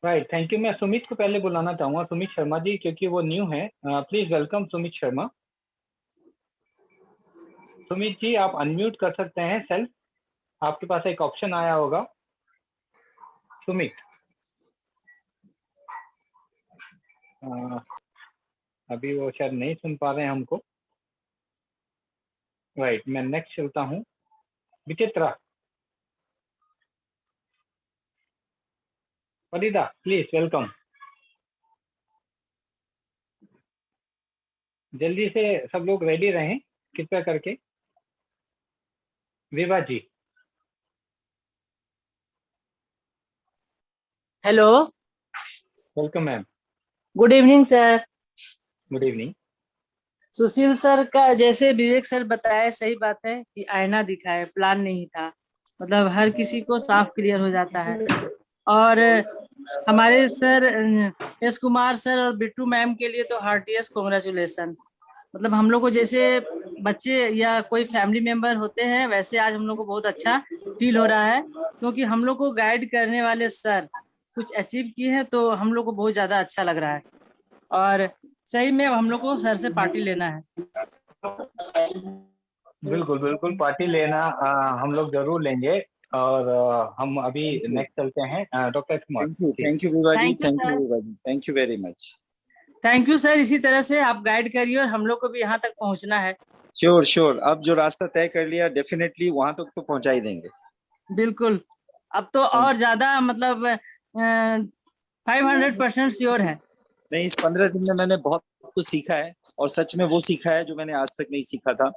Right, thank you. मैं सुमित को पहले बुलाना चाहूंगा, सुमित शर्मा जी, क्योंकि वो न्यू है। Please welcome Sumit Sharma. सुमित जी आप अनम्यूट कर सकते हैं सेल्फ, आपके पास एक ऑप्शन आया होगा। सुमित, अभी वो शायद नहीं सुन पा रहे हैं हमको। राइट, मैं नेक्स्ट चलता हूँ। विचित्रा, फरीदा प्लीज वेलकम। जल्दी से सब लोग रेडी रहें कृपया करके। Vibha ji. Hello, welcome ma'am. Good evening sir. Good evening. Sushil sir का जैसे विवेक सर बताया, सही बात है कि आईना दिखाए, प्लान नहीं था, मतलब हर किसी को साफ क्लियर हो जाता है। और हमारे सर एस कुमार सर और बिट्टू मैम के लिए तो हार्टिएस्ट कॉन्ग्रेचुलेसन। मतलब हम लोग को जैसे बच्चे या कोई फैमिली मेंबर होते हैं, वैसे आज हम लोग को बहुत अच्छा फील हो रहा है, क्योंकि हम लोग को गाइड करने वाले सर कुछ अचीव किए हैं, तो हम लोग को बहुत ज्यादा अच्छा लग रहा है। और सही में हम लोग को सर से पार्टी लेना है। बिल्कुल बिल्कुल, पार्टी लेना हम लोग जरूर लेंगे। और हम अभी नेक्स्ट चलते हैं doctor Kumar. Thank you Vibha ji, thank you Vibha ji, thank you very much. Thank you sir, इसी तरह से आप गाइड करिए और हम लोग को भी यहाँ तक पहुँचना है। श्योर श्योर, अब जो रास्ता तय कर लिया डेफिनेटली वहां तक तो पहुंचा ही देंगे। बिल्कुल, अब तो और ज्यादा मतलब 500% श्योर है। नहीं, इस 15 दिन में मैंने बहुत कुछ सीखा है, और सच में वो सीखा है जो मैंने आज तक नहीं सीखा था,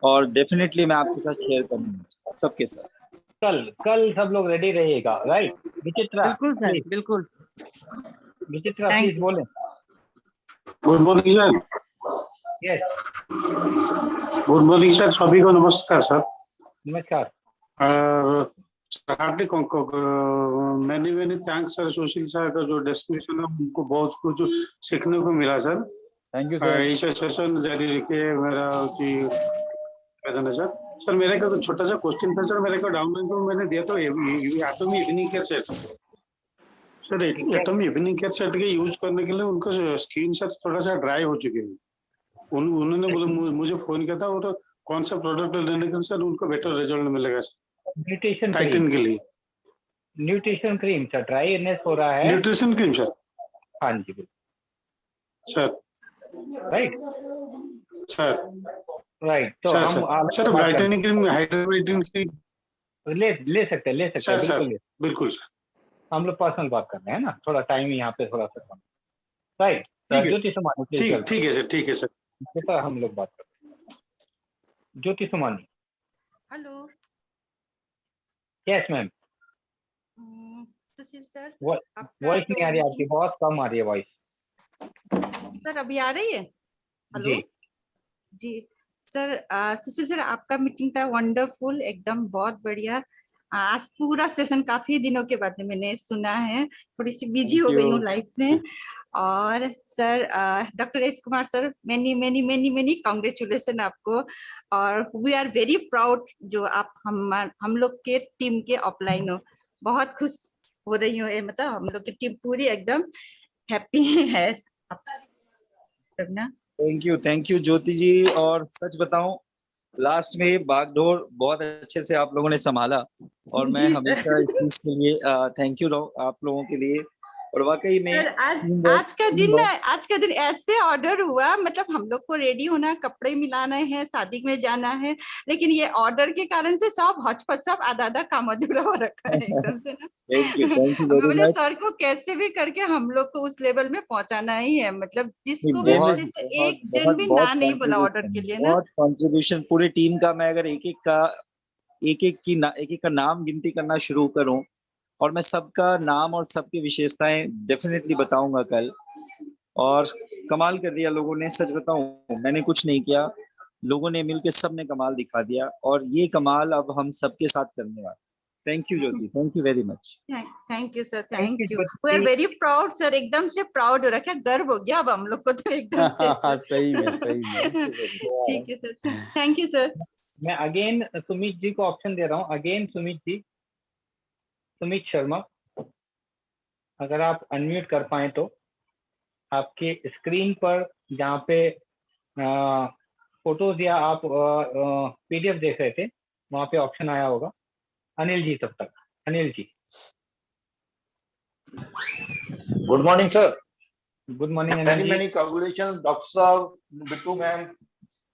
और डेफिनेटली मैं आपके साथ शेयर करूंगा सबके साथ। कल सब लोग रेडी रहिएगा। राइट विचित्रा। बिल्कुल सर, बिल्कुल। विचित्रा प्लीज बोलें। Good morning sir. Yes, good morning sir, सभी को नमस्कार सर। नमस्कार। हार्दिक many thanks sir. Sushil sir का जो डेस्टिनेशन है उनको बहुत कुछ सीखने को मिला सर। Thank you sir. इस सेशन जारी रखिए। मेरा सर सर मेरे का तो छोटा सा क्वेश्चन था सर। मेरे को डाउनलोड को मैंने दिया तो एटॉमी evening care set sir. एटॉमी evening care set के यूज करने के लिए उनका स्किन सर थोड़ा सा ड्राई हो चुके हैं। उन्होंने मुझे फोन किया था, और कौन सा प्रोडक्ट लेने के सर उनको बेटर रिजल्ट मिलेगा सर न्यूट्रिशन टाइटन के लिए? न्यूट्रिशन क्रीम सर, ड्राईनेस हो रहा है। Nutrition cream sir? हाँ जी सर। Right sir. राइट, तो सर, हम sir brightening cream, hydrating cream ले सकते हैं सर, बिल्कुल सर। हम लोग पर्सनल बात कर रहे हैं ना, थोड़ा टाइम यहाँ पे थोड़ा सा। राइट, ज्योति सुमानी ठीक है सर, ठीक है सर। हम लोग बात करते हैं। Jyoti Sumani. Hello. Yes ma'am. Sushil sir, voice नहीं आ रही आपकी, बहुत कम आ रही है वॉइस। सर अभी आ रही है? हेलो जी सर। सुशील सर आपका मीटिंग था वंडरफुल, एकदम बहुत बढ़िया। आज पूरा सेशन काफी दिनों के बाद मैंने सुना है, थोड़ी सी बिजी हो गई हूँ लाइफ में। और sir doctor S Kumar sir, many many many many congratulation आपको। और वी आर वेरी प्राउड जो आप हम लोग के टीम के ऑफलाइन हो। बहुत खुश हो रही हूँ, मतलब हम लोग की टीम पूरी एकदम हैप्पी है। थैंक यू ज्योति जी। और सच बताऊं, लास्ट में ये भागदौड़ बहुत अच्छे से आप लोगों ने संभाला और मैं जी हमेशा इस चीज के लिए थैंक यू आप लोगों के लिए। और वाकई में सर आज का दिन ऐसे ऑर्डर हुआ, मतलब हम लोग को रेडी होना, कपड़े मिलाना है, शादी में जाना है, लेकिन ये ऑर्डर के कारण से सब हौच-पौच, सब आधा-आधा काम अधूरा हो रखा है एकदम से ना। थैंक यू मैं वेरी बोले मच। सर को कैसे भी करके हम लोग को उस लेवल में पहुंचाना ही है, मतलब जिसको भी बहुत बोले तो बहुत एक जन बहुत भी बहुत ना नहीं बोला ऑर्डर के लिए ना। बहुत कंट्रीब्यूशन पूरी टीम का। मैं अगर एक एक का नाम गिनती करना शुरू करूं, और मैं सबका नाम और सबकी विशेषताएं डेफिनेटली बताऊंगा कल। और कमाल कर दिया लोगों ने, सच बताऊं मैंने कुछ नहीं किया, लोगों ने मिलकर सबने कमाल दिखा दिया, और ये कमाल अब हम सबके साथ करने वाले। Thank you Jyoti, thank you very much. Thank you sir, thank you. We are very proud sir, एकदम से प्राउड हो रखा है, गर्व हो गया अब हम लोग को तो एकदम से। सही में ठीक है सर, थैंक यू सर। मैं अगेन सुमित जी को ऑप्शन दे रहा हूँ। अगेन सुमित जी, सुमित शर्मा, अगर आप अनम्यूट कर पाए तो आपके स्क्रीन पर जहाँ पे फोटोज या आप पीडीएफ देख रहे थे वहाँ पे ऑप्शन आया होगा। अनिल जी, तब तक Anil ji. Good morning sir. Good morning Anil ji. Many congratulation doctor साहब, बिट्टू मैम,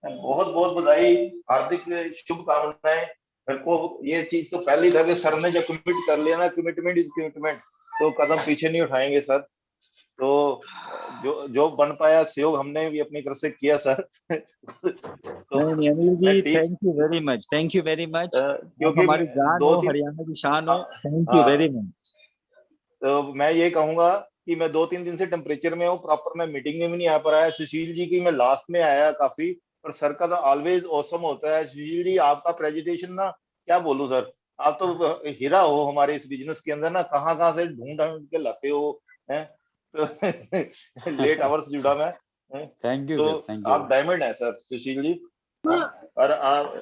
बहुत बहुत बधाई, हार्दिक शुभकामनाएं। मेरे को ये चीज तो पहले ही था कि सर ने जब कमिट कर लिया ना, कमिटमेंट इज कमिटमेंट, तो कदम पीछे नहीं उठाएंगे सर। तो जो बन पाया सहयोग हमने भी अपनी तरफ से किया सर। तो Anil ji thank you very much, thank you very much, क्योंकि हमारी जान हो, हरियाणा की शान हो। Thank you very much. तो मैं ये कहूंगा कि मैं 2-3 दिन से टेम्परेचर में हूँ, प्रॉपर मैं मीटिंग में भी नहीं आ पा रहा है। सुशील जी की मैं लास्ट में आया काफी, और सर का तो ऑलवेज ऑसम होता है। सुशील जी आपका प्रेजेंटेशन ना, क्या बोलूं सर, आप तो हीरा हो हमारे इस बिजनेस के अंदर ना। कहाँ से ढूंढ के लाते हो, हैं तो लेट आवर्स जुड़ा मैं। थैंक यू तो सर, थैंक यू। आप डायमंड है सर सुशील जी, और आप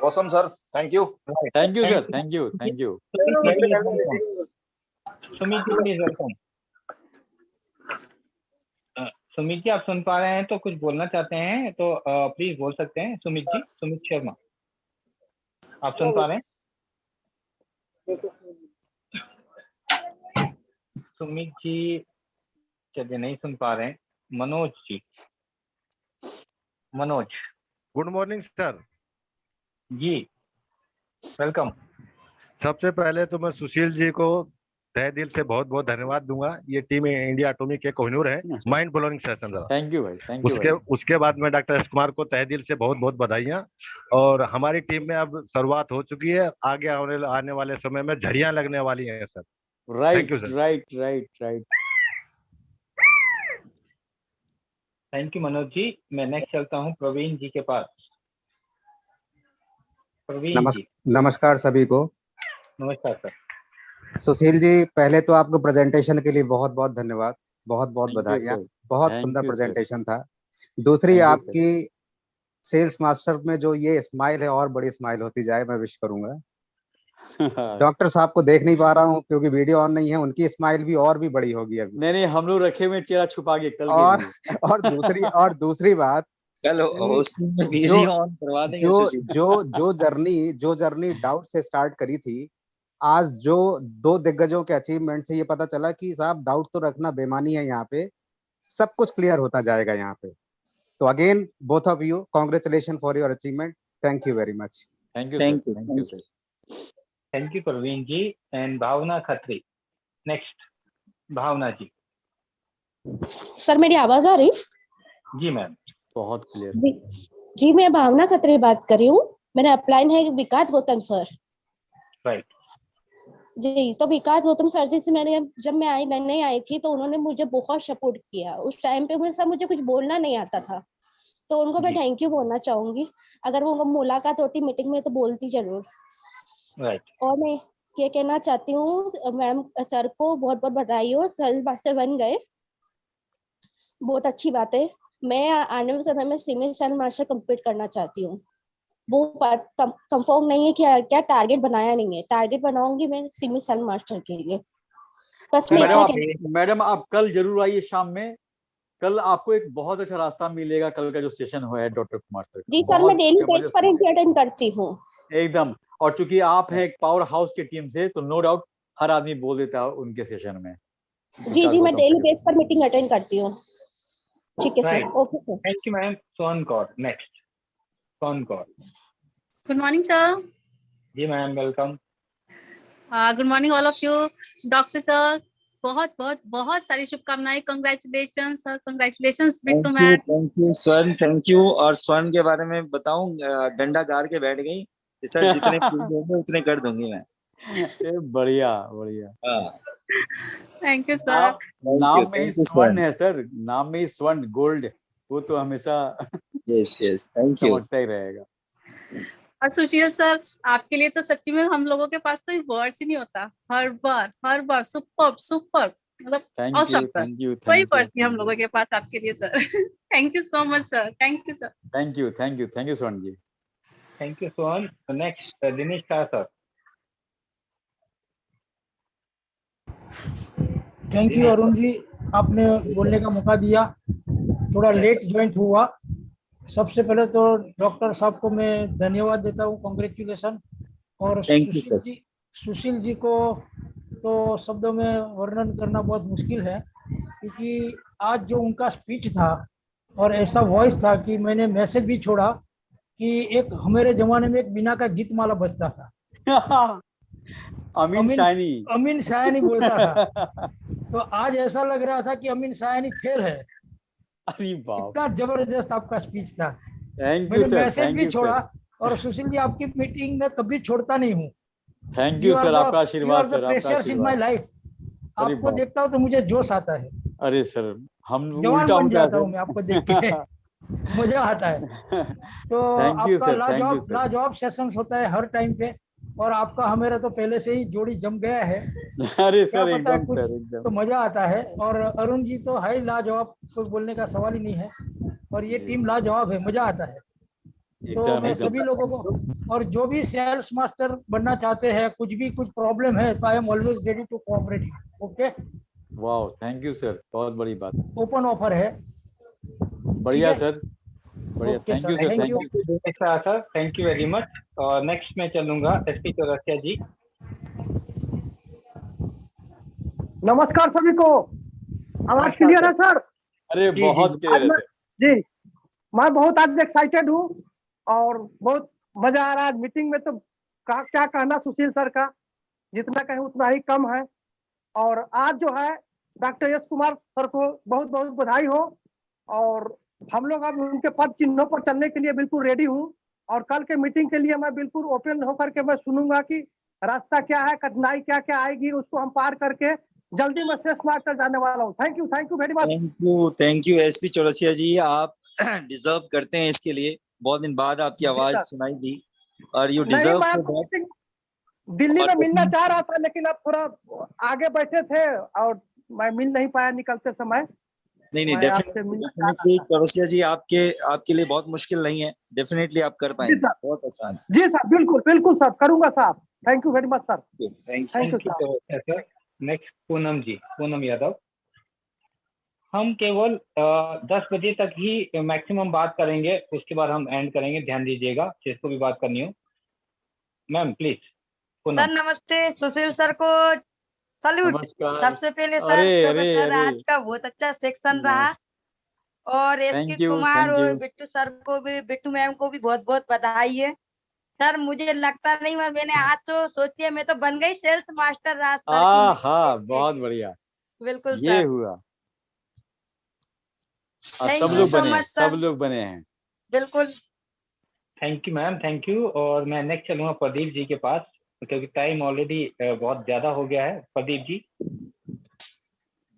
awesome sir. Thank you thank you sir, thank you thank you. Sumit ji please welcome. Sumit ji आप सुन पा रहे हैं तो कुछ बोलना चाहते हैं तो प्लीज बोल सकते हैं। सुमित जी, सुमित शर्मा आप सुन पा रहे हैं? सुमित जी चलिए नहीं सुन पा रहे हैं। Manoj ji, Manoj. Good morning sir जी, वेलकम। सबसे पहले तो मैं सुशील जी को तहे दिल से बहुत बहुत धन्यवाद दूंगा। ये टीम इंडिया एटॉमिक के कोहिनूर है, माइंड ब्लोइंग सेशन रहा। थैंक यू भाई, थैंक यू। उसके बाद में डॉक्टर एस कुमार को तहे दिल से बहुत बहुत बधाइयाँ। और हमारी टीम में अब शुरुआत हो चुकी है, आगे आने वाले समय में झड़ियाँ लगने वाली हैं sir. Right right right right. Thank you Manoj ji. मैं नेक्स्ट चलता हूँ प्रवीण जी के पास। प्रवीण जी। नमस्कार सभी को। नमस्कार सर। सुशील जी, पहले तो आपको प्रेजेंटेशन के लिए बहुत बहुत धन्यवाद, बहुत बहुत बधाइयाँ। बहुत सुंदर प्रेजेंटेशन था। दूसरी, आपकी सेल्स मास्टर में जो ये स्माइल है और बड़ी स्माइल होती जाए, मैं विश करूंगा। डॉक्टर साहब को देख नहीं पा रहा हूँ क्योंकि वीडियो ऑन नहीं है, उनकी स्माइल भी और भी बड़ी होगी अभी। नहीं हम लोग रखे हुए चेहरा छुपा के कल। और दूसरी बात, कल होस्टिंग में वीडियो ऑन करवा देंगे। जो जर्नी डाउट से स्टार्ट करी थी, आज जो 2 दिग्गजों के अचीवमेंट से ये पता चला कि साहब डाउट तो रखना बेमानी है, यहाँ पे सब कुछ क्लियर होता जाएगा यहाँ पे। तो again both of you, congratulation for your achievement. Thank you very much. Thank you thank you sir. Thank you Praveen ji. And Bhavna Khatri next. Bhavna ji. Sir मेरी आवाज आ रही? जी मैम, बहुत क्लियर। जी मैं भावना खत्री बात कर रही हूँ। मेरा अपलाइन है विकास गौतम सर। राइट जी, तो विकास गौतम सर जी से जब मैं नई आई थी तो उन्होंने मुझे बहुत सपोर्ट किया। उस टाइम पे मुझे कुछ बोलना नहीं आता था, तो उनको मैं थैंक यू बोलना चाहूंगी। अगर वो मुलाकात होती मीटिंग में तो बोलती जरूर। राइट। और मैं ये कहना चाहती हूँ मैम सर को बहुत बहुत बधाई हो, सेल्स मास्टर बन गए, बहुत अच्छी बात है। मैं आने वाले समय में सीनियर सेल्स मास्टर कंप्लीट करना चाहती हूँ। वो कंफर्म नहीं है कि क्या टारगेट बनाया नहीं है। टारगेट बनाऊंगी मैं सीनियर सेल्स मास्टर के लिए। बस मैडम आप कल जरूर आइए शाम में, कल आपको एक बहुत अच्छा रास्ता मिलेगा। कल का जो सेशन हुआ है डॉक्टर कुमार सर, जी सर, मैं डेली बेस पर अटेंड करती हूँ एकदम। और चूंकि आप हैं एक पावर हाउस की टीम से, तो नो डाउट हर आदमी बोल देता है उनके सेशन में। जी, मैं डेली बेस पर मीटिंग अटेंड करती हूँ। ठीक है sir, okay sir. Thank you ma'am. Son Kaur next. Son Kaur. Good morning sir. जी ma'am, welcome. Good morning all of you. Doctor sir, बहुत बहुत बहुत सारी शुभकामनाएं। Congratulation sir, congratulation Bittu ma'am. Thank you Swarn, thank you. और स्वर्ण के बारे में बताऊं, डंडा गाड़ के बैठ गई सर, जितने होंगे उतने कर दूंगी मैं। बढ़िया बढ़िया। Thank you sir. नाम में ही स्वर्ण है सर, नाम में ही स्वर्ण, गोल्ड, वो तो हमेशा यस थैंक यू चमकता ही रहेगा। और सुशील सर, आपके लिए तो सच्ची में हम लोगों के पास कोई वर्ड्स ही नहीं होता। हर बार सुपर सुपर, मतलब ऑसम सर। कोई वर्ड नहीं हम लोगों के पास आपके लिए sir. Thank you so much sir, thank you sir. Thank you Swarn ji. Thank you Swarn. Next Dinesh Shah sir. Thank you Arun ji, आपने बोलने का मौका दिया। थोड़ा लेट ज्वाइन हुआ। सबसे पहले तो डॉक्टर साहब को मैं धन्यवाद देता हूँ, कॉन्ग्रेचुलेशन। और सुशील जी को तो शब्दों में वर्णन करना बहुत मुश्किल है, क्योंकि आज जो उनका स्पीच था और ऐसा वॉइस था कि मैंने मैसेज भी छोड़ा कि एक हमारे जमाने में एक बीना का गीत माला बजता था। अमीन शायनी बोलता था। तो आज ऐसा लग रहा था कि अमीन शायनी फेल है। अरे बाप, इतना जबरदस्त आपका स्पीच था। मैंने मैसेज भी छोड़ा। और सुशील जी, आपकी मीटिंग में कभी छोड़ता नहीं हूँ। थैंक यू सर, आपका आशीर्वाद सर, आपका आशीर्वाद इन माय लाइफ। आपको देखता हूँ तो मुझे जोश आता है। अरे सर, हम जवान बन जाता हूँ मैं आपको देख के। मजा आता है। तो आपका लाजवाब सेशंस होता है हर टाइम पे, और आपका हमारा तो पहले से ही जोड़ी जम गया है। अरे सर, एकदम कुछ तो मजा आता है। और अरुण जी तो है लाजवाब, कोई बोलने का सवाल ही नहीं है। और ये टीम लाजवाब है, मजा आता है। तो मैं सभी लोगों को, और जो भी सेल्स मास्टर बनना चाहते हैं, कुछ प्रॉब्लम है, तो I am always ready to cooperate. Okay, wow, thank you sir, बहुत बड़ी बात। ओपन ऑफर है। बढ़िया सर, बढ़िया। Thank you sir, thank you very much. और नेक्स्ट मैं चलूंगा एसपी चौरसिया जी। नमस्कार सभी को, आवाज क्लियर है सर? अरे बहुत क्लियर है जी। मैं बहुत आज एक्साइटेड हूँ और बहुत मजा आ रहा है मीटिंग में। तो क्या कहना सुशील सर का, जितना कहें उतना ही कम है। और आज जो है डॉक्टर एस कुमार सर को बहुत बहुत बधाई हो। और हम लोग अब उनके पद चिन्हों पर चलने के लिए बिल्कुल रेडी हूँ। और कल के मीटिंग के लिए मैं बिल्कुल ओपन होकर के मैं सुनूंगा कि रास्ता क्या है, कठिनाई क्या क्या आएगी, उसको हम पार करके जल्दी मैं सेल्स मास्टर जाने वाला हूँ। Thank you very much. Thank you SP Chaurasia ji, आप डिजर्व करते हैं इसके लिए। बहुत दिन बाद आपकी आवाज सुनाई दी और यू डिजर्व। दिल्ली में मिलना चाह रहा था, लेकिन अब थोड़ा आगे बैठे थे और मैं मिल नहीं पाया निकलते समय। नहीं, डेफिनेटली चौरसिया जी, आपके लिए बहुत मुश्किल नहीं है। डेफिनेटली आप कर पाएंगे, बहुत आसान। जी सर, बिल्कुल सर, करूंगा sir. Thank you very much sir. Thank you sir. Next Poonam ji, Poonam Yadav. हम केवल 10 बजे तक ही मैक्सिमम बात करेंगे, उसके बाद हम एंड करेंगे। ध्यान दीजिएगा, जिसको भी बात करनी हो। Ma'am please. सर नमस्ते, सुशील सर को सल्यूट। सबसे पहले सर आज का बहुत अच्छा सेक्शन रहा। और एसके कुमार और बिट्टू सर को भी, बिट्टू मैम को भी बहुत बहुत बधाई है। सर मुझे लगता नहीं, मैंने आज तो सोचिए मैं तो बन गई सेल्स मास्टर। हाँ, बहुत बढ़िया, बिल्कुल ये सर हुआ। सब लोग बने हैं। बिल्कुल। Thank you ma'am, thank you. और मैं नेक्स्ट चलूंगा प्रदीप जी के पास, क्योंकि टाइम ऑलरेडी बहुत ज्यादा हो गया है। प्रदीप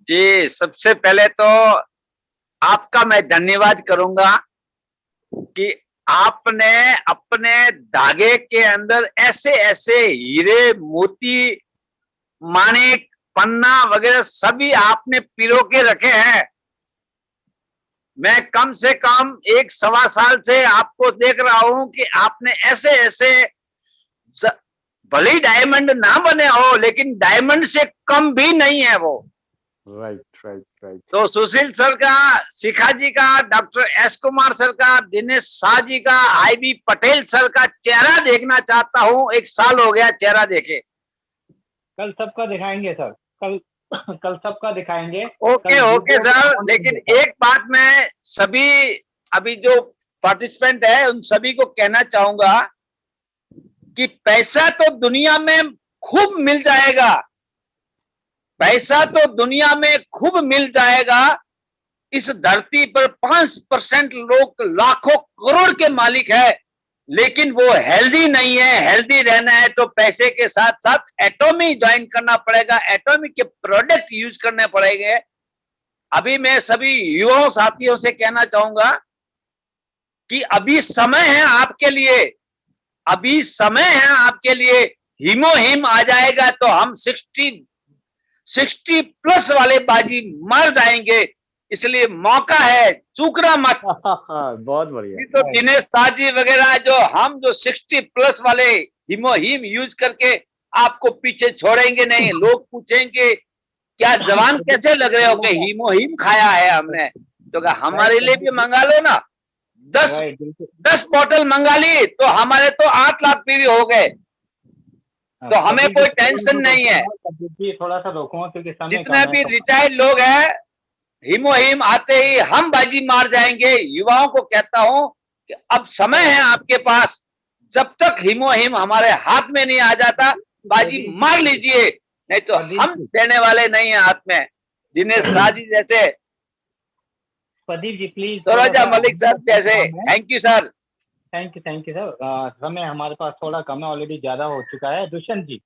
जी, सबसे पहले तो आपका मैं धन्यवाद करूंगा कि आपने अपने धागे के अंदर ऐसे ऐसे हीरे, मोती, माणिक, पन्ना वगैरह सभी आपने पिरो के रखे हैं। मैं कम से कम 1-1.25 साल से आपको देख रहा हूं कि आपने ऐसे ऐसे, भले डायमंड ना बने हो, लेकिन डायमंड से कम भी नहीं है वो। राइट। तो सुशील सर का, शिखा जी का, डॉक्टर एस कुमार सर का, दिनेश शाह जी का, IB पटेल सर का चेहरा देखना चाहता हूँ। 1 साल हो गया चेहरा देखे। कल सबका दिखाएंगे सर, कल सबका दिखाएंगे। ओके सर, लेकिन एक बात मैं सभी अभी जो पार्टिसिपेंट है उन सभी को कहना चाहूंगा कि पैसा तो दुनिया में खूब मिल जाएगा, पैसा तो दुनिया में खूब मिल जाएगा। इस धरती पर 5% लोग लाखों करोड़ के मालिक है, लेकिन वो हेल्दी नहीं है। हेल्दी रहना है तो पैसे के साथ साथ एटॉमी ज्वाइन करना पड़ेगा, एटॉमी के प्रोडक्ट यूज करने पड़ेंगे। अभी मैं सभी युवाओं साथियों से कहना चाहूंगा कि अभी समय है आपके लिए, अभी समय है आपके लिए। हीमोहिम आ जाएगा तो हम 60 प्लस वाले बाजी मर जाएंगे, इसलिए मौका है, चूकना मत। बहुत बढ़िया। तो दिनेश शाह जी वगैरह जो 60 प्लस वाले हीमोहिम यूज करके आपको पीछे छोड़ेंगे नहीं। लोग पूछेंगे क्या जवान कैसे लग रहे हो, कि हीमोहिम खाया है हमने, तो हमारे लिए भी मंगा लो ना। 10 बोतल मंगा ली तो हमारे तो 8 लाख पीवी हो गए, तो हमें कोई टेंशन नहीं है। थोड़ा सा रोको क्योंकि समय जितने भी रिटायर्ड लोग हैं, हिमोहिम आते ही हम बाजी मार जाएंगे। युवाओं को कहता हूं कि अब समय है आपके पास, जब तक हिमोहिम हमारे हाथ में नहीं आ जाता बाजी मार लीजिए, नहीं तो हम देने वाले नहीं है हाथ में। दिनेश शाह जी जैसे, प्रदीप जी प्लीज, सरोजा मलिक सर जैसे। Thank you sir. Thank you sir. समय हमारे पास थोड़ा कम है, ऑलरेडी ज्यादा हो चुका है। दुष्यंत जी।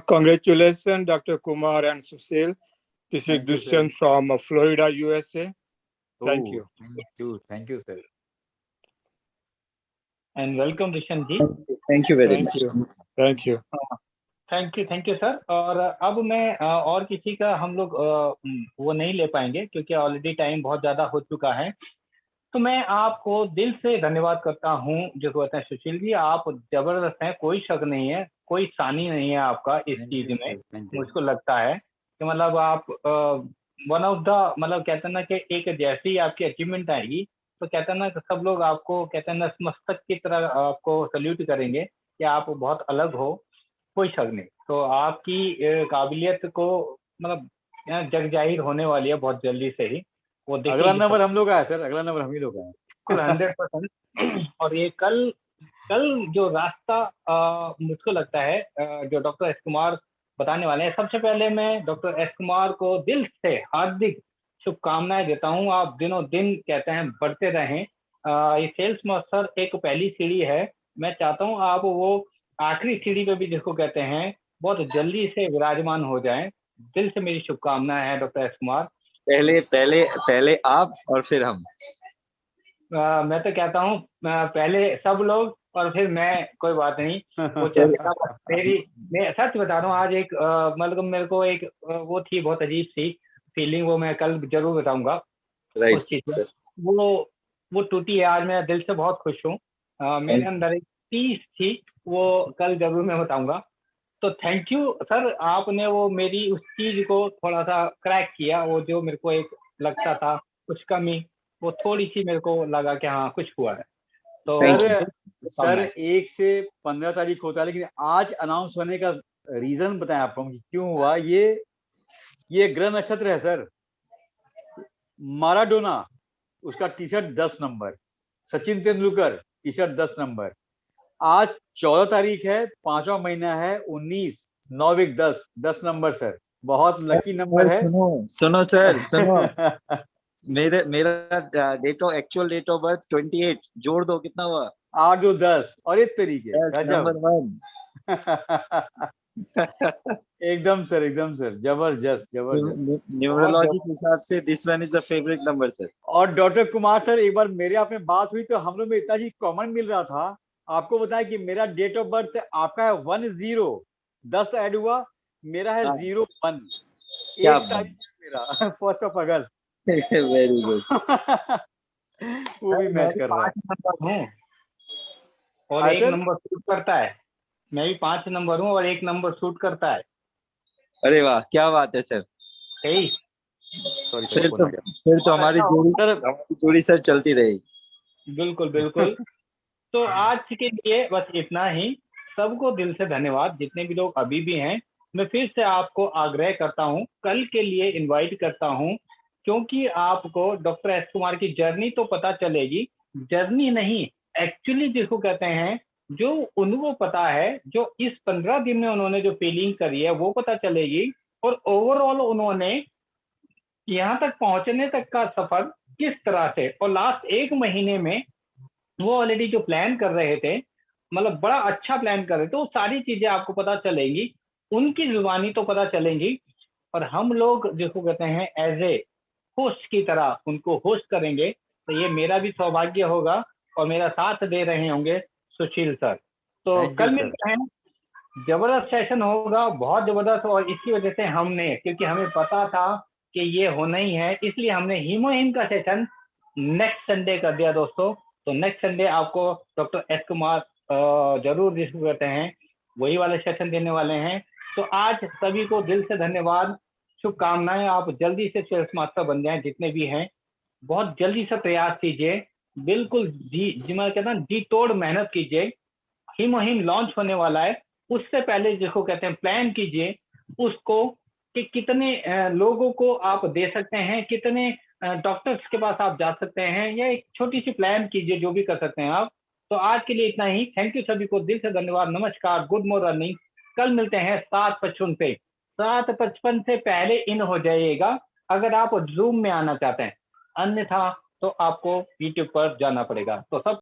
Congratulations, Dr. Kumar and Sushil. This is Dushyan from Florida, USA. Thank you. Thank you, sir. And welcome, Dushyanत ji. Thank you very much. Thank you. Thank you sir. और अब मैं और किसी का हम लोग वो नहीं ले पाएंगे क्योंकि ऑलरेडी टाइम बहुत ज्यादा हो चुका है। तो मैं आपको दिल से धन्यवाद करता हूँ। जो कहते हैं सुशील जी, आप जबरदस्त हैं, कोई शक नहीं है, कोई सानी नहीं है आपका इस चीज में। मुझको लगता है कि मतलब आप वन ऑफ द, मतलब कहते हैं ना कि एक जैसी ही आपकी अचीवमेंट आएगी तो कहते हैं ना कि सब लोग आपको कहते हैं नतमस्तक की तरह आपको सल्यूट करेंगे कि आप बहुत अलग हो, कोई शक नहीं। तो आपकी काबिलियत को मतलब जग जाहिर होने वाली है बहुत जल्दी से ही। वो अगला नंबर हम लोग आए सर, अगला नंबर हम ही लोग आए 100%। और ये कल जो रास्ता मुझको लगता है जो डॉक्टर एस कुमार बताने वाले हैं। सबसे पहले मैं डॉक्टर एस कुमार को दिल से हार्दिक शुभकामनाएं देता हूं। आप दिनों दिन कहते हैं बढ़ते रहें। ये सेल्स मास्टर एक पहली सीढ़ी है, मैं चाहता हूं आप वो आखिरी सीढ़ी पे भी जिसको कहते हैं बहुत जल्दी से विराजमान हो जाएं। दिल से मेरी शुभकामनाएं हैं डॉक्टर एस कुमार। पहले आप और फिर हम। मैं तो कहता हूँ पहले सब लोग और फिर मैं, कोई बात नहीं। वो मैं सच बता रहा हूँ, आज एक मतलब मेरे को एक वो थी बहुत अजीब सी फीलिंग, वो मैं कल जरूर बताऊंगा। उस चीज वो टूटी है। आज मैं दिल से बहुत खुश हूँ। मेरे अंदर एक पीस थी, वो कल जरूर मैं बताऊंगा। तो थैंक यू सर, आपने वो मेरी उस चीज को थोड़ा सा क्रैक किया। वो जो मेरे को एक लगता था कुछ कमी, वो थोड़ी सी मेरे को लगा कि हाँ कुछ हुआ है। तो सर 1 से 15 तारीख होता है, लेकिन आज अनाउंस होने का रीजन बताएं आपको कि क्यों हुआ। ये ग्रह नक्षत्र है सर। माराडोना उसका T shirt 10 number, Sachin Tendulkar T shirt 10 number. आज 14 तारीख है, 5वां महीना है, 19 9 10 नंबर सर, बहुत लकी नंबर है। सुनो सर, सुनो। मेरा एक्चुअल डेट ऑफ बर्थ 28, जोड़ दो कितना हुआ? 8 2 10 और एक तरीके नंबर 1। एकदम सर जबरदस्त। न्यूमरोलॉजी के हिसाब से this one is the favourite number sir. और डॉक्टर कुमार सर, एक बार मेरे आप में बात हुई तो हम लोग में इतना जी कॉमन मिल रहा था। आपको बताया कि मेरा डेट ऑफ बर्थ आपका है 10, 10 ऐड हुआ, मेरा है 01, 1 तारीख मेरा 1 अगस्त। Very good. वो भी मैच कर रहा है। और एक नंबर सूट करता है। मैं भी 5 नंबर हूँ और 1 नंबर सूट करता है। अरे वाह, क्या बात है सर। 23 फिर तो हमारी जोड़ी सर चलती रहेगी। बिल्कुल बिल्कुल। तो आज के लिए बस इतना ही। सबको दिल से धन्यवाद, जितने भी लोग अभी भी हैं। मैं फिर से आपको आग्रह करता हूं, कल के लिए इनवाइट करता हूं, क्योंकि आपको डॉक्टर एस कुमार की जर्नी तो पता चलेगी, जर्नी नहीं एक्चुअली जिसको कहते हैं, जो उनको पता है, जो इस 15 दिन में उन्होंने जो फीलिंग करी है वो पता चलेगी, और ओवरऑल उन्होंने यहाँ तक पहुंचने तक का सफर किस तरह से, और लास्ट 1 महीने में वो ऑलरेडी जो प्लान कर रहे थे, मतलब बड़ा अच्छा प्लान कर रहे थे, वो सारी चीजें आपको पता चलेंगी, उनकी जुबानी तो पता चलेंगी, और हम लोग जिसको कहते हैं एज ए होस्ट की तरह उनको होस्ट करेंगे। तो ये मेरा भी सौभाग्य होगा, और मेरा साथ दे रहे होंगे सुशील सर। तो कल मिलते हैं, जबरदस्त सेशन होगा, बहुत जबरदस्त। और इसकी वजह से हमने, क्योंकि हमें पता था कि ये होना ही है, इसलिए हमने हीमोहिम का सेशन नेक्स्ट संडे कर दिया दोस्तों। तो नेक्स्ट संडे आपको डॉक्टर एस कुमार जरूर जिसको कहते हैं वही वाले सेशन देने वाले हैं। तो आज सभी को दिल से धन्यवाद, शुभकामनाएं। आप जल्दी से सेल्स मास्टर बन जाएं, जितने भी हैं, बहुत जल्दी से प्रयास कीजिए, बिल्कुल मैं कहता हूँ जी तोड़ मेहनत कीजिए। हिम लॉन्च होने वाला है, उससे पहले जिसको कहते हैं प्लान कीजिए उसको, कि कितने लोगों को आप दे सकते हैं, कितने डॉक्टर्स के पास आप जा सकते हैं, या एक छोटी सी प्लान कीजिए, जो भी कर सकते हैं आप। तो आज के लिए इतना ही। थैंक यू सभी को, दिल से धन्यवाद, नमस्कार, गुड मॉर्निंग। कल मिलते हैं 7:55 पे। 7:55 से पहले इन हो जाइएगा अगर आप जूम में आना चाहते हैं, अन्यथा तो आपको यूट्यूब पर जाना पड़ेगा। तो सब